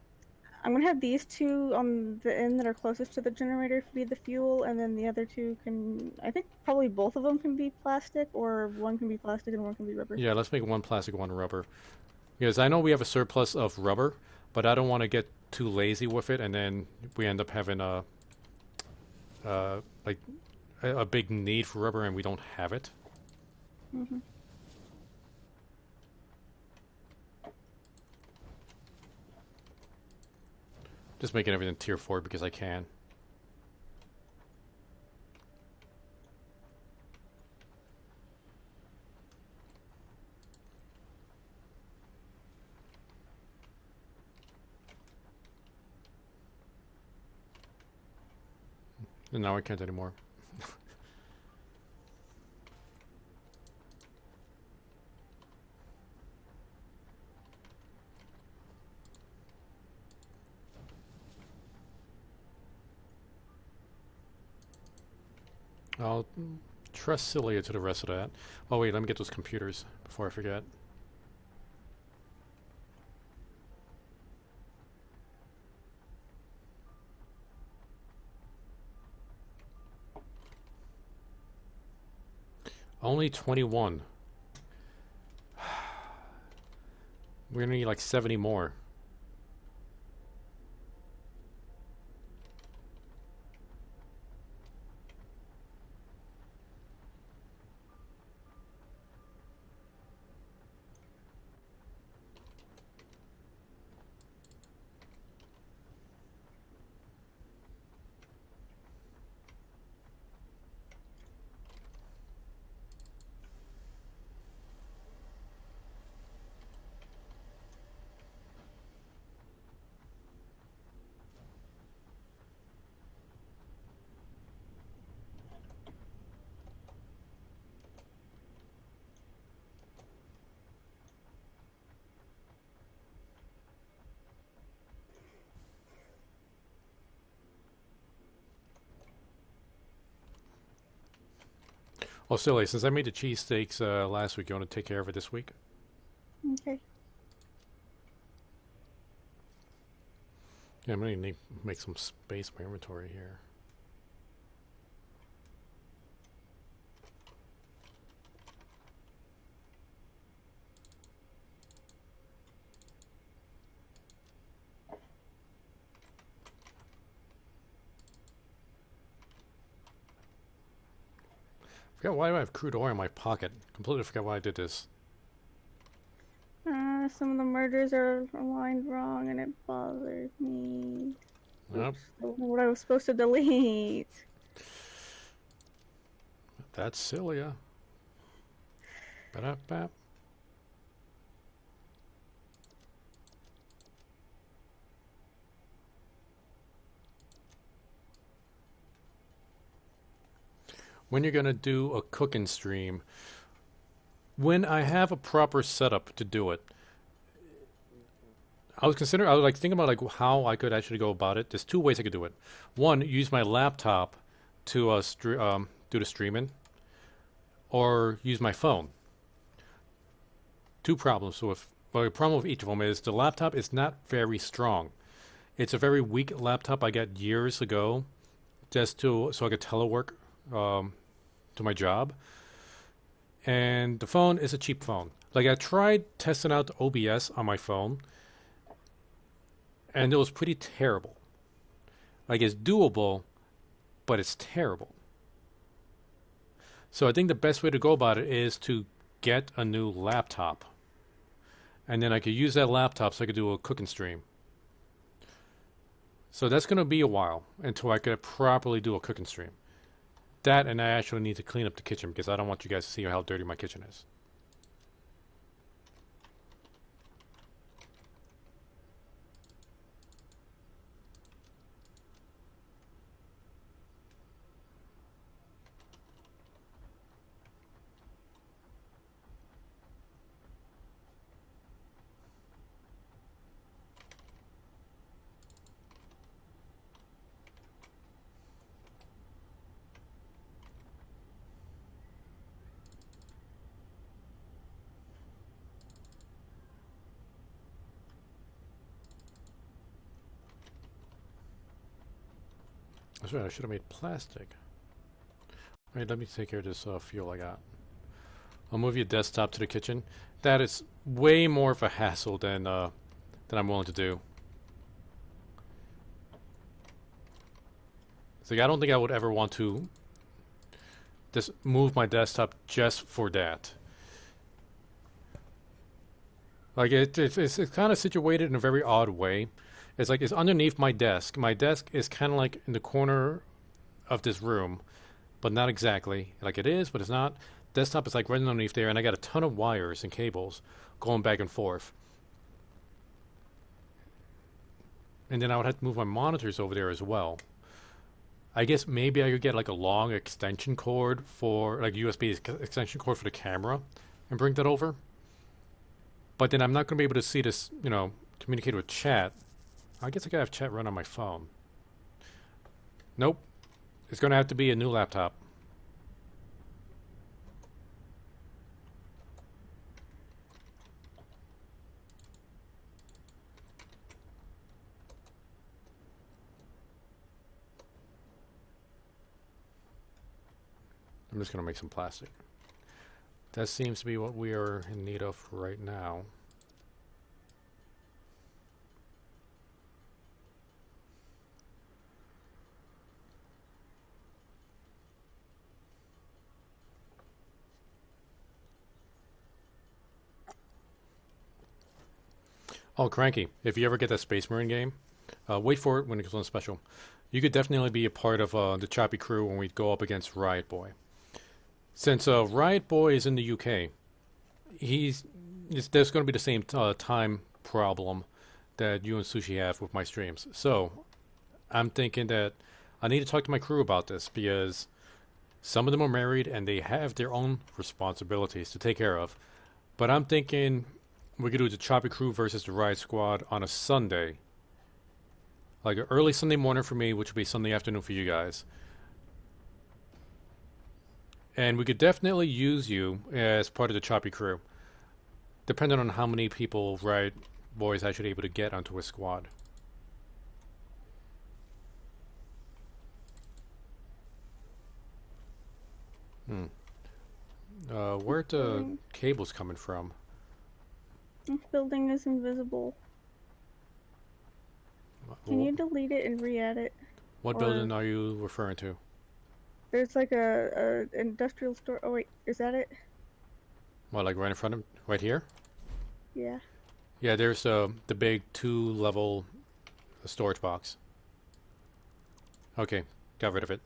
Speaker 2: I'm gonna have these two on the end that are closest to the generator be the fuel, and then the other two can, I think probably both of them can be plastic, or one can be plastic and one can be rubber.
Speaker 1: Yeah, let's make one plastic, one rubber. Because I know we have a surplus of rubber, but I don't want to get too lazy with it, and then we end up having a big need for rubber, and we don't have it.
Speaker 2: Mm-hmm.
Speaker 1: Just making everything tier 4 because I can. And now I can't anymore. I'll trust Celia to the rest of that. Oh wait, let me get those computers before I forget. Only 21. We're gonna need like 70 more. Oh, Silly, since I made the cheesesteaks last week, you want to take care of it this week?
Speaker 2: Okay.
Speaker 1: Yeah, I'm going to need to make some space in my inventory here. I forgot why I have crude oil in my pocket. Completely forgot why I did this.
Speaker 2: Some of the mergers are aligned wrong, and it bothers me.
Speaker 1: Yep.
Speaker 2: Oops, I don't know what I was supposed to delete.
Speaker 1: That's Celia. Ba-da-bap. when you're gonna do a cooking stream, when I have a proper setup to do it, I was like thinking about like how I could actually go about it. There's two ways I could do it. One, use my laptop to do the streaming, or use my phone. Two problems with well, the problem with each of them is the laptop is not very strong. It's a very weak laptop I got years ago, just so I could telework to my job. And the phone is a cheap phone. Like I tried testing out OBS on my phone, and it was pretty terrible. Like it's doable, but it's terrible. So I think the best way to go about it is to get a new laptop. And then I could use that laptop so I could do a cooking stream. So that's going to be a while until I could properly do a cooking stream. That, and I actually need to clean up the kitchen because I don't want you guys to see how dirty my kitchen is. That's right, I should have made plastic. Alright, let me take care of this fuel I got. I'll move your desktop to the kitchen. That is way more of a hassle than I'm willing to do. It's like I don't think I would ever want to just move my desktop just for that. Like it's kind of situated in a very odd way. It's like it's underneath my desk. My desk is kind of like in the corner of this room, but not exactly. Like it is, but it's not. Desktop is like right underneath there, and I got a ton of wires and cables going back and forth. And then I would have to move my monitors over there as well. I guess maybe I could get like a long extension cord for like USB extension cord for the camera and bring that over. But then I'm not going to be able to see this, communicate with chat. I guess I could have chat run on my phone. Nope. It's going to have to be a new laptop. I'm just going to make some plastic. That seems to be what we are in need of right now. Oh, Cranky, if you ever get that Space Marine game, wait for it when it goes on special. You could definitely be a part of the Choppy crew when we go up against Riot Boy. Since Riot Boy is in the UK, there's going to be the same time problem that you and Sushi have with my streams. So I'm thinking that I need to talk to my crew about this because some of them are married and they have their own responsibilities to take care of. But I'm thinking we could do the Choppy crew versus the Riot Squad on a Sunday. Like an early Sunday morning for me, which would be Sunday afternoon for you guys. And we could definitely use you as part of the Choppy crew, depending on how many people Riot Boy is actually able to get onto his squad. Where the cables coming from?
Speaker 2: This building is invisible. Can you delete it and re-add it?
Speaker 1: What building are you referring to?
Speaker 2: There's like a industrial store. Oh wait, is that it?
Speaker 1: What, like right in front of, right here?
Speaker 2: Yeah.
Speaker 1: Yeah, there's the big 2-level storage box. Okay, got rid of it.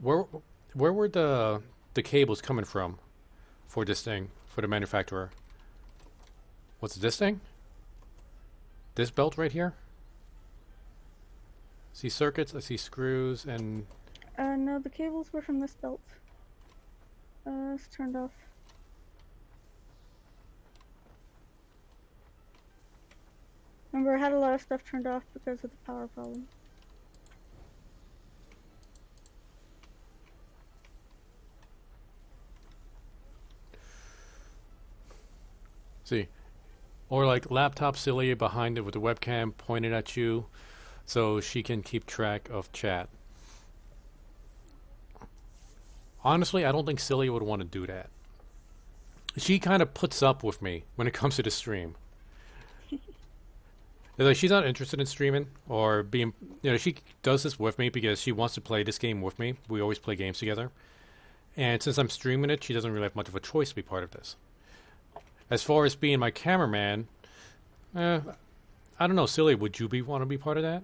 Speaker 1: Where were the cables coming from for this thing, for the manufacturer? What's this thing? This belt right here? see circuits, I see screws, and
Speaker 2: No, the cables were from this belt. It's turned off. Remember, I had a lot of stuff turned off because of the power problem.
Speaker 1: see, or like laptop Celia behind it with the webcam pointed at you, so she can keep track of chat. Honestly, I don't think Celia would want to do that. She kind of puts up with me when it comes to the stream. Like, she's not interested in streaming or being, she does this with me because she wants to play this game with me. We always play games together. And since I'm streaming it, she doesn't really have much of a choice to be part of this. As far as being my cameraman, I don't know, Silly, would you want to be part of that?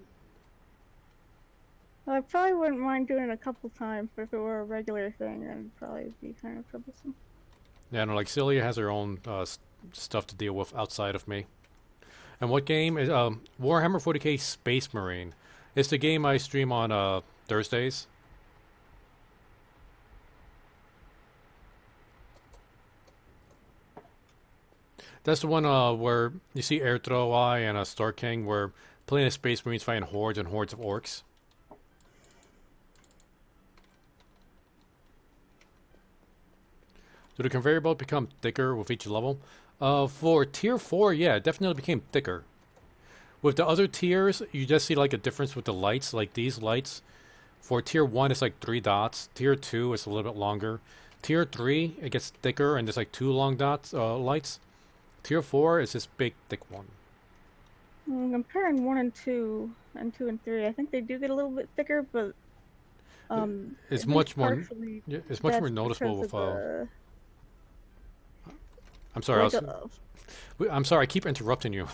Speaker 2: Well, I probably wouldn't mind doing it a couple times, but if it were a regular thing, then it'd probably be kind of troublesome.
Speaker 1: Yeah, no, like Celia has her own stuff to deal with outside of me. And what game is Warhammer 40k Space Marine? It's the game I stream on Thursdays. That's the one where you see Air Eye and Star King, where playing as Space Marines fighting hordes and hordes of orcs. Do the conveyor belt become thicker with each level? For tier 4, yeah, it definitely became thicker. With the other tiers, you just see like a difference with the lights, like these lights. For tier 1, it's like 3 dots. Tier 2, it's a little bit longer. Tier 3, it gets thicker and there's like 2 long dots, lights. Tier 4 is this big, thick one.
Speaker 2: Comparing 1 and 2, and 2 and 3, I think they do get a little bit thicker, but
Speaker 1: it's much more. Yeah, it's much more noticeable with. I'm sorry. I'm sorry. I keep interrupting you.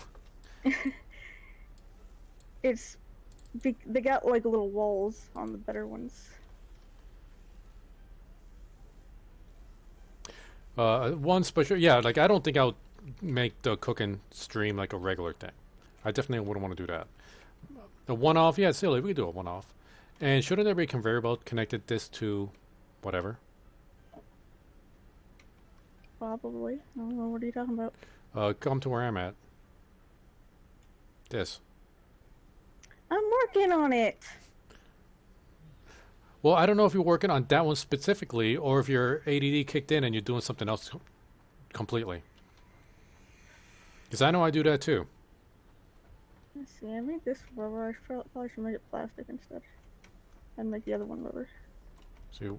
Speaker 2: They got like little walls on the better ones.
Speaker 1: One special, yeah. Like, I don't think I'll make the cooking stream like a regular thing. I definitely wouldn't want to do that. The one-off, yeah, it's silly. We could do a one-off. And shouldn't there be a conveyor belt connected this to whatever?
Speaker 2: Probably. I don't know. What are you talking about?
Speaker 1: Come to where I'm at. This.
Speaker 2: I'm working on it.
Speaker 1: Well, I don't know if you're working on that one specifically, or if your ADD kicked in and you're doing something else completely. Because I know I do that too.
Speaker 2: Let's see. I made this rubber. I probably should make it plastic instead, and make the other one rubber.
Speaker 1: So,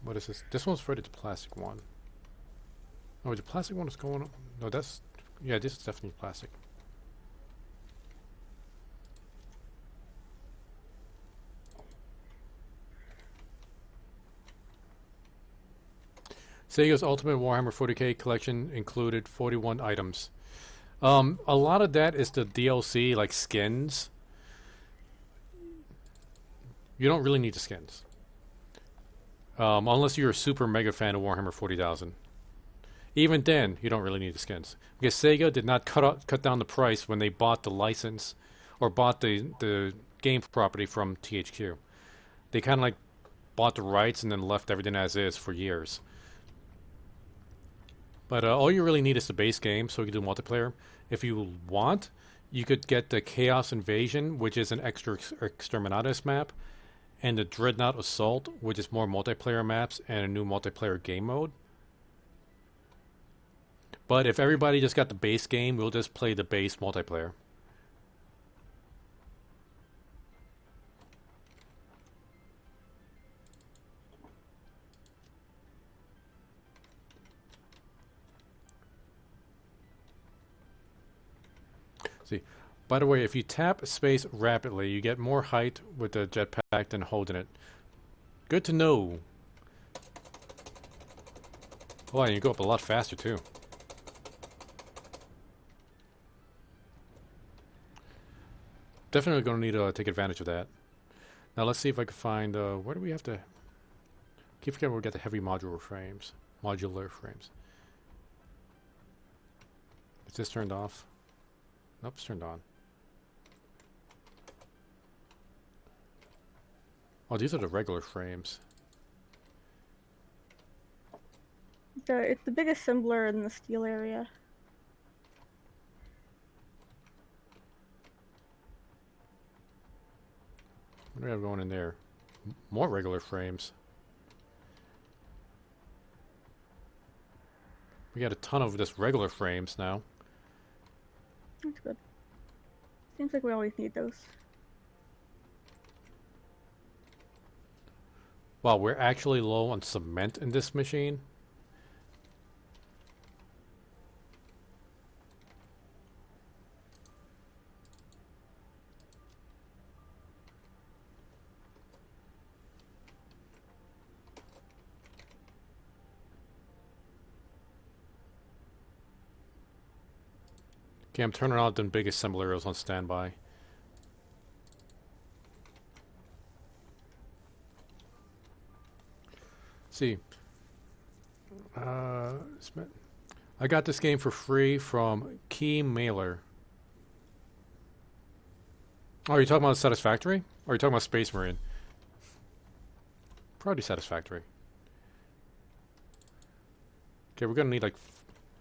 Speaker 1: what is this? This one's rated to plastic one. Oh, the plastic one is going on. No, that's, yeah, this is definitely plastic. Sega's Ultimate Warhammer 40k collection included 41 items. A lot of that is the DLC, like skins. You don't really need the skins. Unless you're a super mega fan of Warhammer 40,000. Even then, you don't really need the skins. Because Sega did not cut down the price when they bought the license or bought the game property from THQ. They kind of like bought the rights and then left everything as is for years. But all you really need is the base game, so you can do multiplayer. If you want, you could get the Chaos Invasion, which is an extra Exterminatus map, and the Dreadnought Assault, which is more multiplayer maps and a new multiplayer game mode. But if everybody just got the base game, we'll just play the base multiplayer. See, by the way, if you tap space rapidly, you get more height with the jetpack than holding it. Good to know. Oh, and you go up a lot faster too. Definitely going to need to take advantage of that. Now let's see if I can find, where do we have to... Keep forgetting we get the heavy modular frames. Modular frames. Is this turned off? Nope, it's turned on. Oh, these are the regular frames.
Speaker 2: It's the biggest assembler in the steel area.
Speaker 1: What do we have going in there? More regular frames. We got a ton of just regular frames now.
Speaker 2: That's good. Seems like we always need those.
Speaker 1: Wow, we're actually low on cement in this machine. Okay, I'm turning on the big assemblers on standby. See, I got this game for free from Key Mailer. Oh, are you talking about Satisfactory? Or are you talking about Space Marine? Probably Satisfactory. Okay, we're gonna need like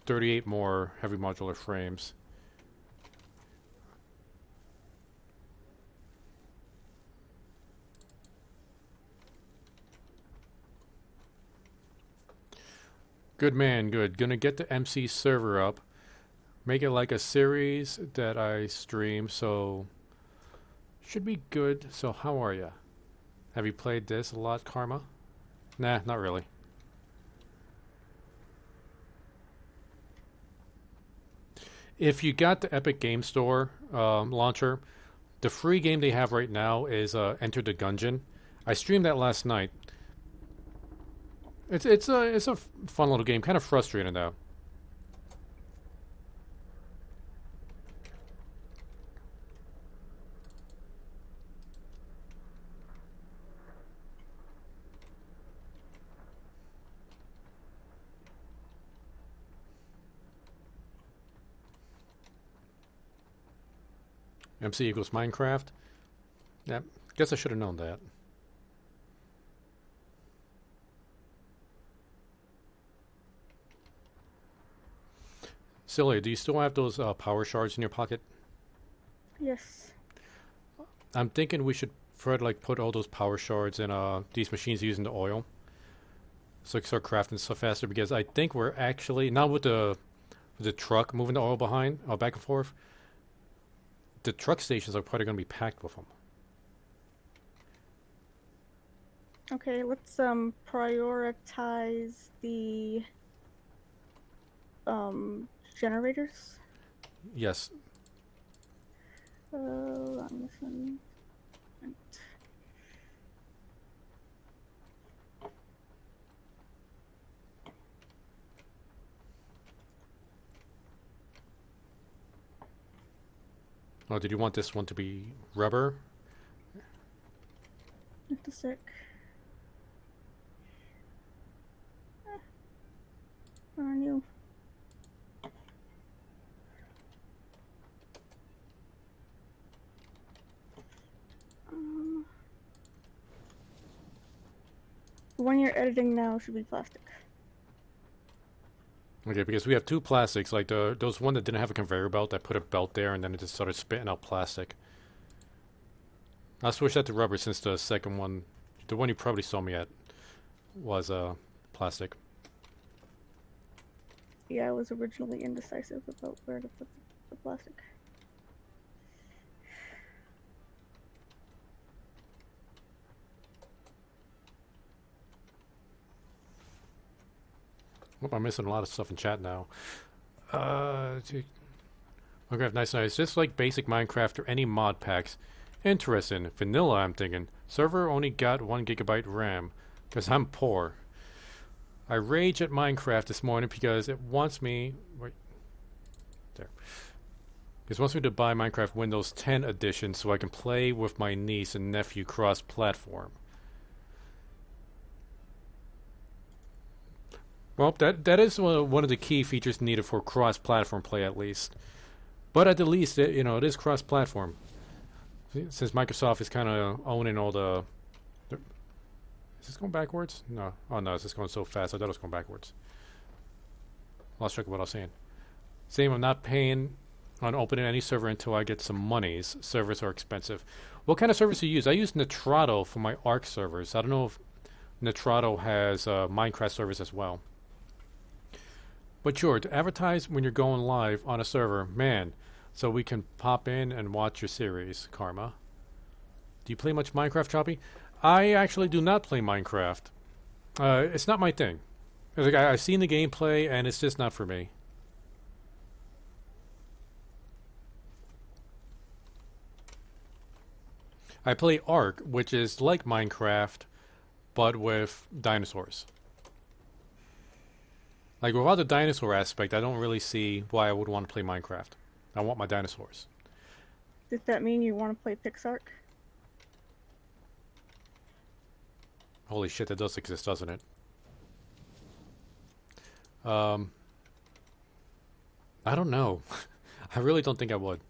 Speaker 1: 38 more heavy modular frames. Good man, good. Gonna get the MC server up. Make it like a series that I stream, so should be good. So how are ya? Have you played this a lot, Karma? Nah, not really. If you got the Epic Game Store launcher, the free game they have right now is Enter the Gungeon. I streamed that last night. It's a fun little game, kind of frustrating though. MC equals Minecraft. Yep, guess I should have known that. Celia, do you still have those power shards in your pocket?
Speaker 2: Yes.
Speaker 1: I'm thinking we should try to like put all those power shards in these machines using the oil, so we can start crafting stuff faster. Because I think we're actually not with the truck moving the oil behind back and forth. The truck stations are probably going to be packed with them.
Speaker 2: Okay, let's prioritize the generators.
Speaker 1: Yes.
Speaker 2: On this one. Right.
Speaker 1: Oh, did you want this one to be rubber?
Speaker 2: Just a sec. Where are you? The one you're editing now should be plastic.
Speaker 1: Okay, because we have two plastics, like those one that didn't have a conveyor belt that put a belt there and then it just started spitting out plastic. I'll switch that to rubber since the second one, the one you probably saw me at, was plastic.
Speaker 2: Yeah, I was originally indecisive about where to put the plastic.
Speaker 1: Well, I'm missing a lot of stuff in chat now. Okay, nice. Just like basic Minecraft or any mod packs. Interesting. Vanilla, I'm thinking. Server only got 1 GB RAM. Because I'm poor. I rage at Minecraft this morning because it wants me... Wait. There. It wants me to buy Minecraft Windows 10 edition so I can play with my niece and nephew cross-platform. Well, that is one of the key features needed for cross-platform play, at least. But at the least, it is cross-platform. Since Microsoft is kind of owning all the Is this going backwards? No. Oh no, it's just going so fast. I thought it was going backwards. Lost track of what I was saying. Same, I'm not paying on opening any server until I get some monies. Servers are expensive. What kind of servers do you use? I use Nitrado for my Ark servers. I don't know if Nitrado has Minecraft servers as well. But sure, to advertise when you're going live on a server, man, so we can pop in and watch your series, Karma. Do you play much Minecraft, Choppy? I actually do not play Minecraft. It's not my thing. Like, I've seen the gameplay, and it's just not for me. I play Ark, which is like Minecraft, but with dinosaurs. Like, without the dinosaur aspect, I don't really see why I would want to play Minecraft. I want my dinosaurs.
Speaker 2: Does that mean you want to play Pixark?
Speaker 1: Holy shit, that does exist, doesn't it? I don't know. I really don't think I would.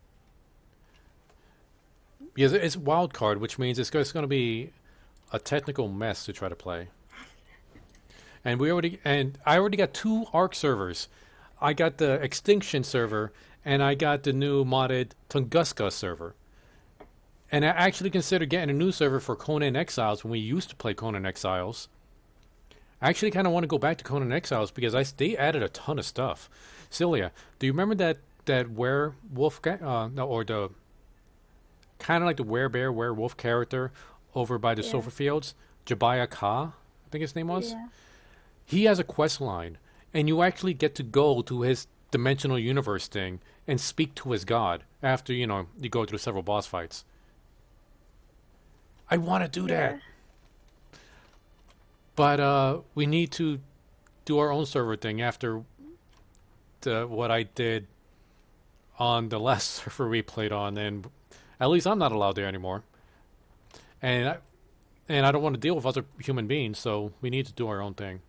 Speaker 1: Because it's wild card, which means it's going to be a technical mess to try to play. And I already got 2 Ark servers. I got the Extinction server, and I got the new modded Tunguska server. And I actually considered getting a new server for Conan Exiles when we used to play Conan Exiles. I actually kind of want to go back to Conan Exiles because they added a ton of stuff. Celia, do you remember that werewolf or the kind of like the werebear werewolf character over by the Sulphur Fields? Jabaya Ka, I think his name was.
Speaker 2: Yeah.
Speaker 1: He has a quest line, and you actually get to go to his dimensional universe thing and speak to his god after, you go through several boss fights. I want to do that. But we need to do our own server thing after what I did on the last server we played on, and at least I'm not allowed there anymore. And I don't want to deal with other human beings, so we need to do our own thing.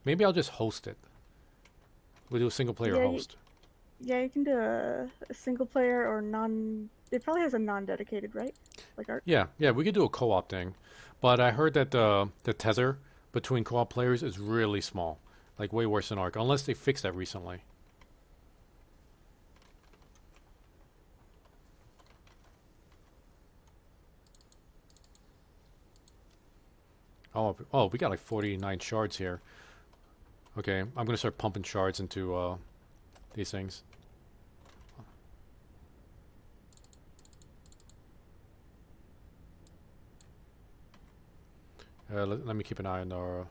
Speaker 1: Maybe I'll just host it. We'll do a single player host.
Speaker 2: You can do a single player or non. It probably has a non-dedicated, right? Like Ark.
Speaker 1: Yeah, we could do a co-op thing, but I heard that the tether between co-op players is really small, like way worse than Ark, unless they fixed that recently. Oh, we got like 49 shards here. Okay, I'm gonna start pumping shards into these things. Let me keep an eye on our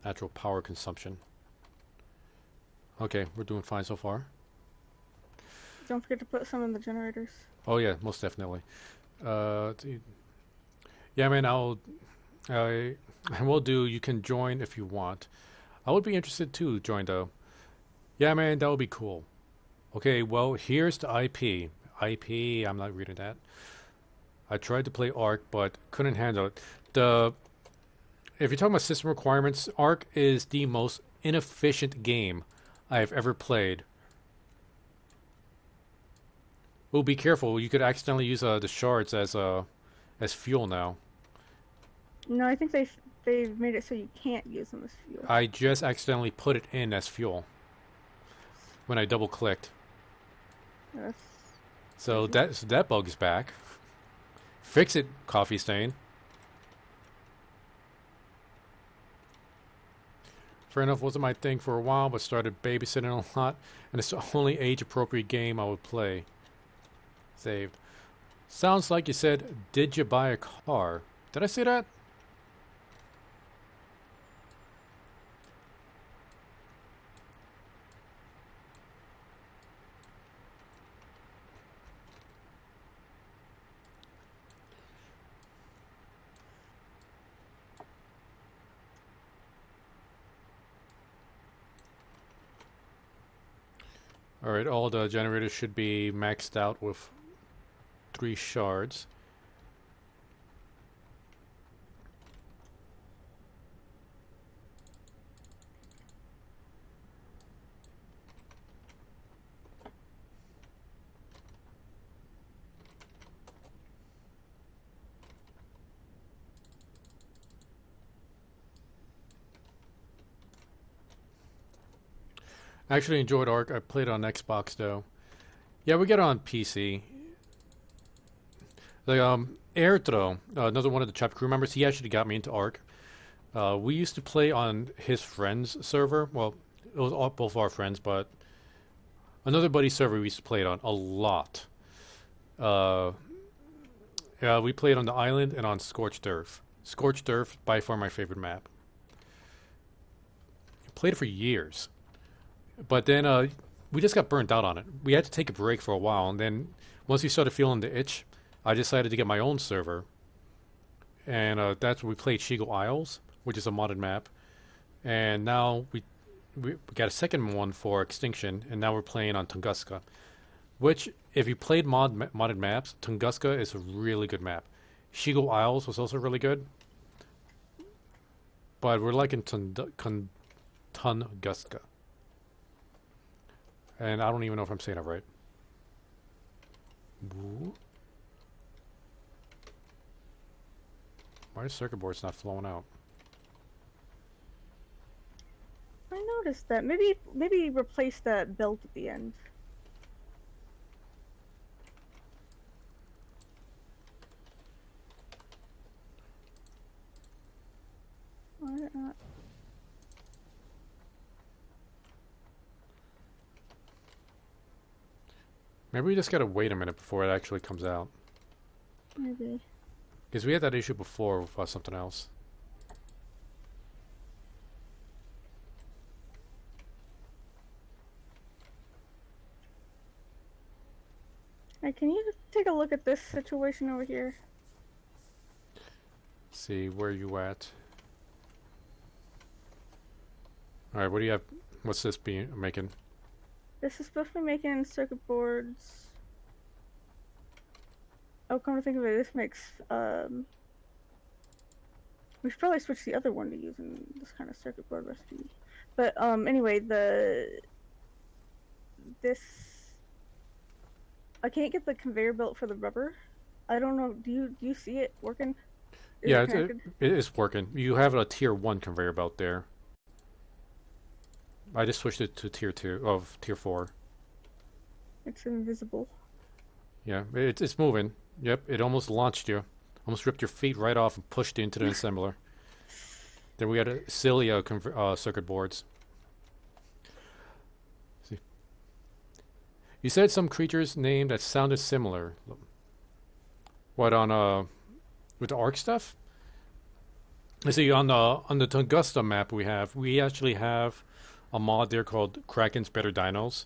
Speaker 1: natural power consumption. Okay, we're doing fine so far.
Speaker 2: Don't forget to put some in the generators.
Speaker 1: Oh yeah, most definitely. Yeah, man, I will do. You can join if you want. I would be interested to join though. Yeah, man, that would be cool. Okay, well, here's the IP. I'm not reading that. I tried to play Ark, but couldn't handle it. If you're talking about system requirements, Ark is the most inefficient game I've ever played. Oh, be careful! You could accidentally use the shards as fuel now.
Speaker 2: No, I think they've made it so you can't use them as fuel.
Speaker 1: I just accidentally put it in as fuel when I double clicked. So that bug is back. Fix it, Coffee Stain. Fair enough, wasn't my thing for a while, but started babysitting a lot, and it's the only age-appropriate game I would play. Saved. Sounds like you said, did you buy a car? Did I say that? Alright, all the generators should be maxed out with 3 shards. I actually enjoyed Ark. I played it on Xbox though. Yeah, we get it on PC. Like Airthrow, another one of the Choppy crew members, he actually got me into Ark. We used to play on his friend's server. Well, it was all, both our friends, but another buddy's server we used to play it on a lot. Uh, yeah, we played on the island and on Scorched Earth. Scorched Earth, by far my favorite map. Played it for years, but then we just got burnt out on it. We had to take a break for a while, and then once we started feeling the itch, I decided to get my own server, and that's when we played Shigo Isles, which is a modded map, and now we got a second one for Extinction, and now we're playing on Tunguska, which if you played modded maps, Tunguska is a really good map. Shigo Isles was also really good, but we're liking Tunguska. And I don't even know if I'm saying it right. Woo. Why is circuit board's not flowing out?
Speaker 2: I noticed that. Maybe replace that belt at the end. Why not?
Speaker 1: Maybe we just gotta wait a minute before it actually comes out.
Speaker 2: Maybe.
Speaker 1: Because we had that issue before with something else.
Speaker 2: Hey, can you just take a look at this situation over here?
Speaker 1: See, where you at? Alright, what do you have? What's this making?
Speaker 2: This is supposed to be making circuit boards. Oh, come to think of it, this makes, we should probably switch the other one to using this kind of circuit board recipe. But, anyway, I can't get the conveyor belt for the rubber. I don't know, do you see it working?
Speaker 1: Yeah, it is working. You have a tier 1 conveyor belt there. I just switched it to tier 4.
Speaker 2: It's invisible.
Speaker 1: Yeah, it's moving. Yep, it almost launched you. Almost ripped your feet right off and pushed you into the assembler. Then we got a silly circuit boards. See, you said some creature's name that sounded similar. What on with the Ark stuff? I see on the Tunguska map we actually have a mod there called Kraken's Better Dinos,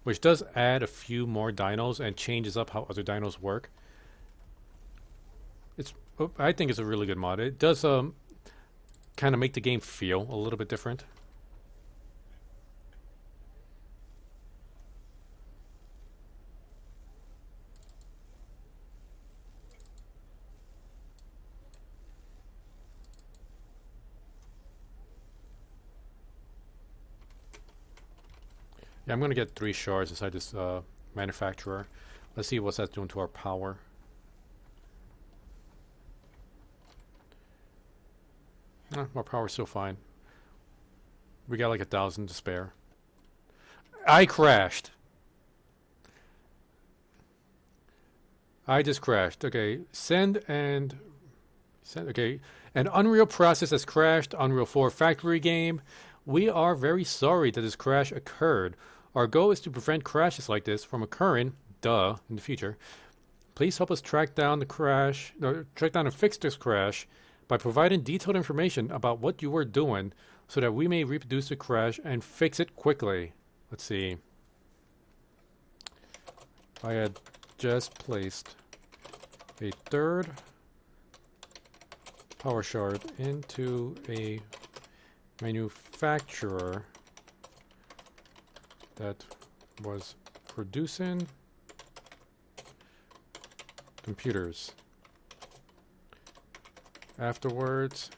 Speaker 1: which does add a few more dinos and changes up how other dinos work. I think it's a really good mod. It does kind of make the game feel a little bit different. Yeah, I'm going to get 3 shards inside this manufacturer. Let's see what's that doing to our power. Our power's still fine. We got like 1,000 to spare. I crashed. I just crashed. Okay, send. Okay, an Unreal process has crashed. Unreal 4 factory game. We are very sorry that this crash occurred. Our goal is to prevent crashes like this from occurring, in the future. Please help us track down and fix this crash by providing detailed information about what you were doing so that we may reproduce the crash and fix it quickly. Let's see. I had just placed a 3rd power shard into a manufacturer that was producing computers. Afterwards,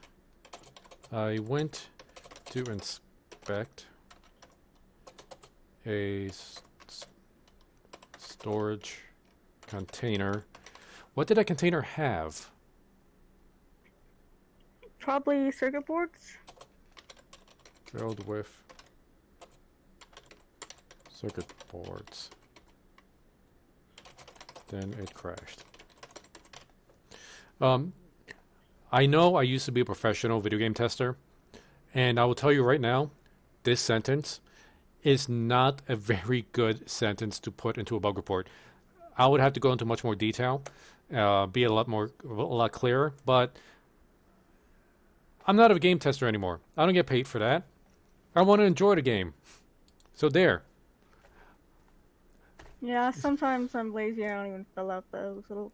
Speaker 1: I went to inspect a storage container. What did that container have?
Speaker 2: Probably circuit boards.
Speaker 1: Filled with Circuit boards. Then it crashed. I know I used to be a professional video game tester, and I will tell you right now, this sentence is not a very good sentence to put into a bug report. I would have to go into much more detail, be a lot clearer, but I'm not a game tester anymore. I don't get paid for that. I want to enjoy the game. So there.
Speaker 2: Yeah, sometimes I'm lazy. I don't even fill out those little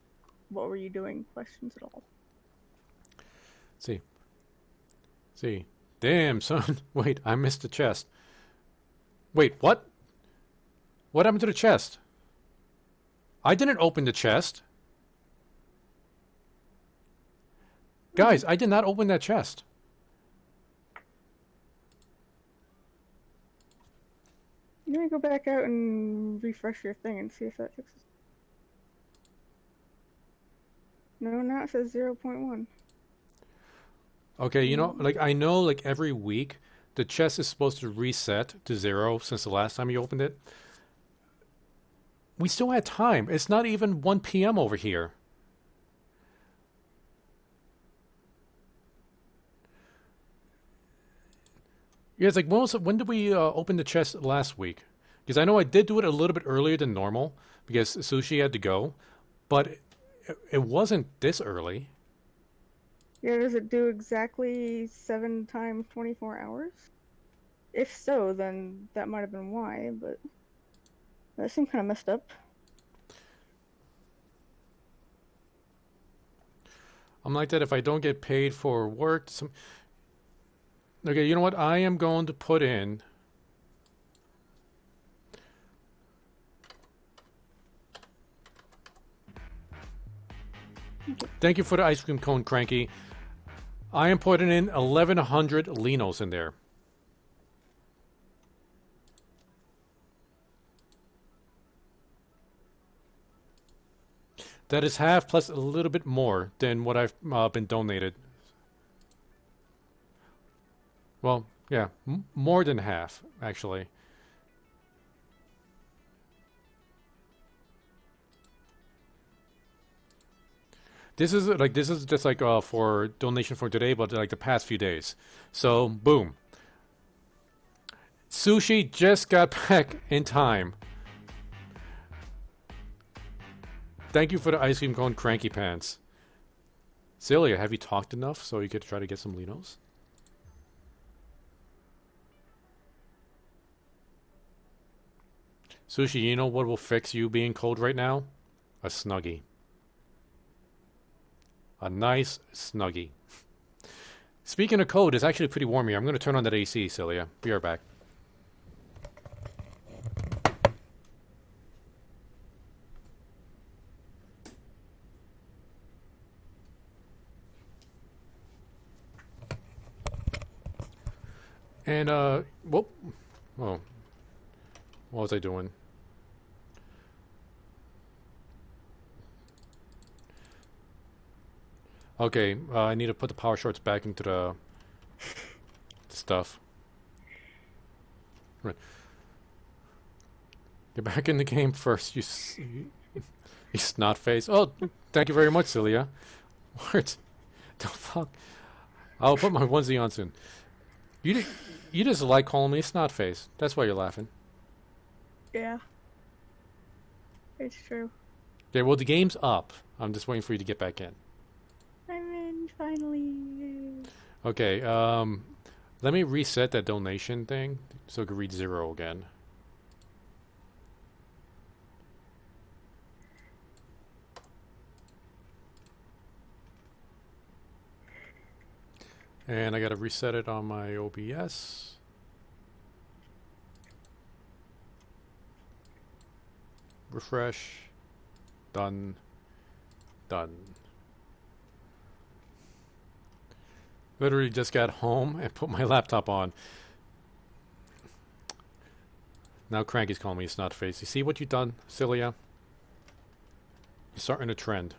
Speaker 2: "what were you doing" questions at all.
Speaker 1: See. Damn, son. Wait, I missed the chest. Wait, what? What happened to the chest? I didn't open the chest. Guys, I did not open that chest.
Speaker 2: Let me go back out and refresh your thing and see if that fixes. No, now it says 0.1.
Speaker 1: Okay, you know, like I know like every week the chest is supposed to reset to 0 since the last time you opened it. We still had time. It's not even 1 p.m. over here. Yeah, it's like when did we open the chest last week? Because I know I did do it a little bit earlier than normal because Sushi had to go, but it wasn't this early.
Speaker 2: Yeah, does it do exactly 7 times 24 hours? If so, then that might have been why, but that seemed kind of messed up.
Speaker 1: I'm like that if I don't get paid for work. Okay, you know what? I am going to put in. Thank you for the ice cream cone, Cranky. I am putting in 1,100 Linos in there. That is half plus a little bit more than what I've been donated. Well, yeah, more than half, actually. This is just like for donation for today, but like the past few days. So boom. Sushi just got back in time. Thank you for the ice cream cone, Cranky Pants. Celia, have you talked enough so you could try to get some Linos? Sushi, you know what will fix you being cold right now? A Snuggie. A nice Snuggie. Speaking of cold, it's actually pretty warm here. I'm going to turn on that AC, Celia. Be right back. And, whoop. Oh. What was I doing? Okay, I need to put the power shorts back into the stuff. Right. Get back in the game first, you snot face. Oh, thank you very much, Celia. What the fuck? I'll put my onesie on soon. You just like calling me snot face. That's why you're laughing.
Speaker 2: Yeah. It's true.
Speaker 1: Okay, well the game's up. I'm just waiting for you to get back in.
Speaker 2: I'm in, finally.
Speaker 1: Okay, let me reset that donation thing so it can read 0 again. And I gotta reset it on my OBS. Refresh. Done. Done. Literally just got home and put my laptop on. Now Cranky's calling me a snot face. You see what you've done, Celia? You're starting a trend.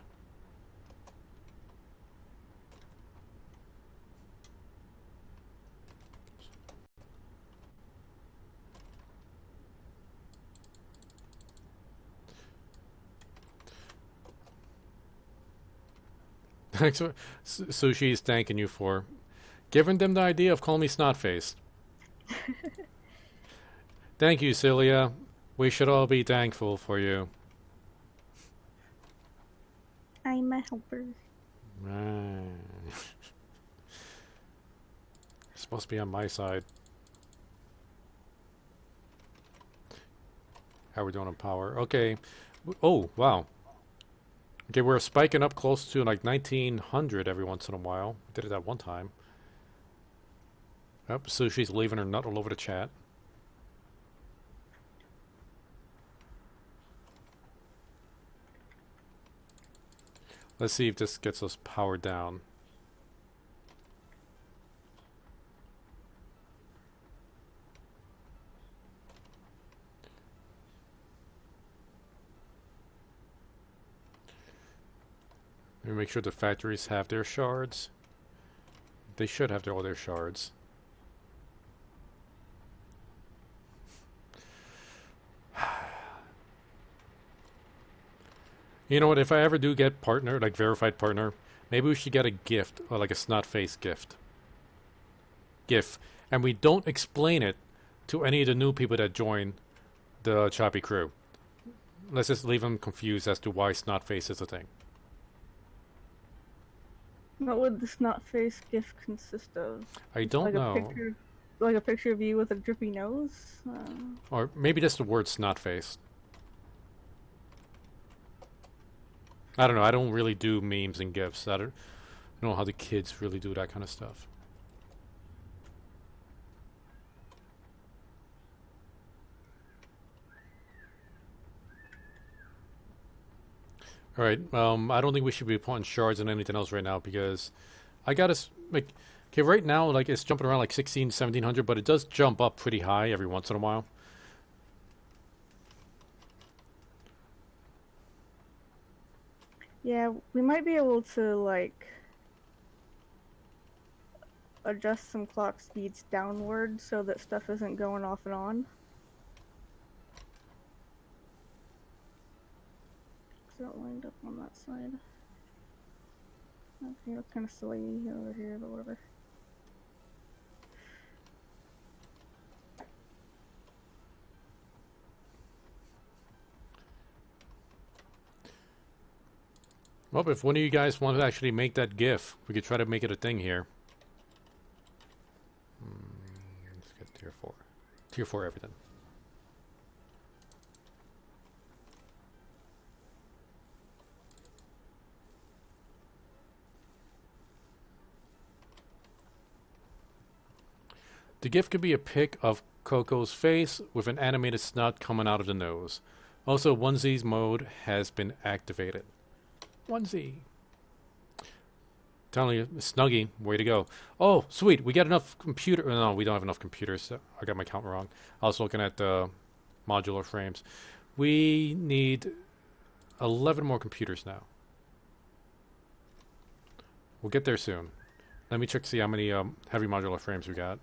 Speaker 1: Sushi's thanking you for giving them the idea of calling me snot-faced. Thank you, Celia. We should all be thankful for you.
Speaker 2: I'm a helper.
Speaker 1: Right. Supposed to be on my side. How we doing on power? Okay. Oh, wow. Okay, we're spiking up close to like 1900 every once in a while. Did it that one time. Yep, Sushi's leaving her nut all over the chat. Let's see if this gets us powered down. Maybe make sure the factories have their shards. They should have all their shards. You know what, if I ever do get partner, like verified partner, maybe we should get a gift, or like a snot-face gift. GIF. And we don't explain it to any of the new people that join the Choppy crew. Let's just leave them confused as to why snot-face is a thing.
Speaker 2: What would the snot face gift consist of?
Speaker 1: I don't know.
Speaker 2: Like a picture of you with a drippy nose?
Speaker 1: Or maybe just the word snot-face. I don't know. I don't really do memes and GIFs. I don't know how the kids really do that kind of stuff. Alright, I don't think we should be putting shards on anything else right now because I gotta, like, okay, right now, like, it's jumping around like 1700, but it does jump up pretty high every once in a while.
Speaker 2: Yeah, we might be able to, like, adjust some clock speeds downward so that stuff isn't going off and on. Is that lined up on that side? Okay, that's kind of silly over here, but whatever.
Speaker 1: Well, if one of you guys want to actually make that GIF, we could try to make it a thing here. Let's get tier 4. Tier 4 everything. The GIF could be a pic of Coco's face with an animated snot coming out of the nose. Also, onesies mode has been activated. Onesie. Telling you, Snuggie, way to go. Oh, sweet, we got enough computer... No, we don't have enough computers. I got my count wrong. I was looking at the modular frames. We need 11 more computers now. We'll get there soon. Let me check to see how many heavy modular frames we got.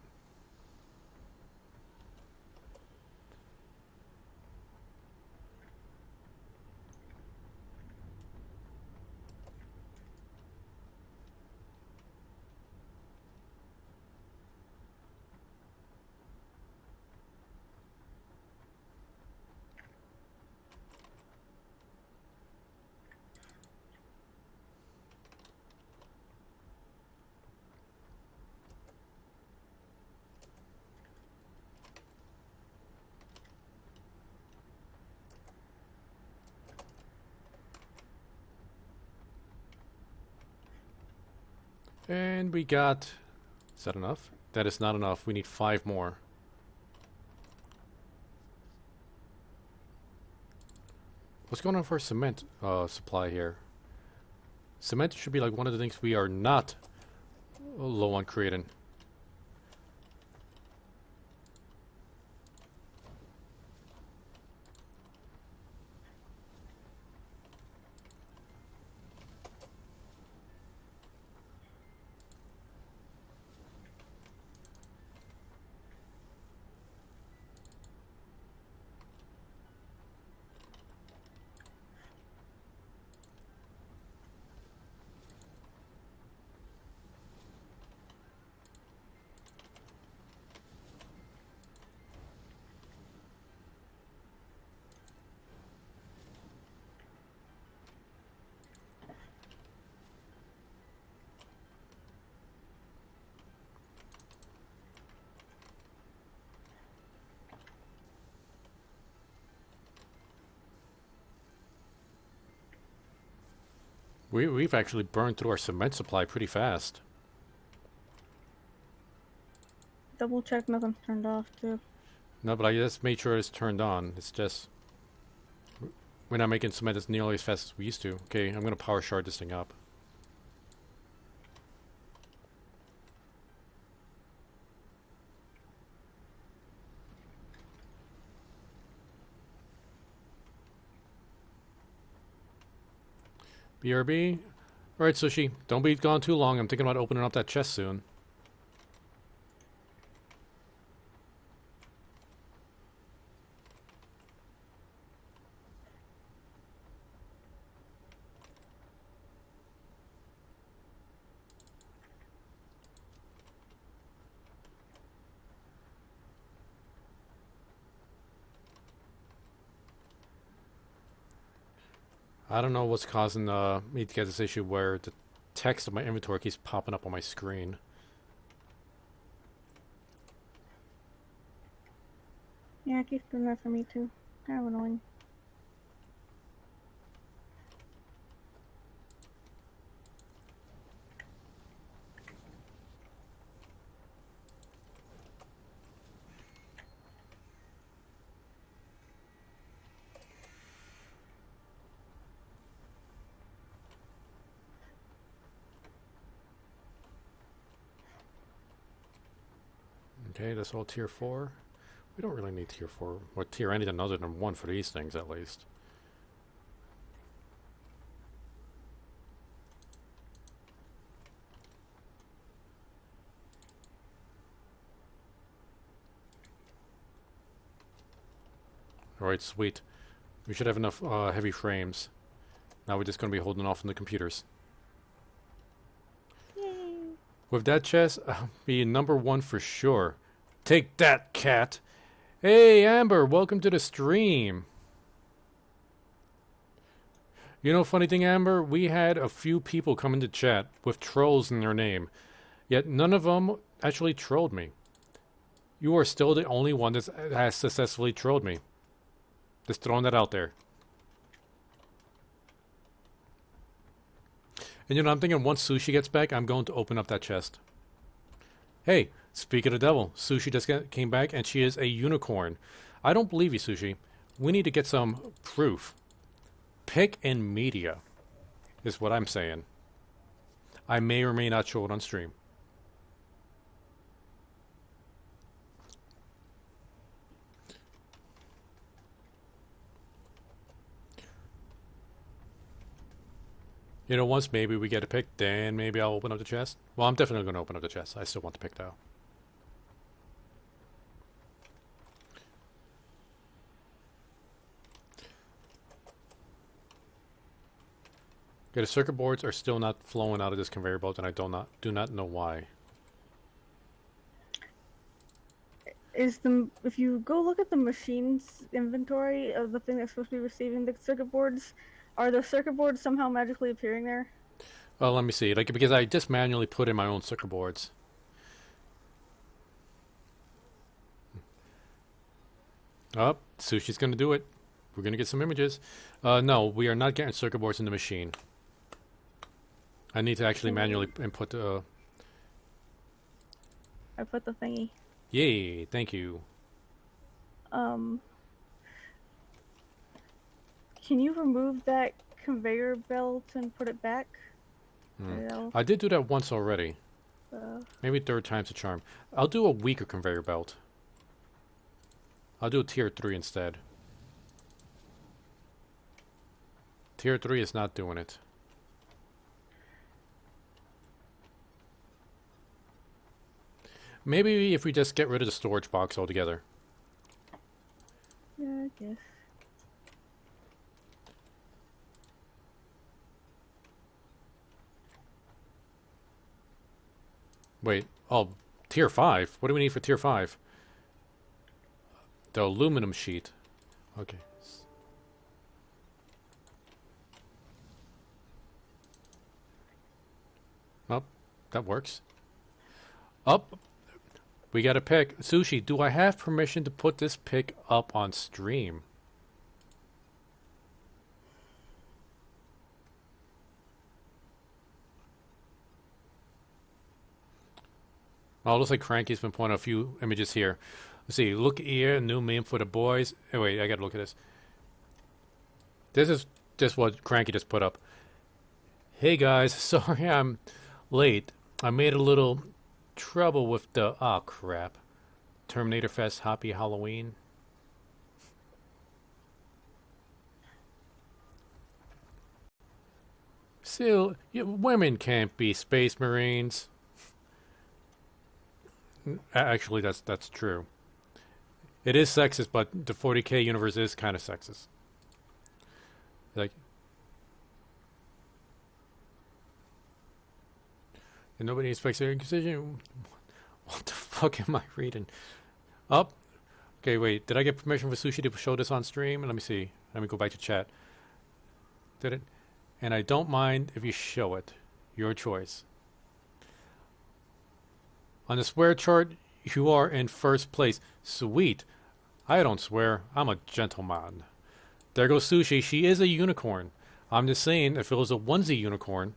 Speaker 1: And we got... Is that enough? That is not enough. We need 5 more. What's going on for cement supply here? Cement should be like one of the things we are not low on creating. We've actually burned through our cement supply pretty fast.
Speaker 2: Double check nothing's turned off too.
Speaker 1: No, but I just made sure it's turned on. It's just we're not making cement as nearly as fast as we used to. Okay, I'm gonna power shard this thing up. BRB. Alright, Sushi. Don't be gone too long. I'm thinking about opening up that chest soon. I don't know what's causing me to get this issue where the text of my inventory keeps popping up on my screen.
Speaker 2: Yeah, it keeps doing that for me too. Kind of annoying.
Speaker 1: Okay, that's all tier 4. We don't really need tier 4 or tier anything other than 1 for these things at least. Alright, sweet. We should have enough heavy frames. Now we're just going to be holding off on the computers.
Speaker 2: Yay!
Speaker 1: With that chest, be number 1 for sure. Take that, cat! Hey, Amber, welcome to the stream. You know, funny thing, Amber, we had a few people come into chat with trolls in their name, yet none of them actually trolled me. You are still the only one that has successfully trolled me. Just throwing that out there. And you know, I'm thinking once Sushi gets back, I'm going to open up that chest. Hey, speak of the devil, Sushi just came back and she is a unicorn. I don't believe you, Sushi. We need to get some proof. Pick in media is what I'm saying. I may or may not show it on stream. You know, once maybe we get a pick, then maybe I'll open up the chest. Well, I'm definitely going to open up the chest. I still want the pick, though. Okay, the circuit boards are still not flowing out of this conveyor belt, and I do not know why.
Speaker 2: If you go look at the machine's inventory of the thing that's supposed to be receiving the circuit boards, are the circuit boards somehow magically appearing there?
Speaker 1: Well, let me see. Like, because I just manually put in my own circuit boards. Oh, Sushi's going to do it. We're going to get some images. No, we are not getting circuit boards in the machine. I need to actually manually input the...
Speaker 2: I put the thingy.
Speaker 1: Yay, thank you.
Speaker 2: Can you remove that conveyor belt and put it back?
Speaker 1: I did do that once already. Maybe 3rd time's a charm. I'll do a weaker conveyor belt. I'll do a tier 3 instead. Tier 3 is not doing it. Maybe if we just get rid of the storage box altogether.
Speaker 2: Yeah, I guess.
Speaker 1: Wait, oh, tier 5? What do we need for tier 5? The aluminum sheet. Okay. Oh, that works. Up. We got a pick. Sushi, do I have permission to put this pick up on stream? Oh, it looks like Cranky's been pointing a few images here. Let's see. Look here, new meme for the boys. Oh, wait, I gotta look at this. This is just what Cranky just put up. Hey guys, sorry I'm late. I made a little trouble with the... Oh, crap. Terminator Fest Happy Halloween. Still, women can't be space marines. Actually, that's true. It is sexist, but the 40K universe is kind of sexist. Like, and nobody expects their decision. What the fuck am I reading? Up. Okay, wait. Did I get permission for Sushi to show this on stream? Let me see. Let me go back to chat. Did it? And I don't mind if you show it. Your choice. On the swear chart, you are in first place. Sweet. I don't swear. I'm a gentleman. There goes Sushi. She is a unicorn. I'm just saying, if it was a onesie unicorn,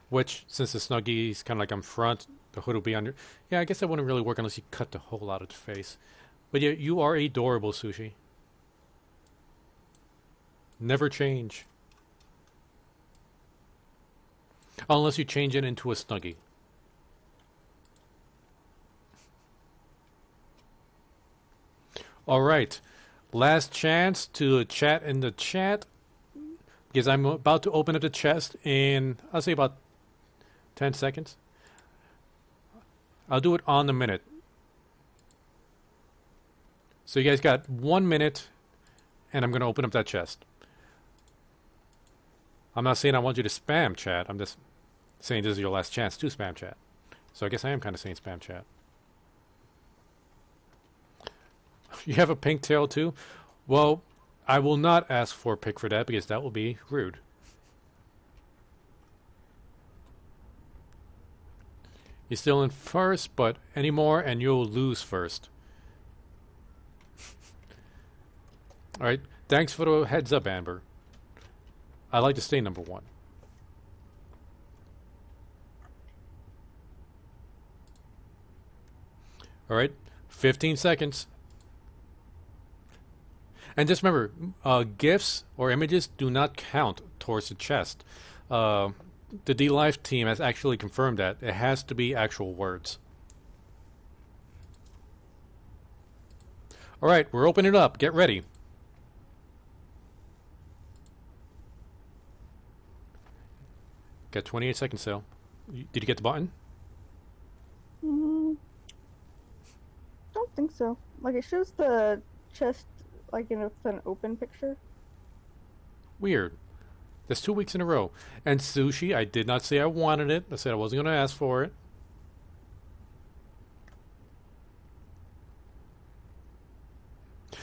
Speaker 1: which, since the Snuggie's kind of like on front, the hood will be under. Yeah, I guess that wouldn't really work unless you cut the hole out of the face. But yeah, you are adorable, Sushi. Never change. Unless you change it into a Snuggie. Alright. Last chance to chat in the chat. Because I'm about to open up the chest in, I'll say about 10 seconds. I'll do it on the minute. So you guys got 1 minute, and I'm going to open up that chest. I'm not saying I want you to spam chat. I'm just saying this is your last chance to spam chat. So I guess I am kind of saying spam chat. You have a pink tail too? Well, I will not ask for a pic for that because that will be rude. You're still in first, but anymore and you'll lose first. Alright, thanks for the heads up, Amber. I like to stay number one. Alright, 15 seconds. And just remember, GIFs or images do not count towards the chest. The DLive team has actually confirmed that. It has to be actual words. Alright, we're opening it up. Get ready. Got 28 seconds, Sal. Did you get the button?
Speaker 2: Don't think so. Like, it shows the chest, like, in an open picture.
Speaker 1: Weird. That's 2 weeks in a row. And Sushi, I did not say I wanted it. I said I wasn't going to ask for it.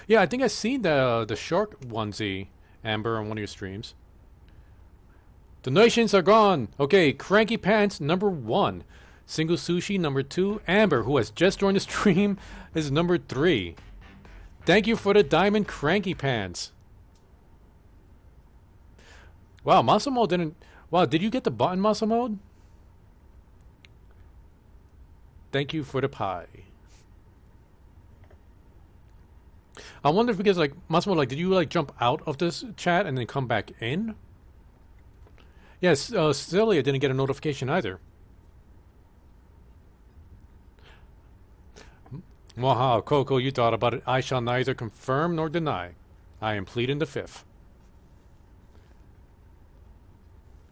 Speaker 1: Yeah, I think I seen the shark onesie, Amber, on one of your streams. Donations are gone. Okay, Cranky Pants number 1. Single Sushi number 2. Amber, who has just joined the stream, is number 3. Thank you for the diamond Cranky Pants. Wow, Muscle Mode didn't... Wow, did you get the button, Muscle Mode? Thank you for the pie. I wonder if because, like, Muscle Mode, like, did you, like, jump out of this chat and then come back in? Yes, Celia didn't get a notification either. Wow, Coco, you thought about it. I shall neither confirm nor deny. I am pleading the fifth.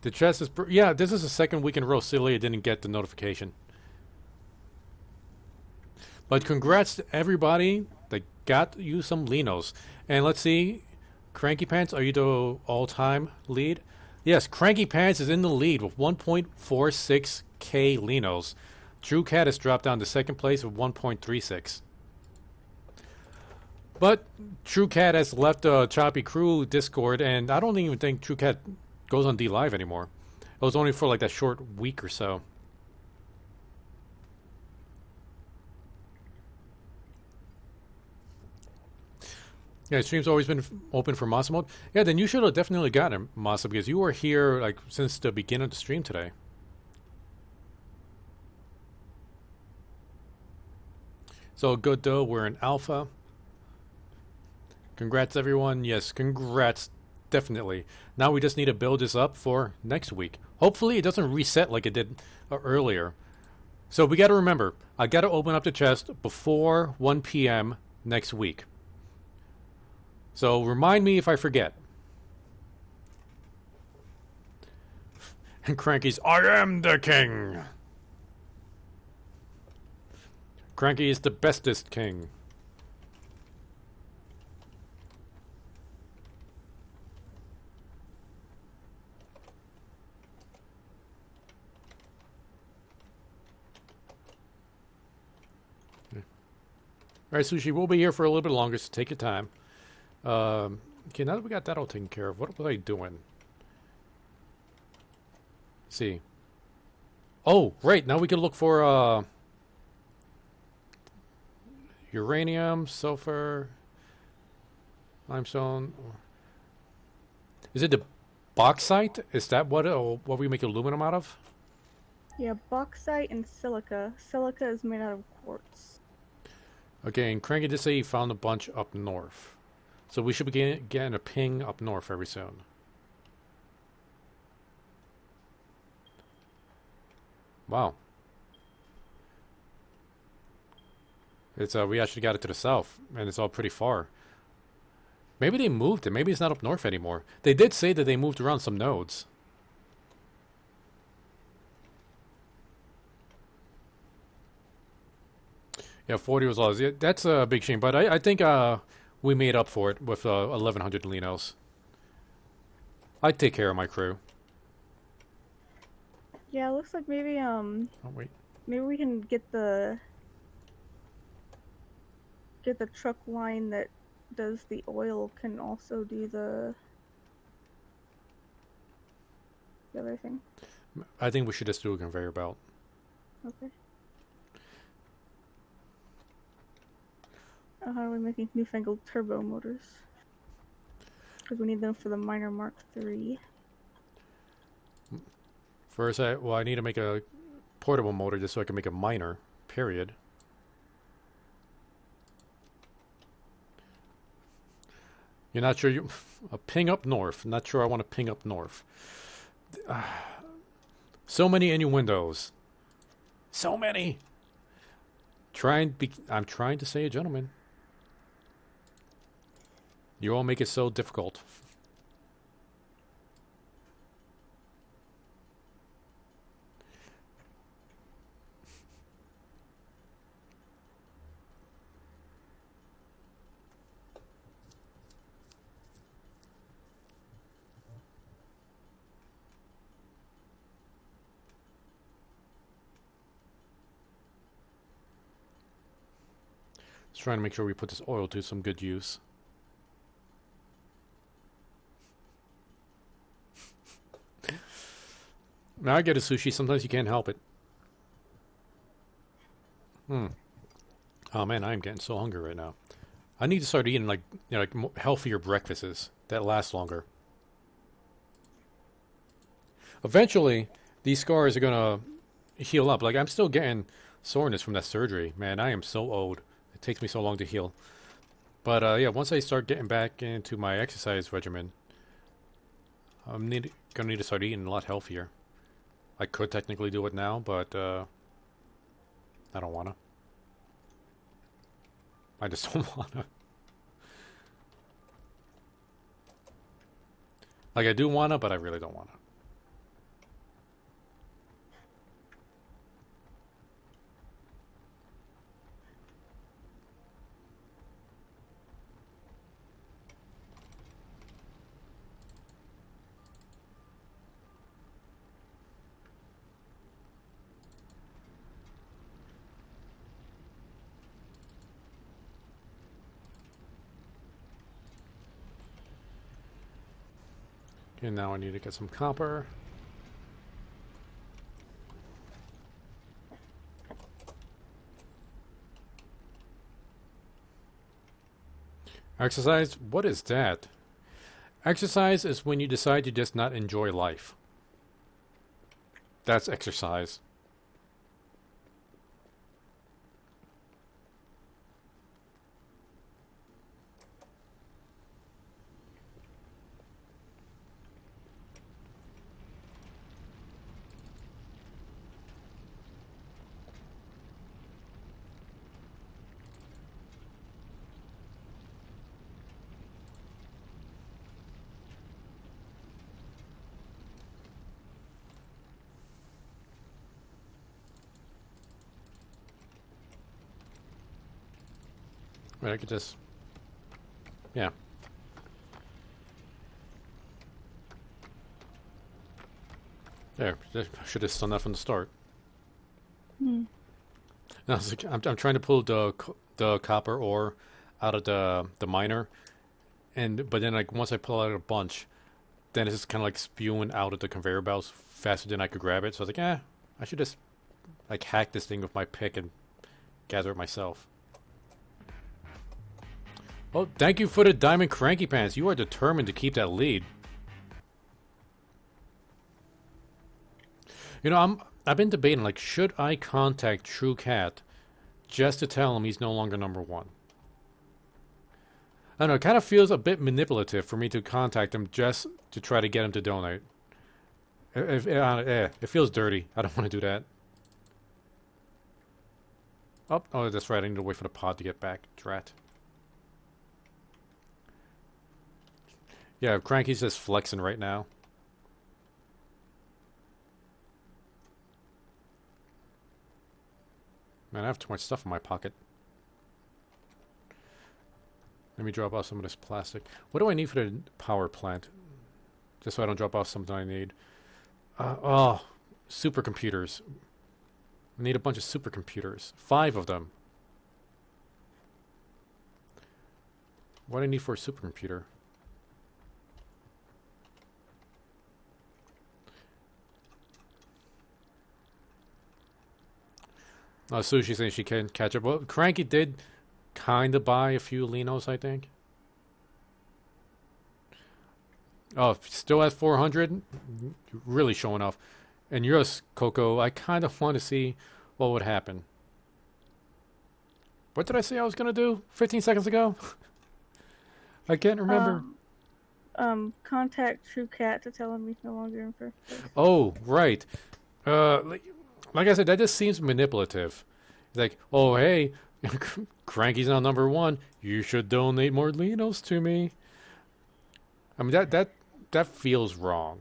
Speaker 1: The chest is... Yeah, this is the second week in a row Celia didn't get the notification. But congrats to everybody that got you some Linos. And let's see, Cranky Pants, are you the all-time lead? Yes, Cranky Pants is in the lead with 1.46k Linos. True Cat has dropped down to second place with 1.36. But True Cat has left the Choppy Crew Discord, and I don't even think True Cat goes on DLive anymore. It was only for like that short week or so. Yeah, stream's always been open for Masa Mode. Yeah, then you should have definitely gotten it, Masa, because you were here like since the beginning of the stream today. So good though, we're in alpha. Congrats everyone. Yes, congrats. Definitely. Now we just need to build this up for next week. Hopefully it doesn't reset like it did earlier. So we got to remember, I got to open up the chest before 1 p.m. next week. So remind me if I forget. And Cranky's, I am the king. Cranky is the bestest king. All right, Sushi, we'll be here for a little bit longer, so take your time. Okay, now that we got that all taken care of, what was I doing? Let's see. Oh, right, now we can look for uranium, sulfur, limestone. Is it the bauxite? Is that what we make aluminum out of?
Speaker 2: Yeah, bauxite and silica. Silica is made out of quartz.
Speaker 1: Okay, and Cranky did say he found a bunch up north. So we should be getting a ping up north very soon. Wow. It's we actually got it to the south, and it's all pretty far. Maybe they moved it. Maybe it's not up north anymore. They did say that they moved around some nodes. Yeah, 40 was lost. Yeah, that's a big shame, but I think we made up for it with 1,100 Linos. I'd take care of my crew.
Speaker 2: Yeah, it looks like maybe
Speaker 1: Oh wait.
Speaker 2: maybe we can get the truck line that does the oil can also do the other thing.
Speaker 1: I think we should just do a conveyor belt.
Speaker 2: Okay. How are we making newfangled turbo motors? Because we need them for the Miner Mark III.
Speaker 1: First, I need to make a portable motor just so I can make a miner, period. You're not sure you... A ping up north. Not sure I want to ping up north. So many innuendos. So many! I'm trying to say a gentleman. You all make it so difficult. Just trying to make sure we put this oil to some good use. Now I get a sushi. Sometimes you can't help it. Oh man, I am getting so hungry right now. I need to start eating like healthier breakfasts that last longer. Eventually, these scars are gonna heal up. Like I'm still getting soreness from that surgery. Man, I am so old. It takes me so long to heal. But yeah, once I start getting back into my exercise regimen, I'm gonna need to start eating a lot healthier. I could technically do it now, but I don't wanna. I just don't wanna. Like I do wanna, but I really don't wanna. And now I need to get some copper. Exercise? What is that? Exercise is when you decide to just not enjoy life. That's exercise. I could just... Yeah. There. I should have done that from the start.
Speaker 2: Hmm.
Speaker 1: No, I'm trying to pull the copper ore out of the miner, but then like once I pull out a bunch, then it's just kind of like spewing out of the conveyor belts faster than I could grab it. So I was like, I should just like hack this thing with my pick and gather it myself. Well, thank you for the diamond cranky pants. You are determined to keep that lead. You know, I've been debating, like, should I contact True Cat just to tell him he's no longer #1? I don't know, it kind of feels a bit manipulative for me to contact him just to try to get him to donate. It feels dirty. I don't want to do that. Oh, that's right. I need to wait for the pod to get back. Drat. Yeah, Cranky's just flexing right now. Man, I have too much stuff in my pocket. Let me drop off some of this plastic. What do I need for the power plant? Just so I don't drop off something I need. Supercomputers. I need a bunch of supercomputers. 5 of them. What do I need for a supercomputer? Sushi's saying she can't catch up. Well, Cranky did kind of buy a few Linos, I think. Oh, still at 400? Really showing off. And yours, Coco, I kind of want to see what would happen. What did I say I was going to do 15 seconds ago? I can't remember.
Speaker 2: Contact True Cat to tell him he's no longer in first place.
Speaker 1: Oh, right. Like I said, that just seems manipulative. It's like, oh, hey, Cranky's not #1. You should donate more Linos to me. I mean, that feels wrong.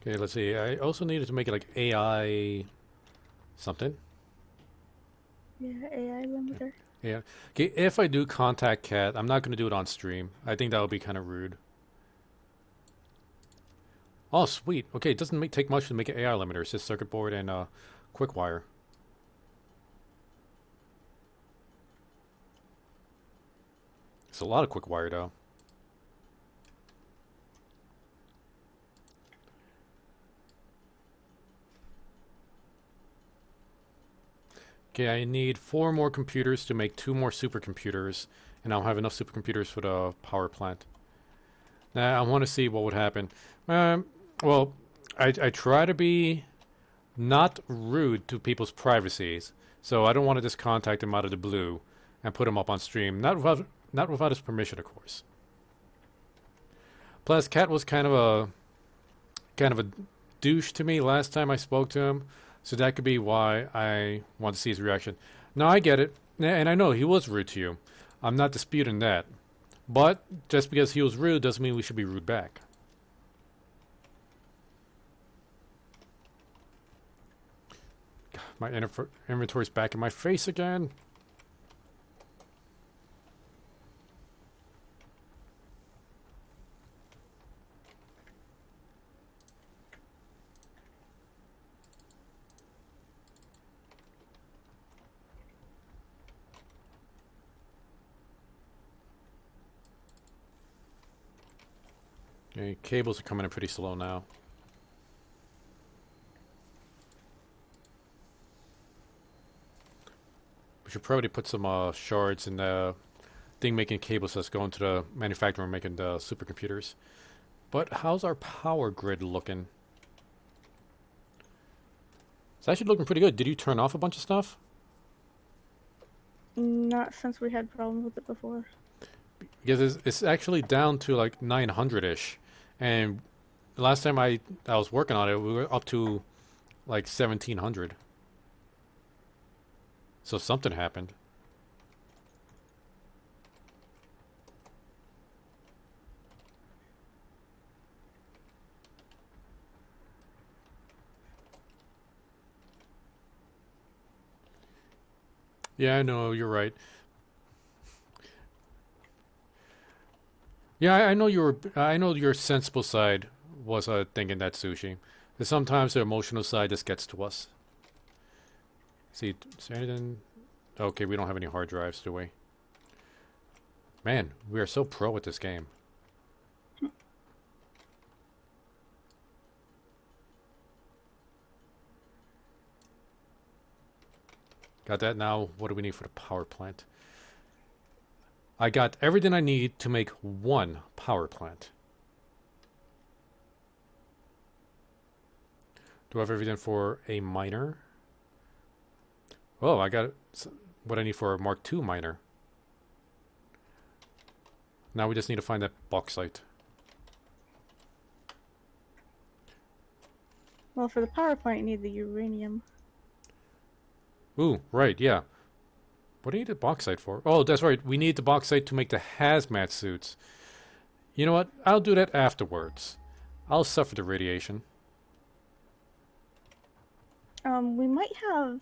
Speaker 1: Okay, let's see. I also needed to make it like AI something.
Speaker 2: Yeah, AI limiter.
Speaker 1: Yeah. Okay, if I do contact Cat, I'm not going to do it on stream. I think that would be kind of rude. Oh, sweet. Okay, it doesn't take much to make an AI limiter. It's just circuit board and quick wire. It's a lot of quick wire, though. Okay, I need 4 more computers to make 2 more supercomputers, and I'll have enough supercomputers for the power plant. Now, I want to see what would happen. Well, I try to be not rude to people's privacies, so I don't want to just contact him out of the blue and put him up on stream. Not without his permission, of course. Plus, Cat was kind of a douche to me last time I spoke to him. So that could be why I want to see his reaction. Now, I get it. And I know he was rude to you. I'm not disputing that. But just because he was rude doesn't mean we should be rude back. My inventory's back in my face again. Okay, cables are coming in pretty slow now. We should probably put some shards in the thing making cables that's going to the manufacturer making the supercomputers. But how's our power grid looking? It's actually looking pretty good. Did you turn off a bunch of stuff?
Speaker 2: Not since we had problems with it before.
Speaker 1: Because it's actually down to like 900-ish. And the last time I was working on it, we were up to like 1700. So something happened. Yeah, I know, you're right. Yeah, I know you were. I know your sensible side was thinking that sushi. But sometimes the emotional side just gets to us. See, is there anything? Okay, we don't have any hard drives, do we? Man, we are so pro at this game. Got that now. What do we need for the power plant? I got everything I need to make one power plant. Do I have everything for a miner? Oh, I got what I need for a Mark II miner. Now we just need to find that bauxite.
Speaker 2: Well, for the power plant, you need the uranium.
Speaker 1: Ooh, right, yeah. What do you need the bauxite for? Oh, that's right. We need the bauxite to make the hazmat suits. You know what? I'll do that afterwards. I'll suffer the radiation.
Speaker 2: We might have...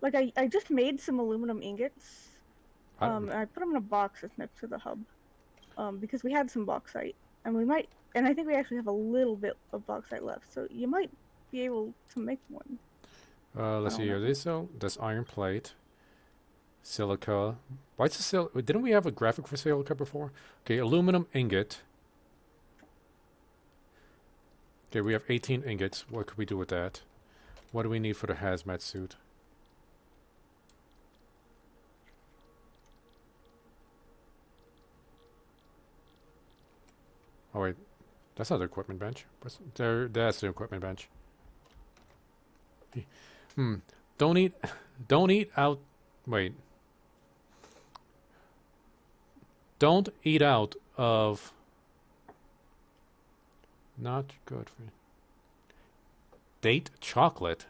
Speaker 2: Like, I just made some aluminum ingots. I put them in a box that's next to the hub. Because we had some bauxite. And we might... And I think we actually have a little bit of bauxite left. So you might be able to make one.
Speaker 1: Let's see here. That's iron plate. Silica. Why is the silica? Didn't we have a graphic for silica before? Okay, aluminum ingot. Okay, we have 18 ingots. What could we do with that? What do we need for the hazmat suit? Oh wait, that's not the equipment bench. That's the equipment bench. Don't eat out. Wait. Don't eat out of. Not good for you. Date chocolate.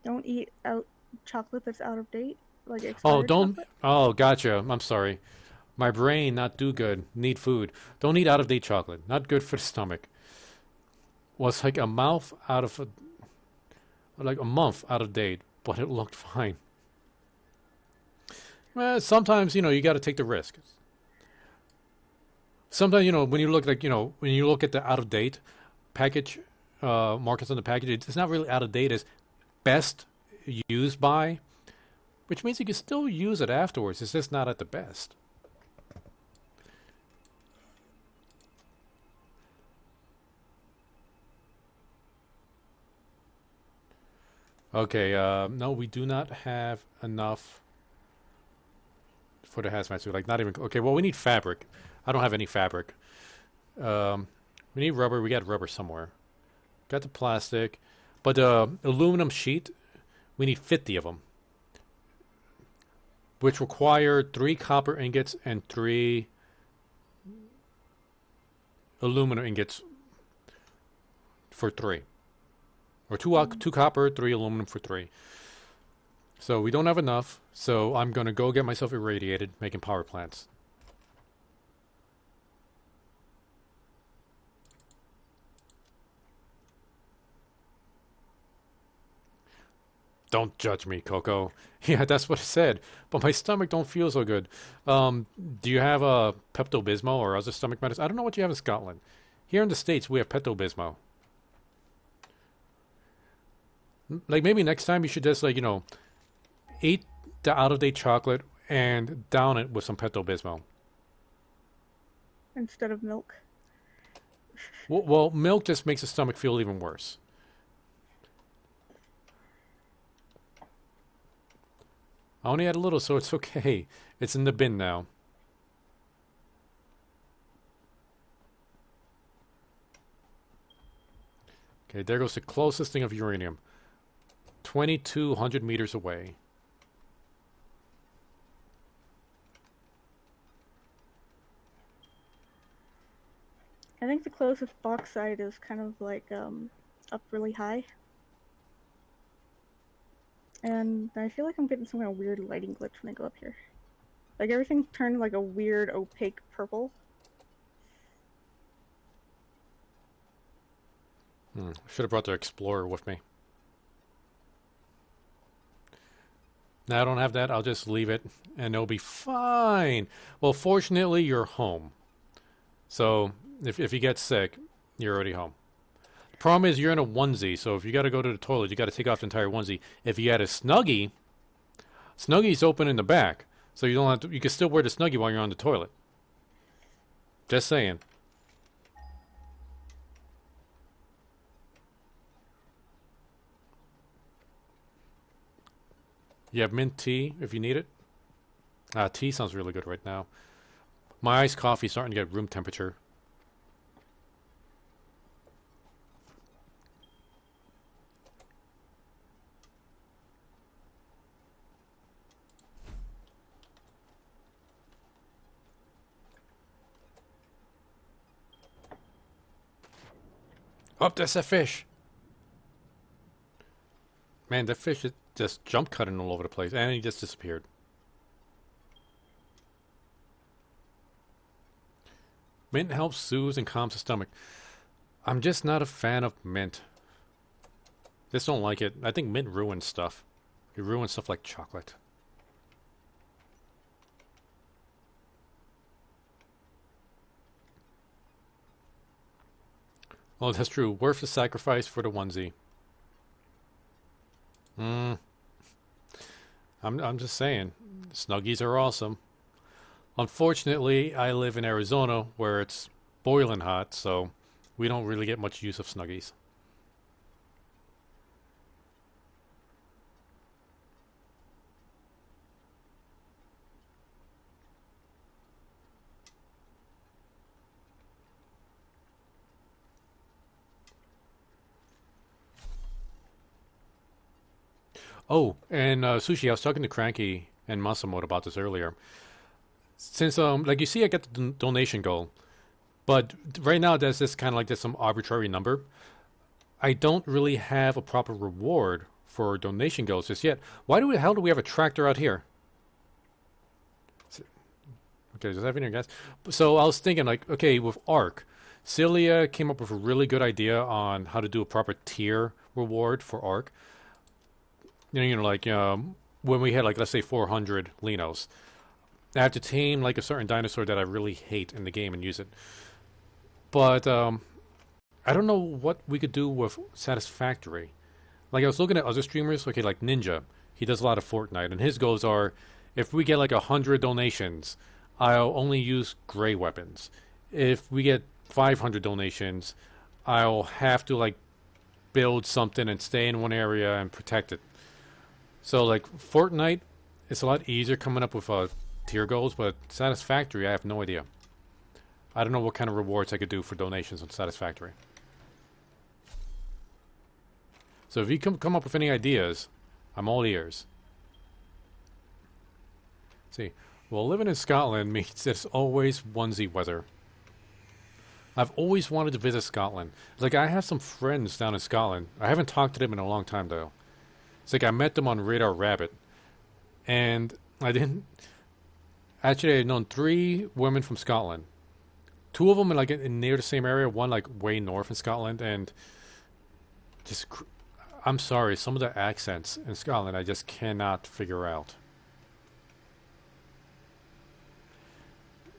Speaker 2: Don't eat out chocolate that's out of date. Like expired
Speaker 1: Oh, don't.
Speaker 2: chocolate?
Speaker 1: Oh, gotcha. I'm sorry. My brain not do good. Need food. Don't eat out of date chocolate. Not good for the stomach. Was like a mouth out of like a month out of date, but it looked fine. Well, sometimes you got to take the risk. Sometimes when you look when you look at the out of date package markings on the package, it's not really out of date. It's best used by, which means you can still use it afterwards. It's just not at the best. Okay, no, we do not have enough for the hazmat suit. Like, not even... Okay, well, we need fabric. I don't have any fabric. We need rubber. We got rubber somewhere. Got the plastic. But aluminum sheet, we need 50 of them. Which require 3 copper ingots and 3 aluminum ingots for 3. Or 2 copper, 3 aluminum for 3. So we don't have enough. So I'm going to go get myself irradiated making power plants. Don't judge me, Coco. Yeah, that's what I said. But my stomach don't feel so good. Do you have a Pepto-Bismol or other stomach medicine? I don't know what you have in Scotland. Here in the States, we have Pepto-Bismol. Like, maybe next time you should just, like, eat the out-of-date chocolate and down it with some Pepto-Bismol.
Speaker 2: Instead of milk.
Speaker 1: Well, milk just makes the stomach feel even worse. I only had a little, so it's okay. It's in the bin now. Okay, there goes the closest thing of uranium. 2,200 meters away.
Speaker 2: I think the closest box side is kind of like up really high. And I feel like I'm getting some kind of weird lighting glitch when I go up here. Like everything turned like a weird opaque purple.
Speaker 1: Should have brought the Explorer with me. Now I don't have that. I'll just leave it and it'll be fine. Well, fortunately, you're home. So if you get sick, you're already home. The problem is you're in a onesie, so if you got to go to the toilet, you got to take off the entire onesie. If you had a Snuggie, Snuggie's open in the back, so you don't have to. You can still wear the Snuggie while you're on the toilet. Just saying. You have mint tea if you need it. Tea sounds really good right now. My iced coffee's starting to get room temperature. Oh, that's a fish. Man, that fish is just jump cutting all over the place, and he just disappeared. Mint helps soothe and calms the stomach. I'm just not a fan of mint. Just don't like it. I think mint ruins stuff. It ruins stuff like chocolate. Oh, that's true. Worth the sacrifice for the onesie. I'm just saying. Snuggies are awesome. Unfortunately, I live in Arizona where it's boiling hot, so we don't really get much use of Snuggies. Oh, and Sushi, I was talking to Cranky and Masamoto about this earlier. Since, like you see, I get the donation goal, but right now there's this kind of like there's some arbitrary number. I don't really have a proper reward for donation goals just yet. Why the hell do we have a tractor out here? Okay, does that have any guys? So I was thinking, like, okay, with Ark, Celia came up with a really good idea on how to do a proper tier reward for Ark. Like when we had like let's say 400 Linos, I have to tame like a certain dinosaur that I really hate in the game and use it. But I don't know what we could do with Satisfactory. Like I was looking at other streamers, okay, like Ninja. He does a lot of Fortnite, and his goals are, if we get like 100 donations, I'll only use gray weapons. If we get 500 donations, I'll have to like build something and stay in one area and protect it. So like Fortnite, it's a lot easier coming up with tier goals, but Satisfactory, I have no idea. I don't know what kind of rewards I could do for donations on Satisfactory. So if you come up with any ideas, I'm all ears. See, well, living in Scotland means there's always onesie weather. I've always wanted to visit Scotland. Like, I have some friends down in Scotland. I haven't talked to them in a long time, though. It's like I met them on Radar Rabbit. And I didn't... Actually, I've known 3 women from Scotland. 2 of them in near the same area. One, like, way north in Scotland. And just... I'm sorry, some of the accents in Scotland I just cannot figure out.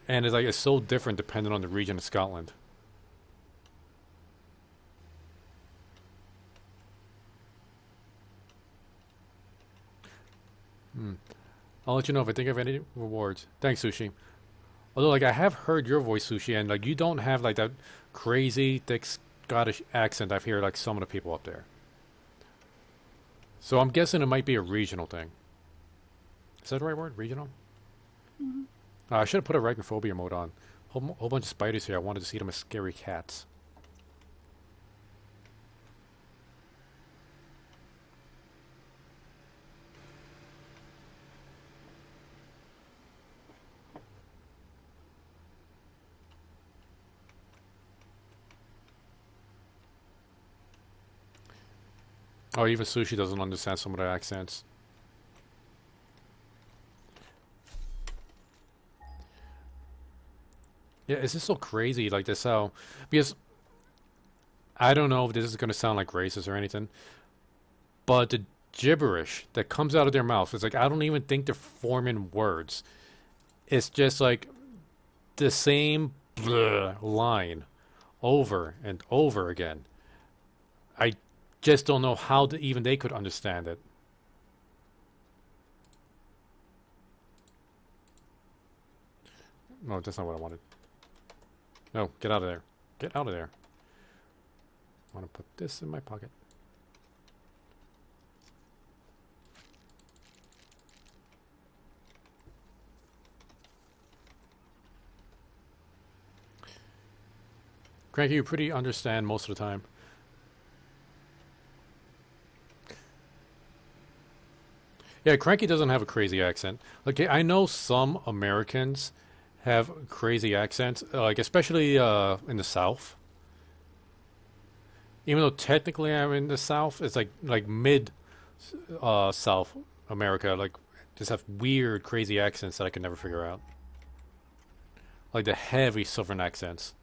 Speaker 1: And it's so different depending on the region of Scotland. I'll let you know if I think of any rewards. Thanks, Sushi. Although, like, I have heard your voice, Sushi, and, like, you don't have, like, that crazy, thick Scottish accent I've heard, like, some of the people up there. So I'm guessing it might be a regional thing. Is that the right word? Regional?
Speaker 2: Mm-hmm.
Speaker 1: I should have put arachnophobia mode on. Whole bunch of spiders here. I wanted to see them as scary cats. Oh, even Sushi doesn't understand some of the accents. Yeah, is this so crazy? Like this how... Because I don't know if this is going to sound like racist or anything, but the gibberish that comes out of their mouth, it's like, I don't even think they're forming words. It's just like the same line over and over again. I just don't know how even they could understand it. No, that's not what I wanted. No, get out of there. Get out of there. I want to put this in my pocket. Cranky, you pretty understand most of the time. Yeah, Cranky doesn't have a crazy accent. Okay, I know some Americans have crazy accents, like especially in the South. Even though technically I'm in the South, it's like mid South America. Like just have weird, crazy accents that I can never figure out. Like the heavy Southern accents.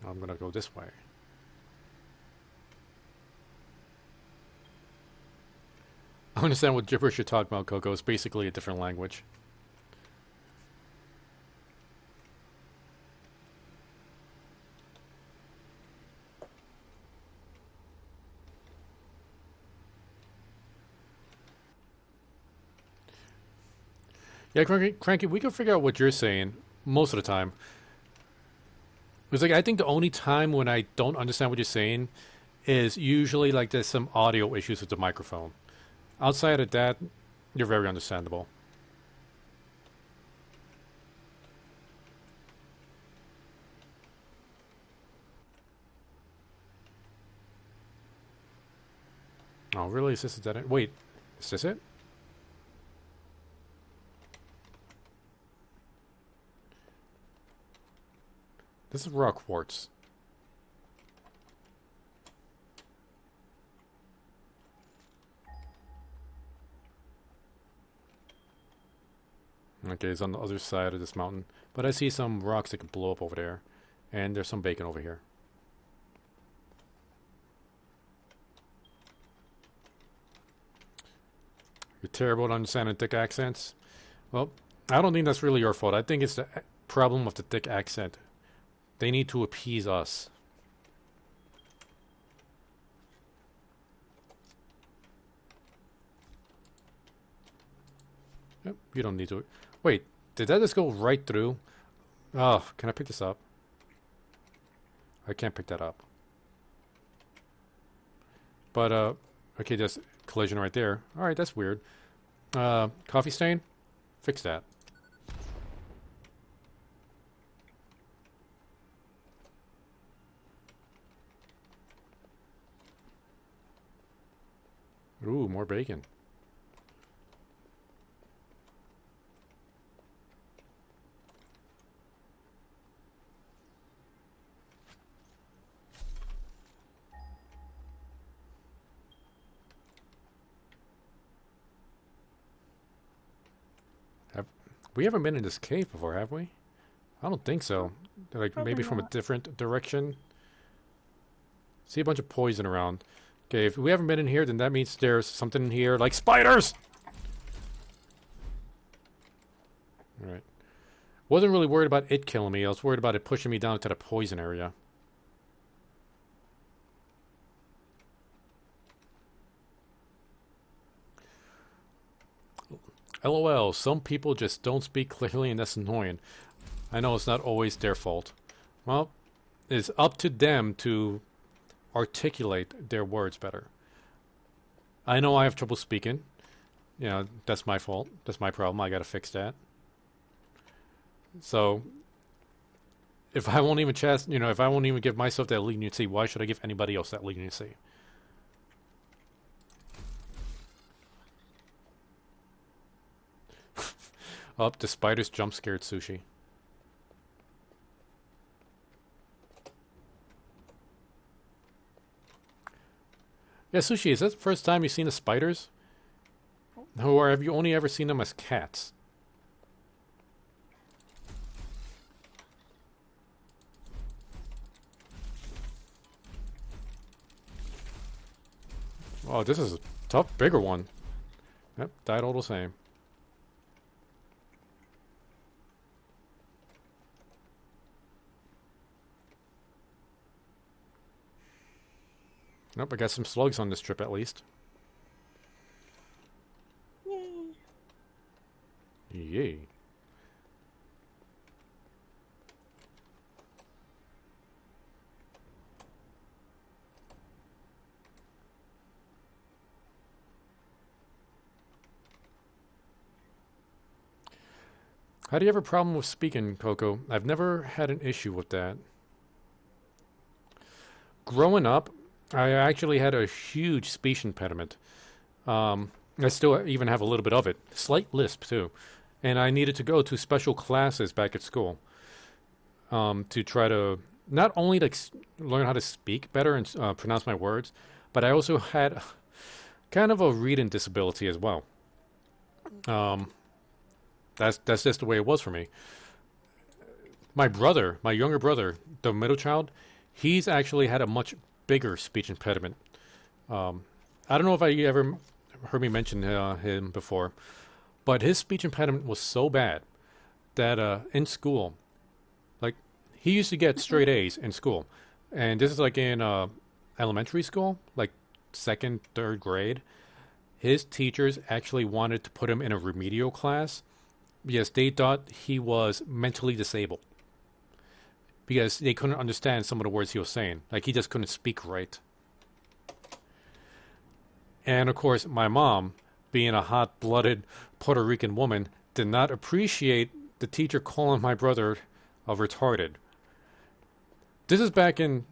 Speaker 1: I'm gonna go this way. I understand what gibberish you're talking about, Coco. It's basically a different language. Yeah, Cranky, we can figure out what you're saying most of the time. It's like I think the only time when I don't understand what you're saying is usually like there's some audio issues with the microphone. Outside of that, you're very understandable. Oh, really? Is this a dead end? Wait, is this it? This is raw quartz. Okay, it's on the other side of this mountain. But I see some rocks that can blow up over there. And there's some bacon over here. You're terrible at understanding thick accents. Well, I don't think that's really your fault. I think it's the problem of the thick accent. They need to appease us. Yep, you don't need to. Wait, did that just go right through? Oh, can I pick this up? I can't pick that up. But, okay, there's collision right there. Alright, that's weird. Coffee stain? Fix that. Ooh, more bacon. We haven't been in this cave before, have we? I don't think so. Like
Speaker 2: Probably
Speaker 1: maybe from a
Speaker 2: not.
Speaker 1: different direction. See a bunch of poison around. Okay, if we haven't been in here, then that means there's something in here, like spiders! Alright. Wasn't really worried about it killing me. I was worried about it pushing me down to the poison area. LOL, some people just don't speak clearly and that's annoying. I know it's not always their fault. Well, it's up to them to articulate their words better. I know I have trouble speaking. You know, that's my fault. That's my problem. I gotta fix that. So, if I won't even if I won't even give myself that leniency, why should I give anybody else that leniency? Up, the spiders jump scared Sushi. Yeah, Sushi, is that the first time you've seen the spiders? Or have you only ever seen them as cats? Oh, this is a tough, bigger one. Yep, died all the same. Nope, I got some slugs on this trip at least.
Speaker 2: Yay.
Speaker 1: Yay. How do you have a problem with speaking, Coco? I've never had an issue with that. Growing up, I actually had a huge speech impediment. I still even have a little bit of it. Slight lisp, too. And I needed to go to special classes back at school to try to not only to learn how to speak better and pronounce my words, but I also had kind of a reading disability as well. That's just the way it was for me. My brother, my younger brother, the middle child, he's actually had a much bigger speech impediment. I don't know if you ever heard me mention him before, but his speech impediment was so bad that in school, like, he used to get straight A's in school. And this is like in elementary school, like second, third grade. His teachers actually wanted to put him in a remedial class because they thought he was mentally disabled. Because they couldn't understand some of the words he was saying. Like, he just couldn't speak right. And, of course, my mom, being a hot-blooded Puerto Rican woman, did not appreciate the teacher calling my brother retarded. This is back in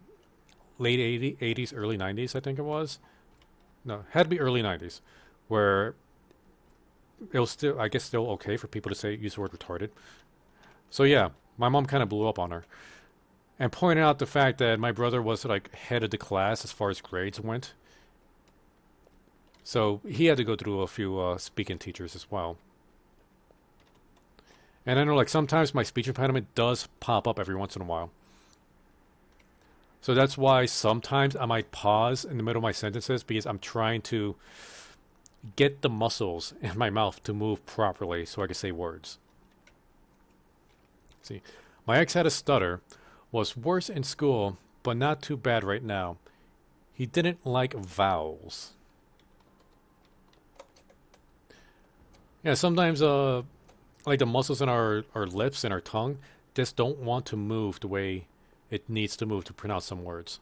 Speaker 1: late 80s, early 90s, I think it was. No, it had to be early 90s, where it was still, I guess, still okay for people to use the word retarded. So, yeah, my mom kind of blew up on her. And pointed out the fact that my brother was like head of the class as far as grades went. So he had to go through a few speaking teachers as well. And I know, like, sometimes my speech impediment does pop up every once in a while. So that's why sometimes I might pause in the middle of my sentences because I'm trying to get the muscles in my mouth to move properly so I can say words. See, my ex had a stutter. Was worse in school, but not too bad right now. He didn't like vowels. Yeah, sometimes like the muscles in our lips and our tongue just don't want to move the way it needs to move to pronounce some words.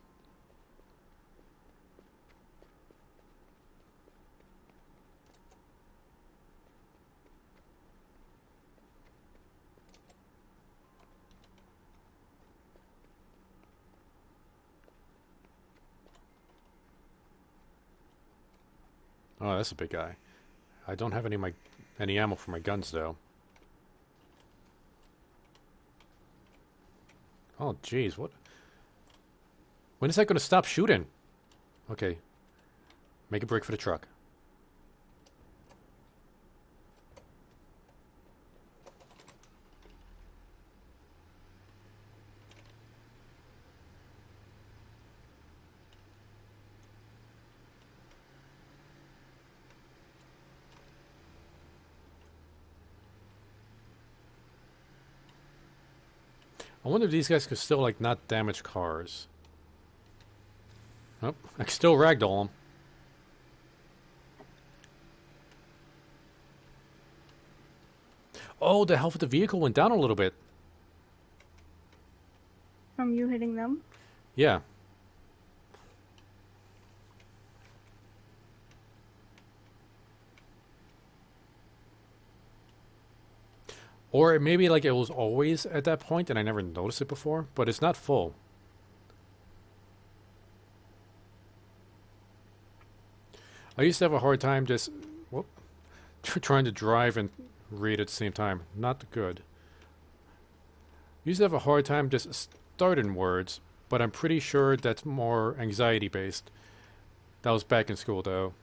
Speaker 1: Oh, that's a big guy. I don't have any ammo for my guns, though. Oh, jeez, what? When is that going to stop shooting? Okay. Make a break for the truck. I wonder if these guys could still, like, not damage cars. Oh, I can still ragdoll them. Oh, the health of the vehicle went down a little bit.
Speaker 2: From you hitting them?
Speaker 1: Yeah. Or maybe like it was always at that point and I never noticed it before, but it's not full. I used to have a hard time just trying to drive and read at the same time. Not good. Used to have a hard time just starting words, but I'm pretty sure that's more anxiety based. That was back in school, though.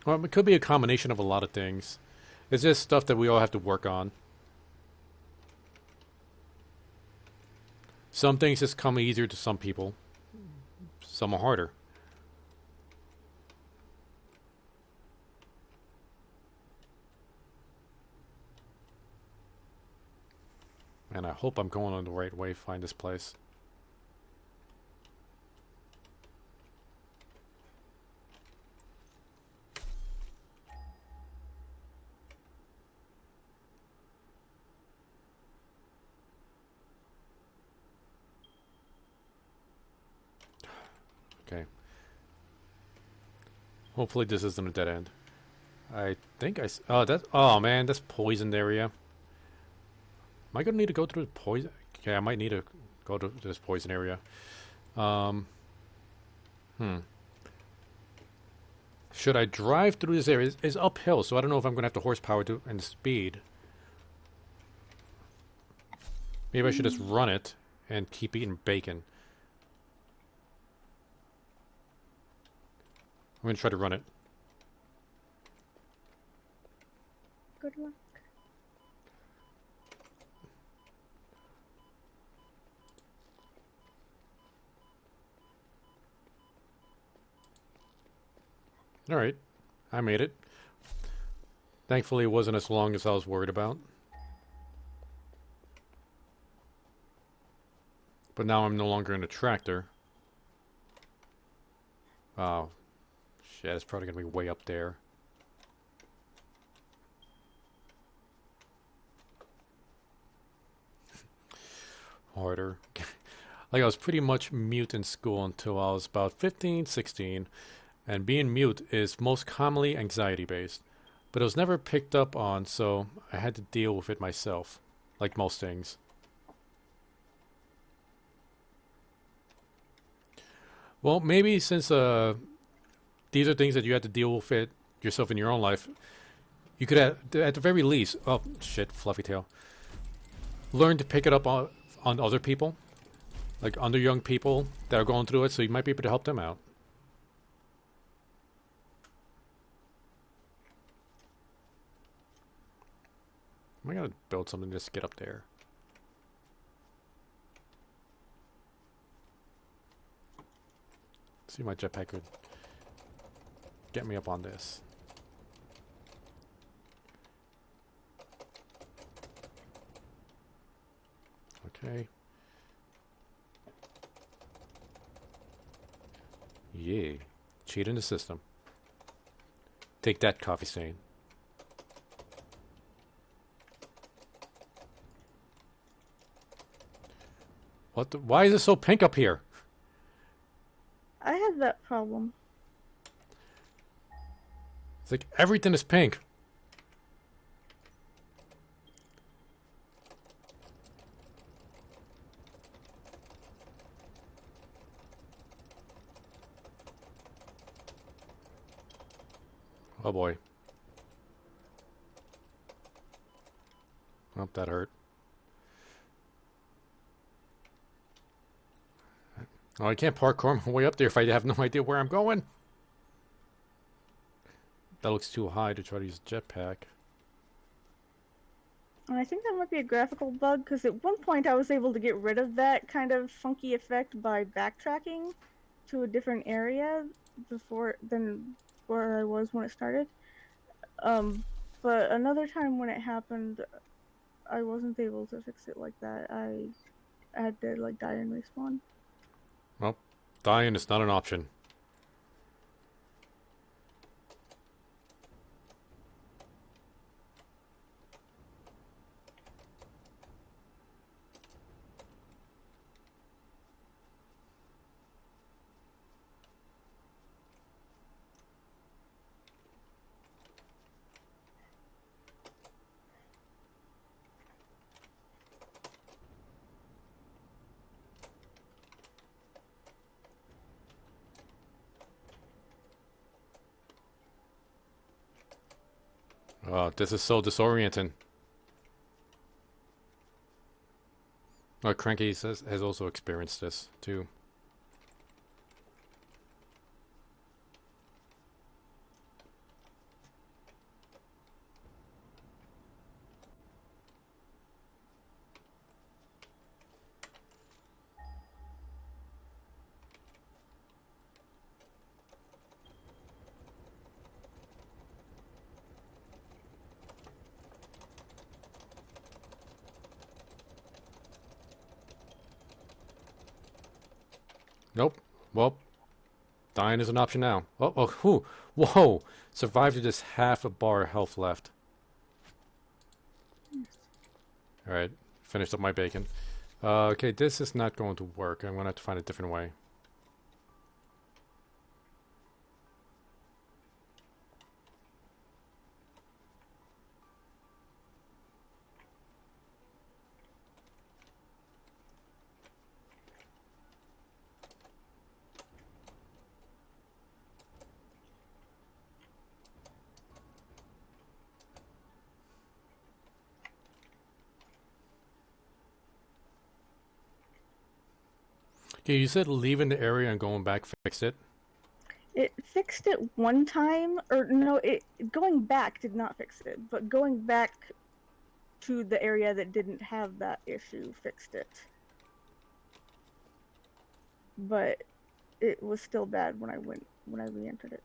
Speaker 1: Well, it could be a combination of a lot of things. It's just stuff that we all have to work on. Some things just come easier to some people. Some are harder. And I hope I'm going on the right way to find this place. Okay. Hopefully this isn't a dead end. I think oh, that's... Oh, man, that's poisoned area. Am I going to need to go through the poison? Okay, I might need to go to this poison area. Should I drive through this area? It's uphill, so I don't know if I'm going to have the horsepower and the speed. Maybe I should just run it and keep eating bacon. I'm going to try to run it.
Speaker 2: Good luck.
Speaker 1: Alright, I made it. Thankfully it wasn't as long as I was worried about. But now I'm no longer in a tractor. Oh, shit, it's probably going to be way up there. Harder. Like, I was pretty much mute in school until I was about 15, 16. And being mute is most commonly anxiety-based. But it was never picked up on, so I had to deal with it myself. Like most things. Well, maybe since these are things that you had to deal with it yourself in your own life, you could, at the very least... Oh, shit, fluffy tail. Learn to pick it up on other people. Like other young people that are going through it, so you might be able to help them out. Am I gonna build something just to get up there? See, my jetpack could get me up on this. Okay. Yeah. Cheat in the system. Take that, coffee stain. What the? Why is it so pink up here?
Speaker 2: I had that problem.
Speaker 1: It's like everything is pink. Oh boy. Oh, that hurt. Oh, I can't parkour my way up there if I have no idea where I'm going. That looks too high to try to use a jetpack.
Speaker 2: And I think that might be a graphical bug, because at one point I was able to get rid of that kind of funky effect by backtracking to a different area than where I was when it started. But another time when it happened, I wasn't able to fix it like that. I had to like die and respawn.
Speaker 1: Well, dying is not an option. Oh, this is so disorienting. Oh, Cranky has also experienced this, too. Nope. Well, dying is an option now. Whew. Whoa! Survived with just half a bar of health left. Alright, finished up my bacon. Okay, this is not going to work. I'm gonna have to find a different way. Okay, you said leaving the area and going back fixed it?
Speaker 2: It fixed it one time, or no, going back did not fix it, but going back to the area that didn't have that issue fixed it. But it was still bad when I re-entered it.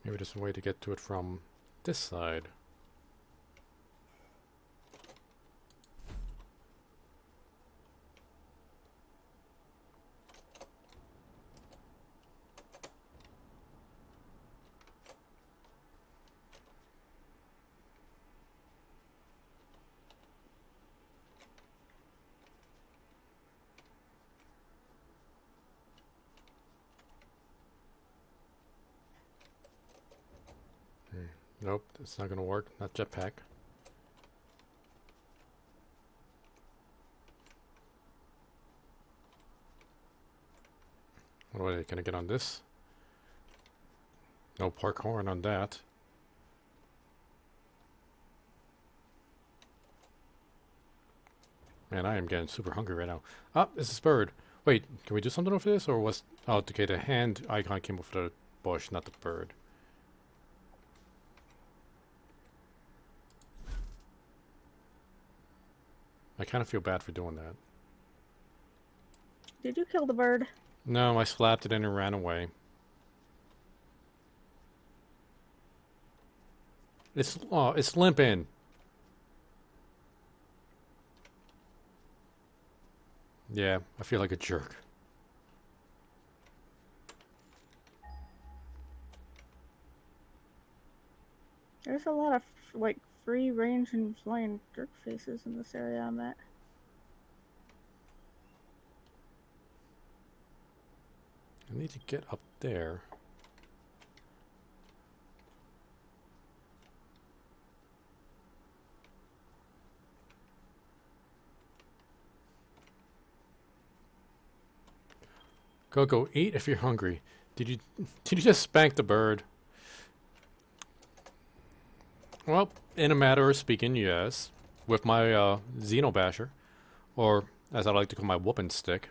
Speaker 1: Maybe there's a way to get to it from this side. Nope, it's not gonna work. Not jetpack. What are they? Can I get on this? No parkour on that. Man, I am getting super hungry right now. Ah, this is bird. Wait, can we do something with this, or was... Oh, okay, the hand icon came off the bush, not the bird. I kind of feel bad for doing that.
Speaker 2: Did you kill the bird?
Speaker 1: No, I slapped it and it ran away. It's limping. Yeah, I feel like a jerk.
Speaker 2: There's a lot of like free range and flying jerk faces in this area I'm at.
Speaker 1: I need to get up there. Coco, eat if you're hungry. Did you just spank the bird? Well, in a matter of speaking, yes. With my Xenobasher. Or, as I like to call my whooping stick.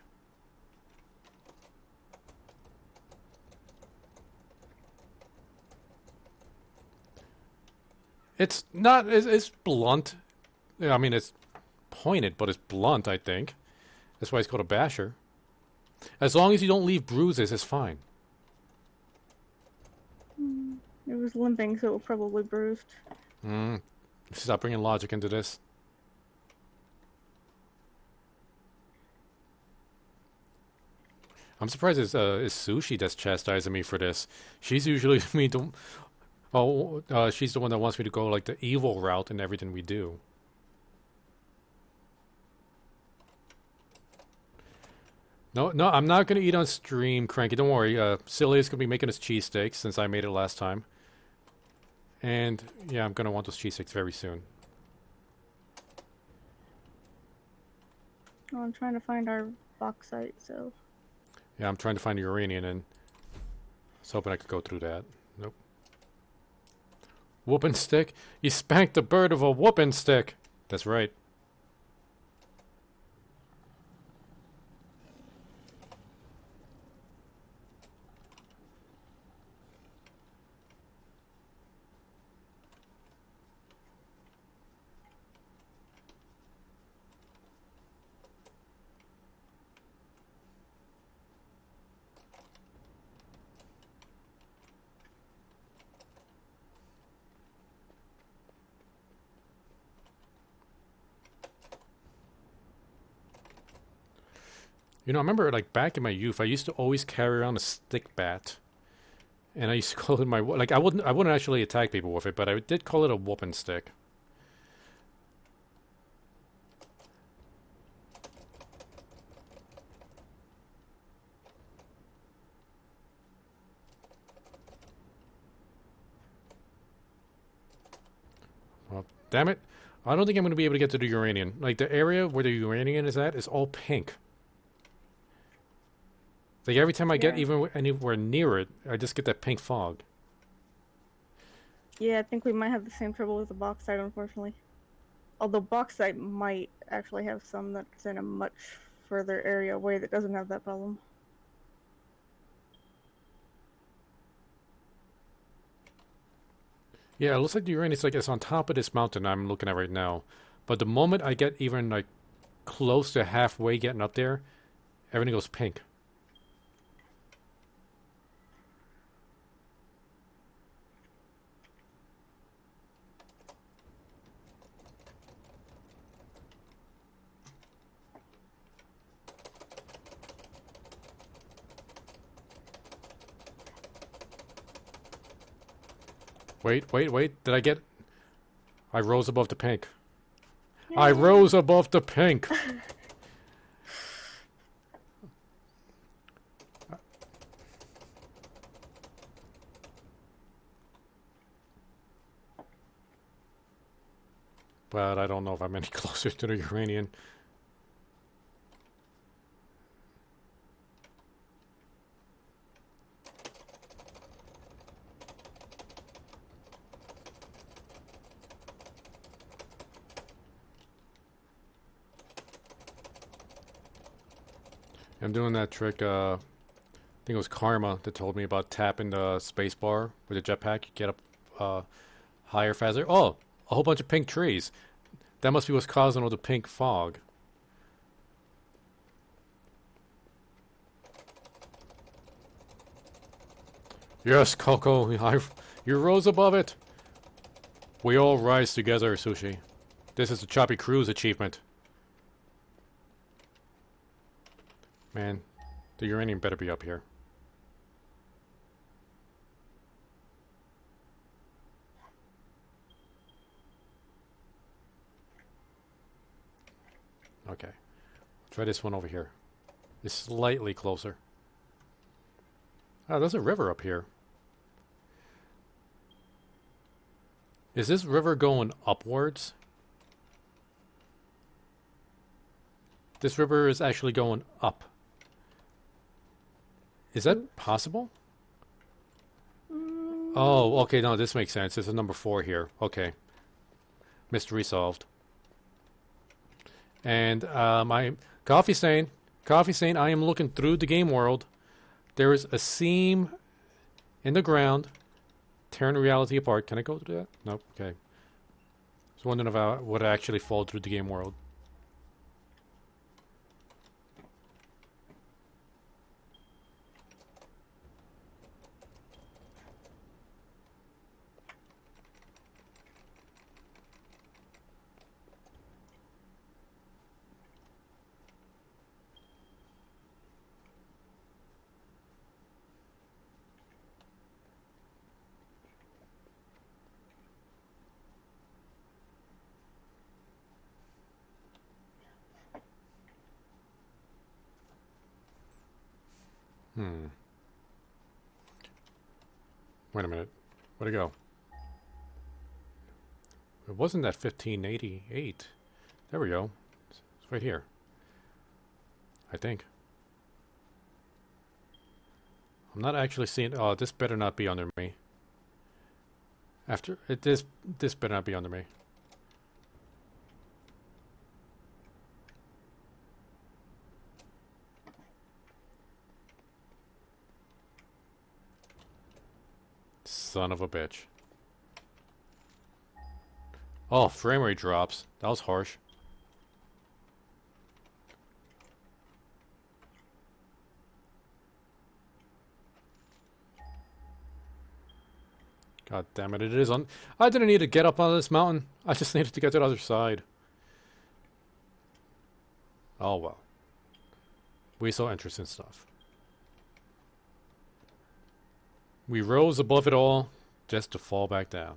Speaker 1: It's not... It's blunt. I mean, it's pointed, but it's blunt, I think. That's why it's called a basher. As long as you don't leave bruises, it's fine.
Speaker 2: It was limping, so it was probably bruised.
Speaker 1: Stop bringing logic into this. I'm surprised it's Sushi that's chastising me for this. She's usually me the... she's the one that wants me to go like the evil route in everything we do. No, I'm not going to eat on stream, Cranky. Don't worry. Cillia's going to be making us cheesesteaks since I made it last time. And, yeah, I'm going to want those cheesesteaks very soon.
Speaker 2: Well, I'm trying to find our bauxite, so...
Speaker 1: Yeah, I'm trying to find the uranium and... I was hoping I could go through that. Nope. Whooping stick? You spanked the bird with a whooping stick! That's right. You know, I remember like back in my youth, I used to always carry around a stick bat, and I used to call it my like I wouldn't actually attack people with it, but I did call it a whooping stick. Well, damn it! I don't think I'm going to be able to get to the uranium. Like the area where the uranium is at is all pink. Like every time I get even anywhere near it, I just get that pink fog.
Speaker 2: Yeah, I think we might have the same trouble with the bauxite, unfortunately. Although bauxite might actually have some that's in a much further area away that doesn't have that problem.
Speaker 1: Yeah, it looks like the uranium is like it's on top of this mountain I'm looking at right now. But the moment I get even like close to halfway getting up there, everything goes pink. Wait. Did I get... I rose above the pink. Yay. I rose above the pink! But I don't know if I'm any closer to the uranium. I'm doing that trick, I think it was Karma that told me about tapping the space bar with a jetpack. You get up higher, faster. Oh, a whole bunch of pink trees. That must be what's causing all the pink fog. Yes, Coco, you rose above it. We all rise together, Sushi. This is the Choppy Cruise achievement. Man, the uranium better be up here. Okay. Try this one over here. It's slightly closer. Oh, there's a river up here. Is this river going upwards? This river is actually going up. Is that possible? Oh, okay, no, this makes sense. This is number 4 here. Okay. Mystery solved. And Coffee Stain, I am looking through the game world. There is a seam in the ground, tearing reality apart. Can I go through that? Nope. Okay. I was wondering if I would actually fall through the game world. Wait a minute. Where'd it go? It wasn't that 1588. There we go. It's right here. I think. I'm not actually seeing... Oh, this better not be under me. After... This better not be under me. Son of a bitch. Oh, frame rate drops. That was harsh. God damn it, it is on... I didn't need to get up on this mountain. I just needed to get to the other side. Oh, well. We saw interesting stuff. We rose above it all just to fall back down.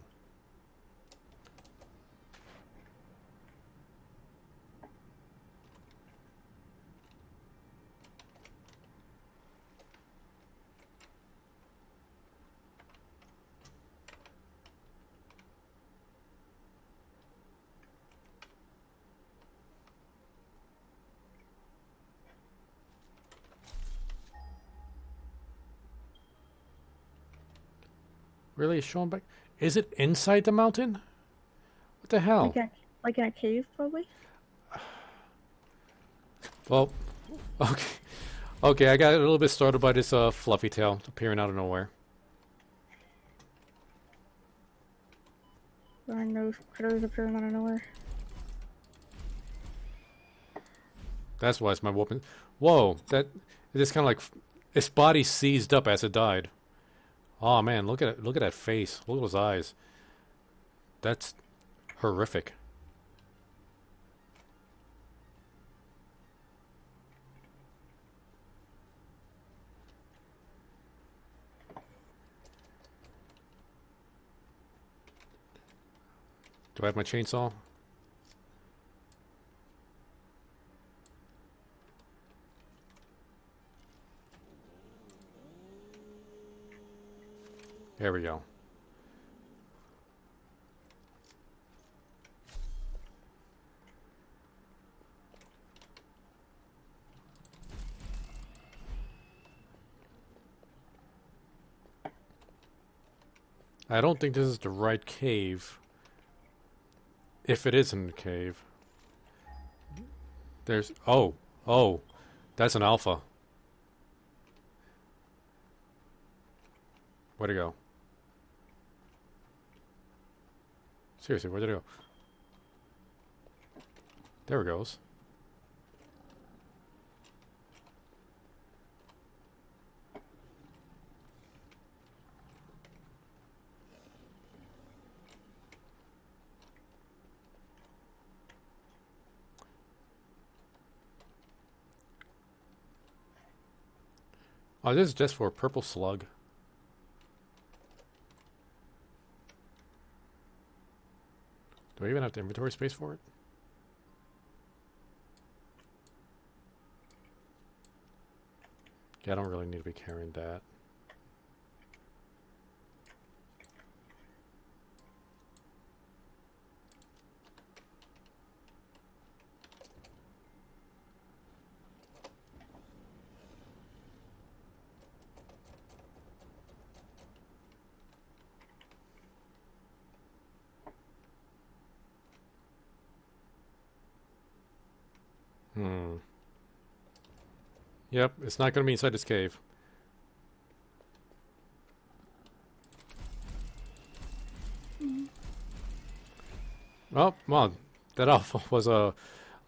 Speaker 1: Really, it's showing back. Is it inside the mountain? What the hell?
Speaker 2: Like in a cave, probably.
Speaker 1: Well, okay. Okay, I got a little bit started by this fluffy tail appearing out of nowhere.
Speaker 2: There are no critters appearing out of nowhere.
Speaker 1: That's why it's my weapon. Whoa, that it is kind of like its body seized up as it died. Oh man, look at it! Look at that face. Look at those eyes. That's horrific. Do I have my chainsaw? There we go. I don't think this is the right cave. If it isn't a cave. There's... Oh. Oh. That's an alpha. Where'd it go? Seriously, where did it go? There it goes. Oh, this is just for a purple slug. Do I even have the inventory space for it? Yeah, I don't really need to be carrying that. Yep, it's not going to be inside this cave. Oh, well, that alpha was a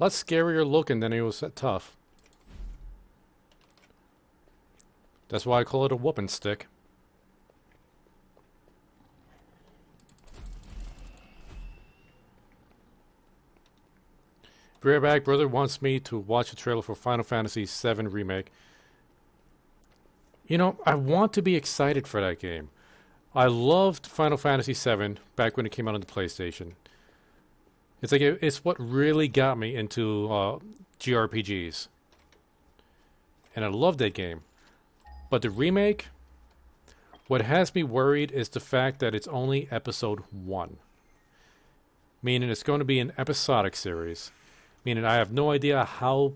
Speaker 1: lot scarier looking than he was tough. That's why I call it a whooping stick. Bareback Brother wants me to watch a trailer for Final Fantasy VII Remake. You know, I want to be excited for that game. I loved Final Fantasy VII back when it came out on the PlayStation. It's like it's what really got me into JRPGs. And I loved that game. But the remake, what has me worried is the fact that it's only episode 1. Meaning it's going to be an episodic series. Meaning I have no idea how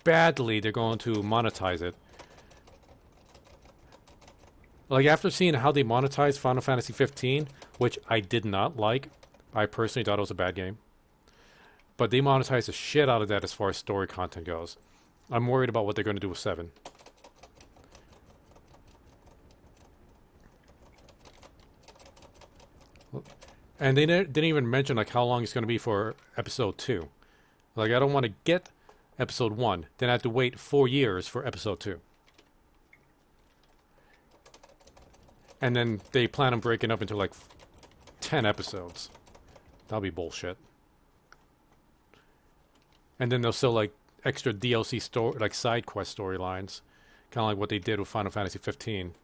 Speaker 1: badly they're going to monetize it. Like, after seeing how they monetized Final Fantasy 15, which I did not like, I personally thought it was a bad game. But they monetized the shit out of that as far as story content goes. I'm worried about what they're going to do with 7. And they didn't even mention like how long it's going to be for episode 2. Like, I don't want to get episode 1, then I have to wait 4 years for episode 2. And then they plan on breaking up into like 10 episodes. That'll be bullshit. And then they'll still like extra DLC story, like side quest storylines, kind of like what they did with Final Fantasy 15.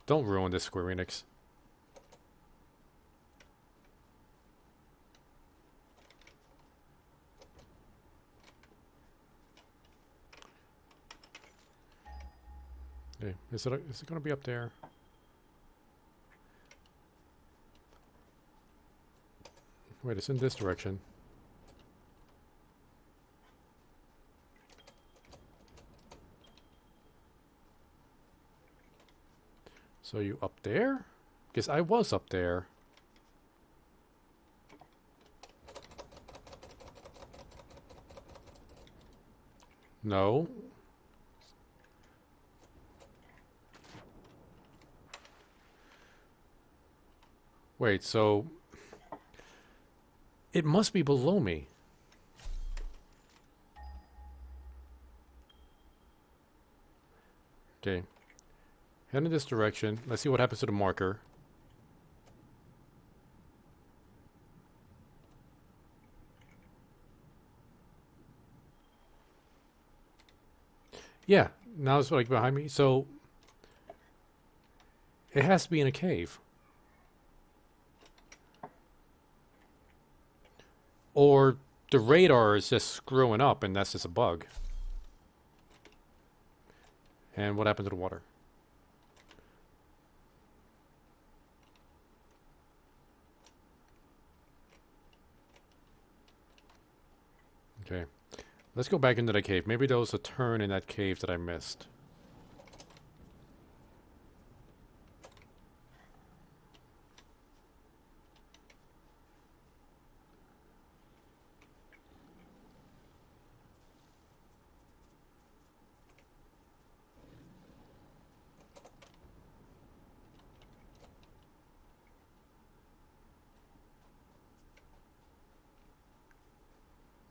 Speaker 1: Don't ruin this, Square Enix. Okay, is it going to be up there? Wait, it's in this direction. So you up there? Guess I was up there. No. Wait, so it must be below me. Okay. Head in this direction. Let's see what happens to the marker. Yeah, now it's like behind me. So it has to be in a cave. Or the radar is just screwing up and that's just a bug. And what happened to the water? Okay. Let's go back into the cave. Maybe there was a turn in that cave that I missed.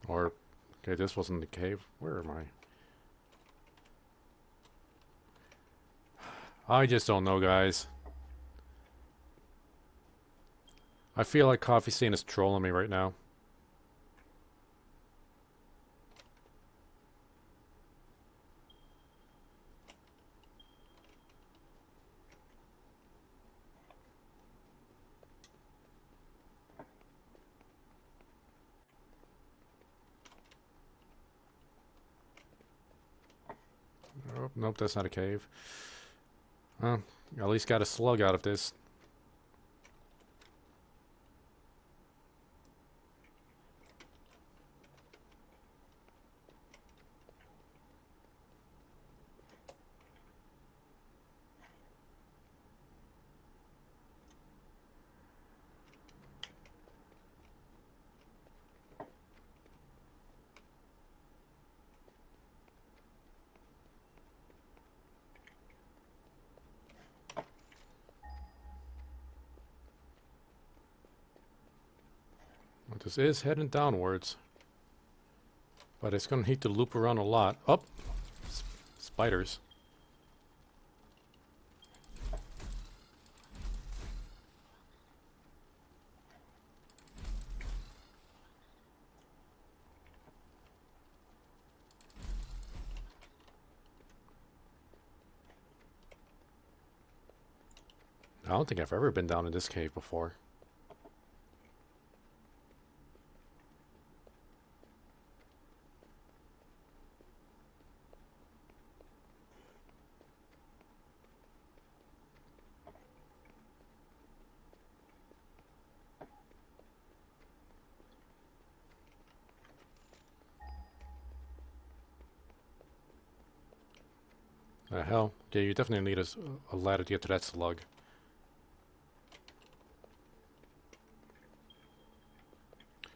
Speaker 1: Or, okay, this wasn't the cave. Where am I? I just don't know, guys. I feel like Coffee Scene is trolling me right now. Oh, nope, that's not a cave. Well, at least got a slug out of this. Well, this is heading downwards. But it's going to need to loop around a lot. Oh! Spiders. I don't think I've ever been down in this cave before. The hell? Yeah, you definitely need a ladder to get to that slug.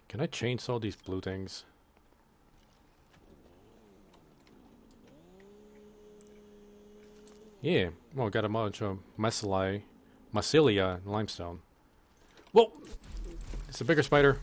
Speaker 1: Can I chainsaw these blue things? Yeah. Well, got a bunch of mycelia and limestone. Whoa! It's a bigger spider.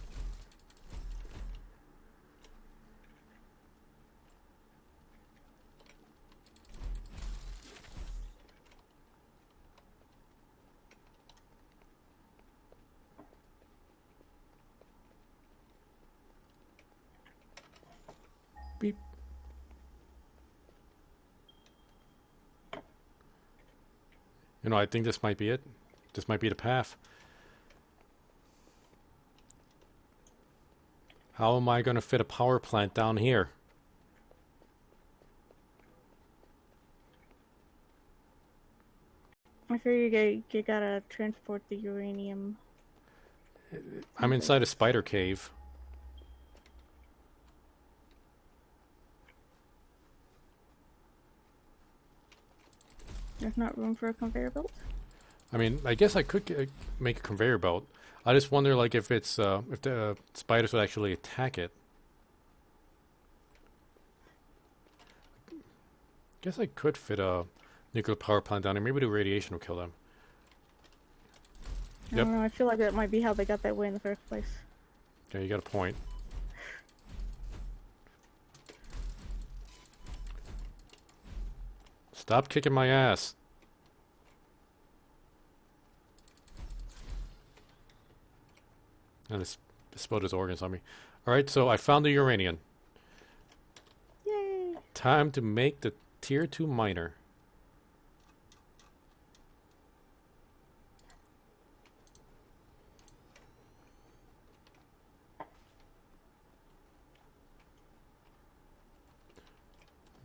Speaker 1: You know, I think this might be it. This might be the path. How am I going to fit a power plant down here?
Speaker 2: I figure you gotta transport the uranium.
Speaker 1: I'm inside a spider cave.
Speaker 2: There's not room for a conveyor belt.
Speaker 1: I mean, I guess I could make a conveyor belt. I just wonder, like, if it's if the spiders would actually attack it. Guess I could fit a nuclear power plant down here. Maybe the radiation will kill them.
Speaker 2: I don't know. I feel like that might be how they got that way in the first place.
Speaker 1: Yeah, you got a point. Stop kicking my ass. And this spilled his organs on me. Alright, so I found the uranium.
Speaker 2: Yay!
Speaker 1: Time to make the tier 2 miner.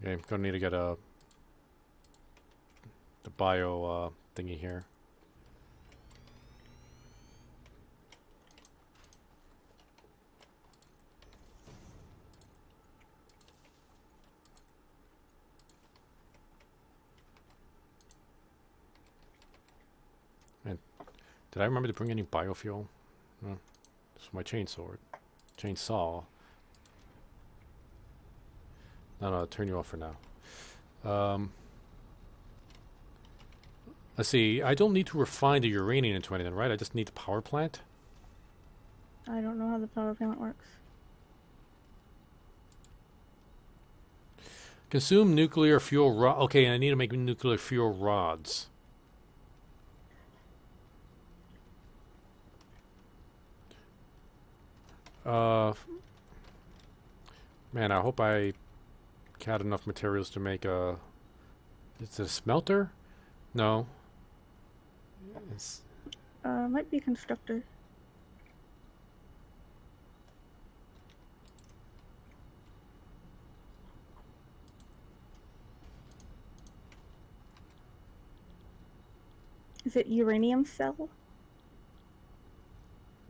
Speaker 1: Okay, I'm gonna need to get the bio thingy here. And did I remember to bring any biofuel? No. This is my chainsaw. No, I'll turn you off for now. Let's see. I don't need to refine the uranium into anything, right? I just need the power plant.
Speaker 2: I don't know how the power plant works.
Speaker 1: Consume nuclear fuel rod. Okay, I need to make nuclear fuel rods. Man, I hope I had enough materials to make a... It's a smelter? No. It's...
Speaker 2: Might be a constructor. Is it uranium cell?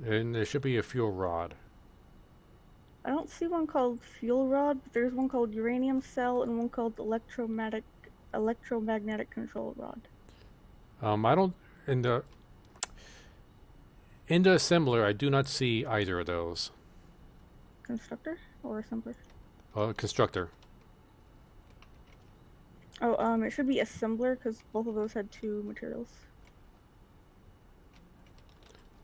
Speaker 1: And there should be a fuel rod.
Speaker 2: I don't see one called fuel rod, but there's one called uranium cell and one called electromagnetic control rod.
Speaker 1: I don't... In the assembler, I do not see either of those.
Speaker 2: Constructor or assembler?
Speaker 1: Constructor.
Speaker 2: Oh, it should be assembler because both of those had two materials.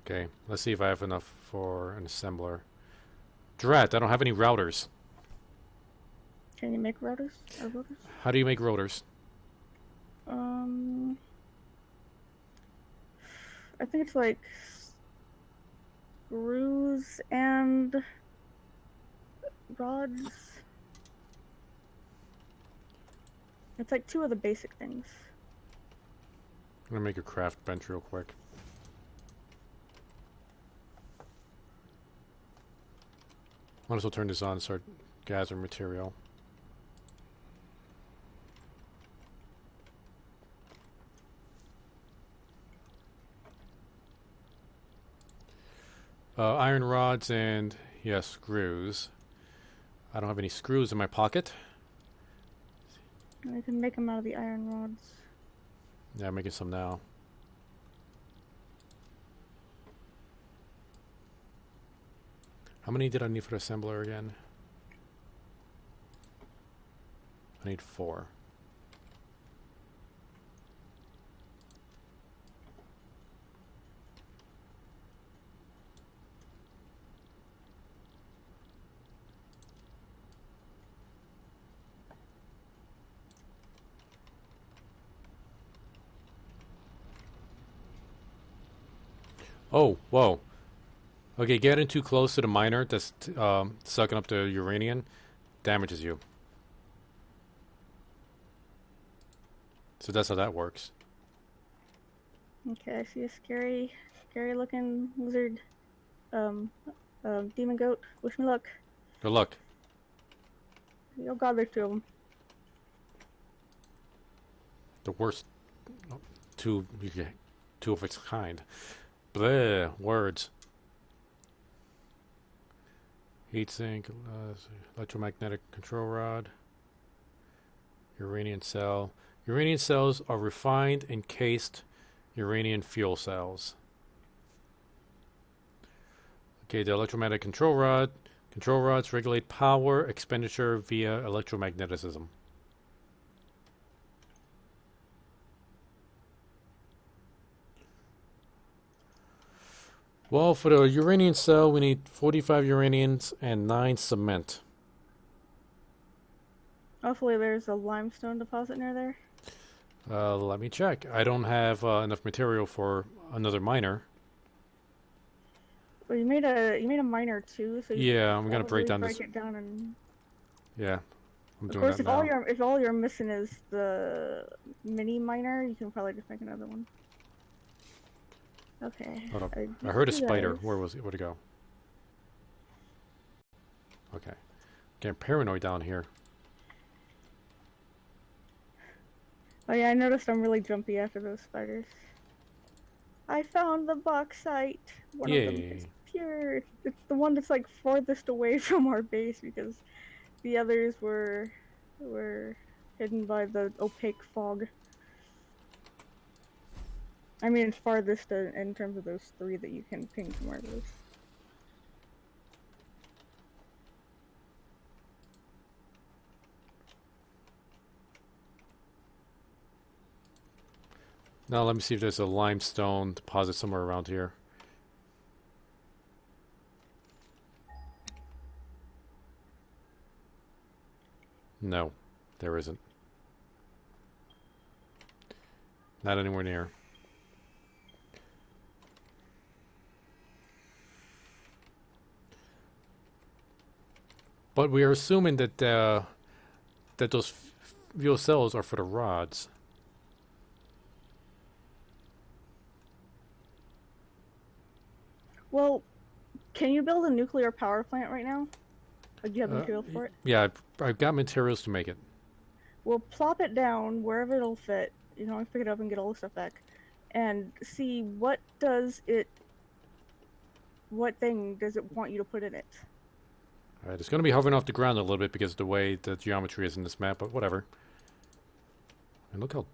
Speaker 1: Okay, let's see if I have enough for an assembler. Drat, I don't have any routers.
Speaker 2: Can you make routers?
Speaker 1: How do you make rotors?
Speaker 2: I think it's like screws and rods. It's like two of the basic things.
Speaker 1: I'm gonna make a craft bench real quick. Might as well turn this on and start gathering material. Iron rods and, yes, screws. I don't have any screws in my pocket.
Speaker 2: I can make them out of the iron rods.
Speaker 1: Yeah, I'm making some now. How many did I need for the assembler again? I need 4. Oh, whoa. Okay, getting too close to the miner that's sucking up the uranium damages you. So that's how that works.
Speaker 2: Okay, I see a scary looking lizard. Um, demon goat. Wish me luck.
Speaker 1: Good luck.
Speaker 2: Oh god, there's two of them.
Speaker 1: The worst two of its kind. Bleh, words. Heatsink, electromagnetic control rod, uranium cell. Uranium cells are refined, encased uranium fuel cells. Okay, the electromagnetic control rod. Control rods regulate power expenditure via electromagnetism. Well, for the uranium cell, we need 45 uraniums and 9 cement.
Speaker 2: Hopefully there's a limestone deposit near there.
Speaker 1: Let me check. I don't have enough material for another miner.
Speaker 2: Well, you made a miner too, so you
Speaker 1: Yeah, I'm
Speaker 2: could
Speaker 1: gonna break
Speaker 2: probably
Speaker 1: down this.
Speaker 2: it down and.
Speaker 1: Yeah, I'm
Speaker 2: Of
Speaker 1: doing
Speaker 2: course,
Speaker 1: that now.
Speaker 2: if all you're missing is the mini miner, you can probably just make another one. Okay.
Speaker 1: Hold up. I heard a spider. Where was it? Where'd it go? Okay. Getting paranoid down here.
Speaker 2: Oh yeah, I noticed I'm really jumpy after those spiders. I found the bauxite. One of them is pure. It's the one that's like farthest away from our base because the others were hidden by the opaque fog. I mean, it's farthest in terms of those three that you can ping from our base.
Speaker 1: Now let me see if there's a limestone deposit somewhere around here. No, there isn't. Not anywhere near. But we are assuming that that those fuel cells are for the rods.
Speaker 2: Well, can you build a nuclear power plant right now? Like, do you have the material for it?
Speaker 1: Yeah, I've got materials to make it.
Speaker 2: Well, plop it down wherever it'll fit. You know, pick it up and get all the stuff back, and see what thing does it want you to put in it.
Speaker 1: All right, it's going to be hovering off the ground a little bit because of the way the geometry is in this map, but whatever. And look how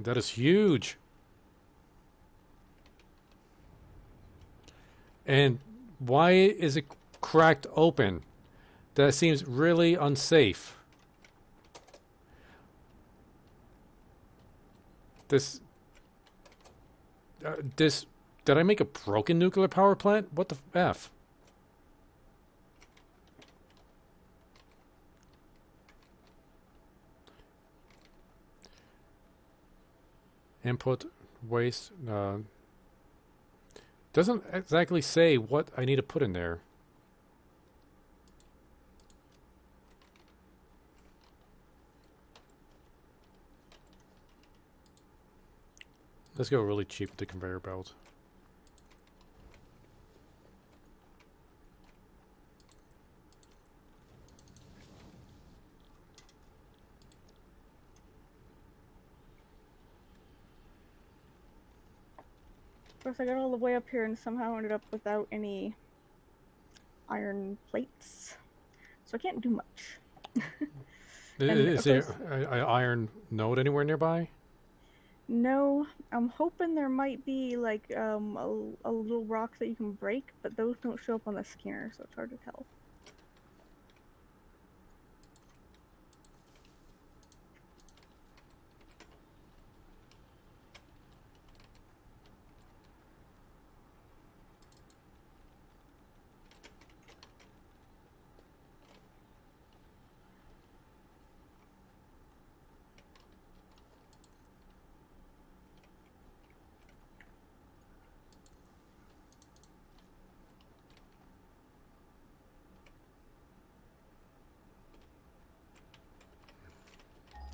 Speaker 1: that is huge. And why is it cracked open? That seems really unsafe. This did I make a broken nuclear power plant? What the F? Input waste doesn't exactly say what I need to put in there. Let's go really cheap with the conveyor belt.
Speaker 2: Of course, I got all the way up here and somehow ended up without any iron plates, so I can't do much.
Speaker 1: Is there an iron node anywhere nearby?
Speaker 2: No, I'm hoping there might be like a little rock that you can break, but those don't show up on the scanner, so it's hard to tell.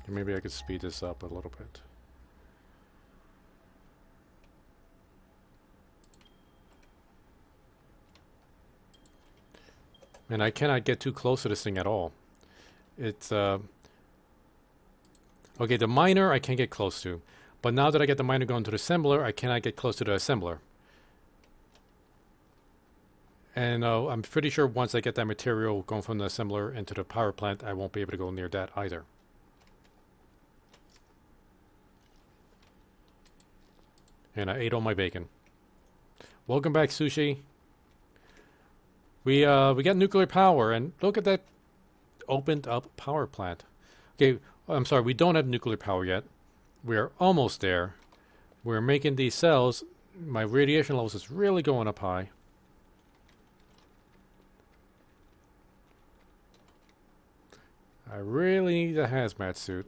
Speaker 1: Maybe I could speed this up a little bit. And I cannot get too close to this thing at all. It's, okay, the miner I can't get close to. But now that I get the miner going to the assembler, I cannot get close to the assembler. And I'm pretty sure once I get that material going from the assembler into the power plant, I won't be able to go near that either. And I ate all my bacon. Welcome back, Sushi. We got nuclear power, and look at that opened up power plant. Okay, I'm sorry, we don't have nuclear power yet. We are almost there. We're making these cells. My radiation levels is really going up high. I really need a hazmat suit.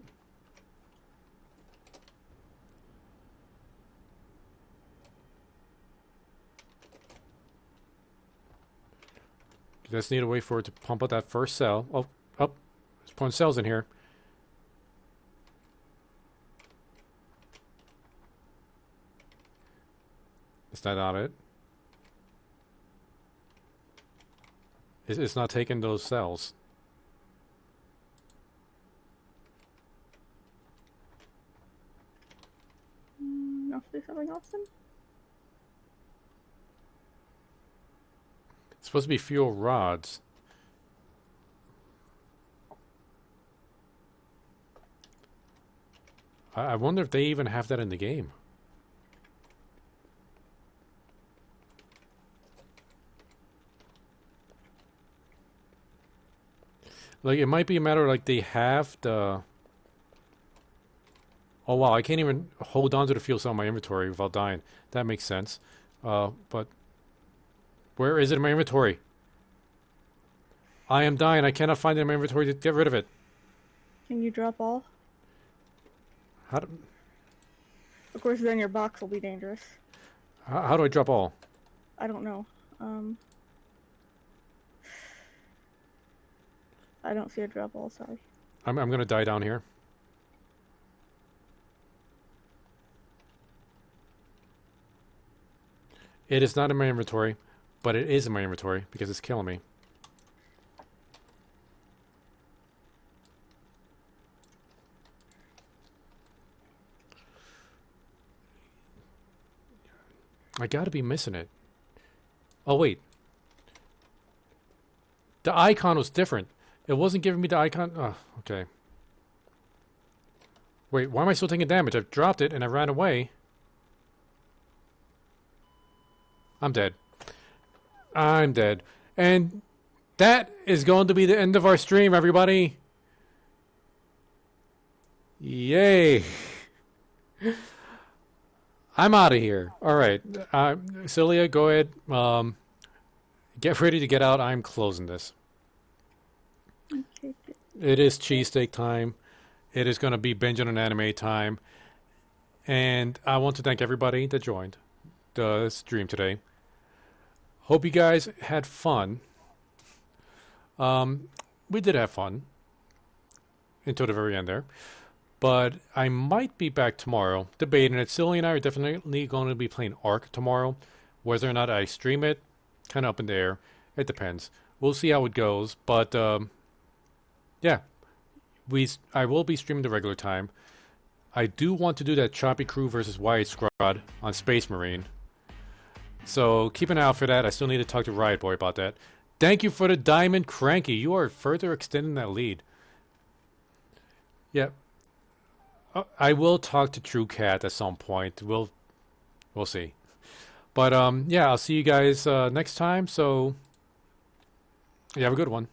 Speaker 1: Just need to wait for it to pump out that first cell. Oh, there's putting cells in here. Is that not it? It's not taking those cells.
Speaker 2: Must do something else then?
Speaker 1: It's supposed to be fuel rods. I wonder if they even have that in the game. Like, it might be a matter of, like, they have the... Oh, wow, I can't even hold on to the fuel cell in my inventory without dying. That makes sense. But... Where is it in my inventory? I am dying. I cannot find it in my inventory to get rid of it.
Speaker 2: Can you drop all?
Speaker 1: How do...
Speaker 2: Of course, then your box will be dangerous.
Speaker 1: How do I drop all?
Speaker 2: I don't know. I don't see a drop all, sorry.
Speaker 1: I'm gonna die down here. It is not in my inventory, but it is in my inventory because it's killing me. I gotta be missing it. Oh, wait. The icon was different. It wasn't giving me the icon. Oh, okay. Wait, why am I still taking damage? I've dropped it and I ran away. I'm dead. I'm dead. And that is going to be the end of our stream, everybody. Yay. I'm out of here. All right. Celia, go ahead. Get ready to get out. I'm closing this.
Speaker 2: Okay.
Speaker 1: It is cheesesteak time. It is going to be binge on an anime time. And I want to thank everybody that joined the stream today. Hope you guys had fun. We did have fun until the very end there. But I might be back tomorrow debating it. Silly and I are definitely going to be playing Ark tomorrow. Whether or not I stream it, kind of up in the air. It depends. We'll see how it goes. But, yeah. I will be streaming the regular time. I do want to do that Choppy Crew versus Wyatt Squad on Space Marine. So keep an eye out for that. I still need to talk to Riot Boy about that. Thank you for the Diamond Cranky. You are further extending that lead. Yeah. I will talk to True Cat at some point. We'll see. But yeah, I'll see you guys next time. So you have a good one.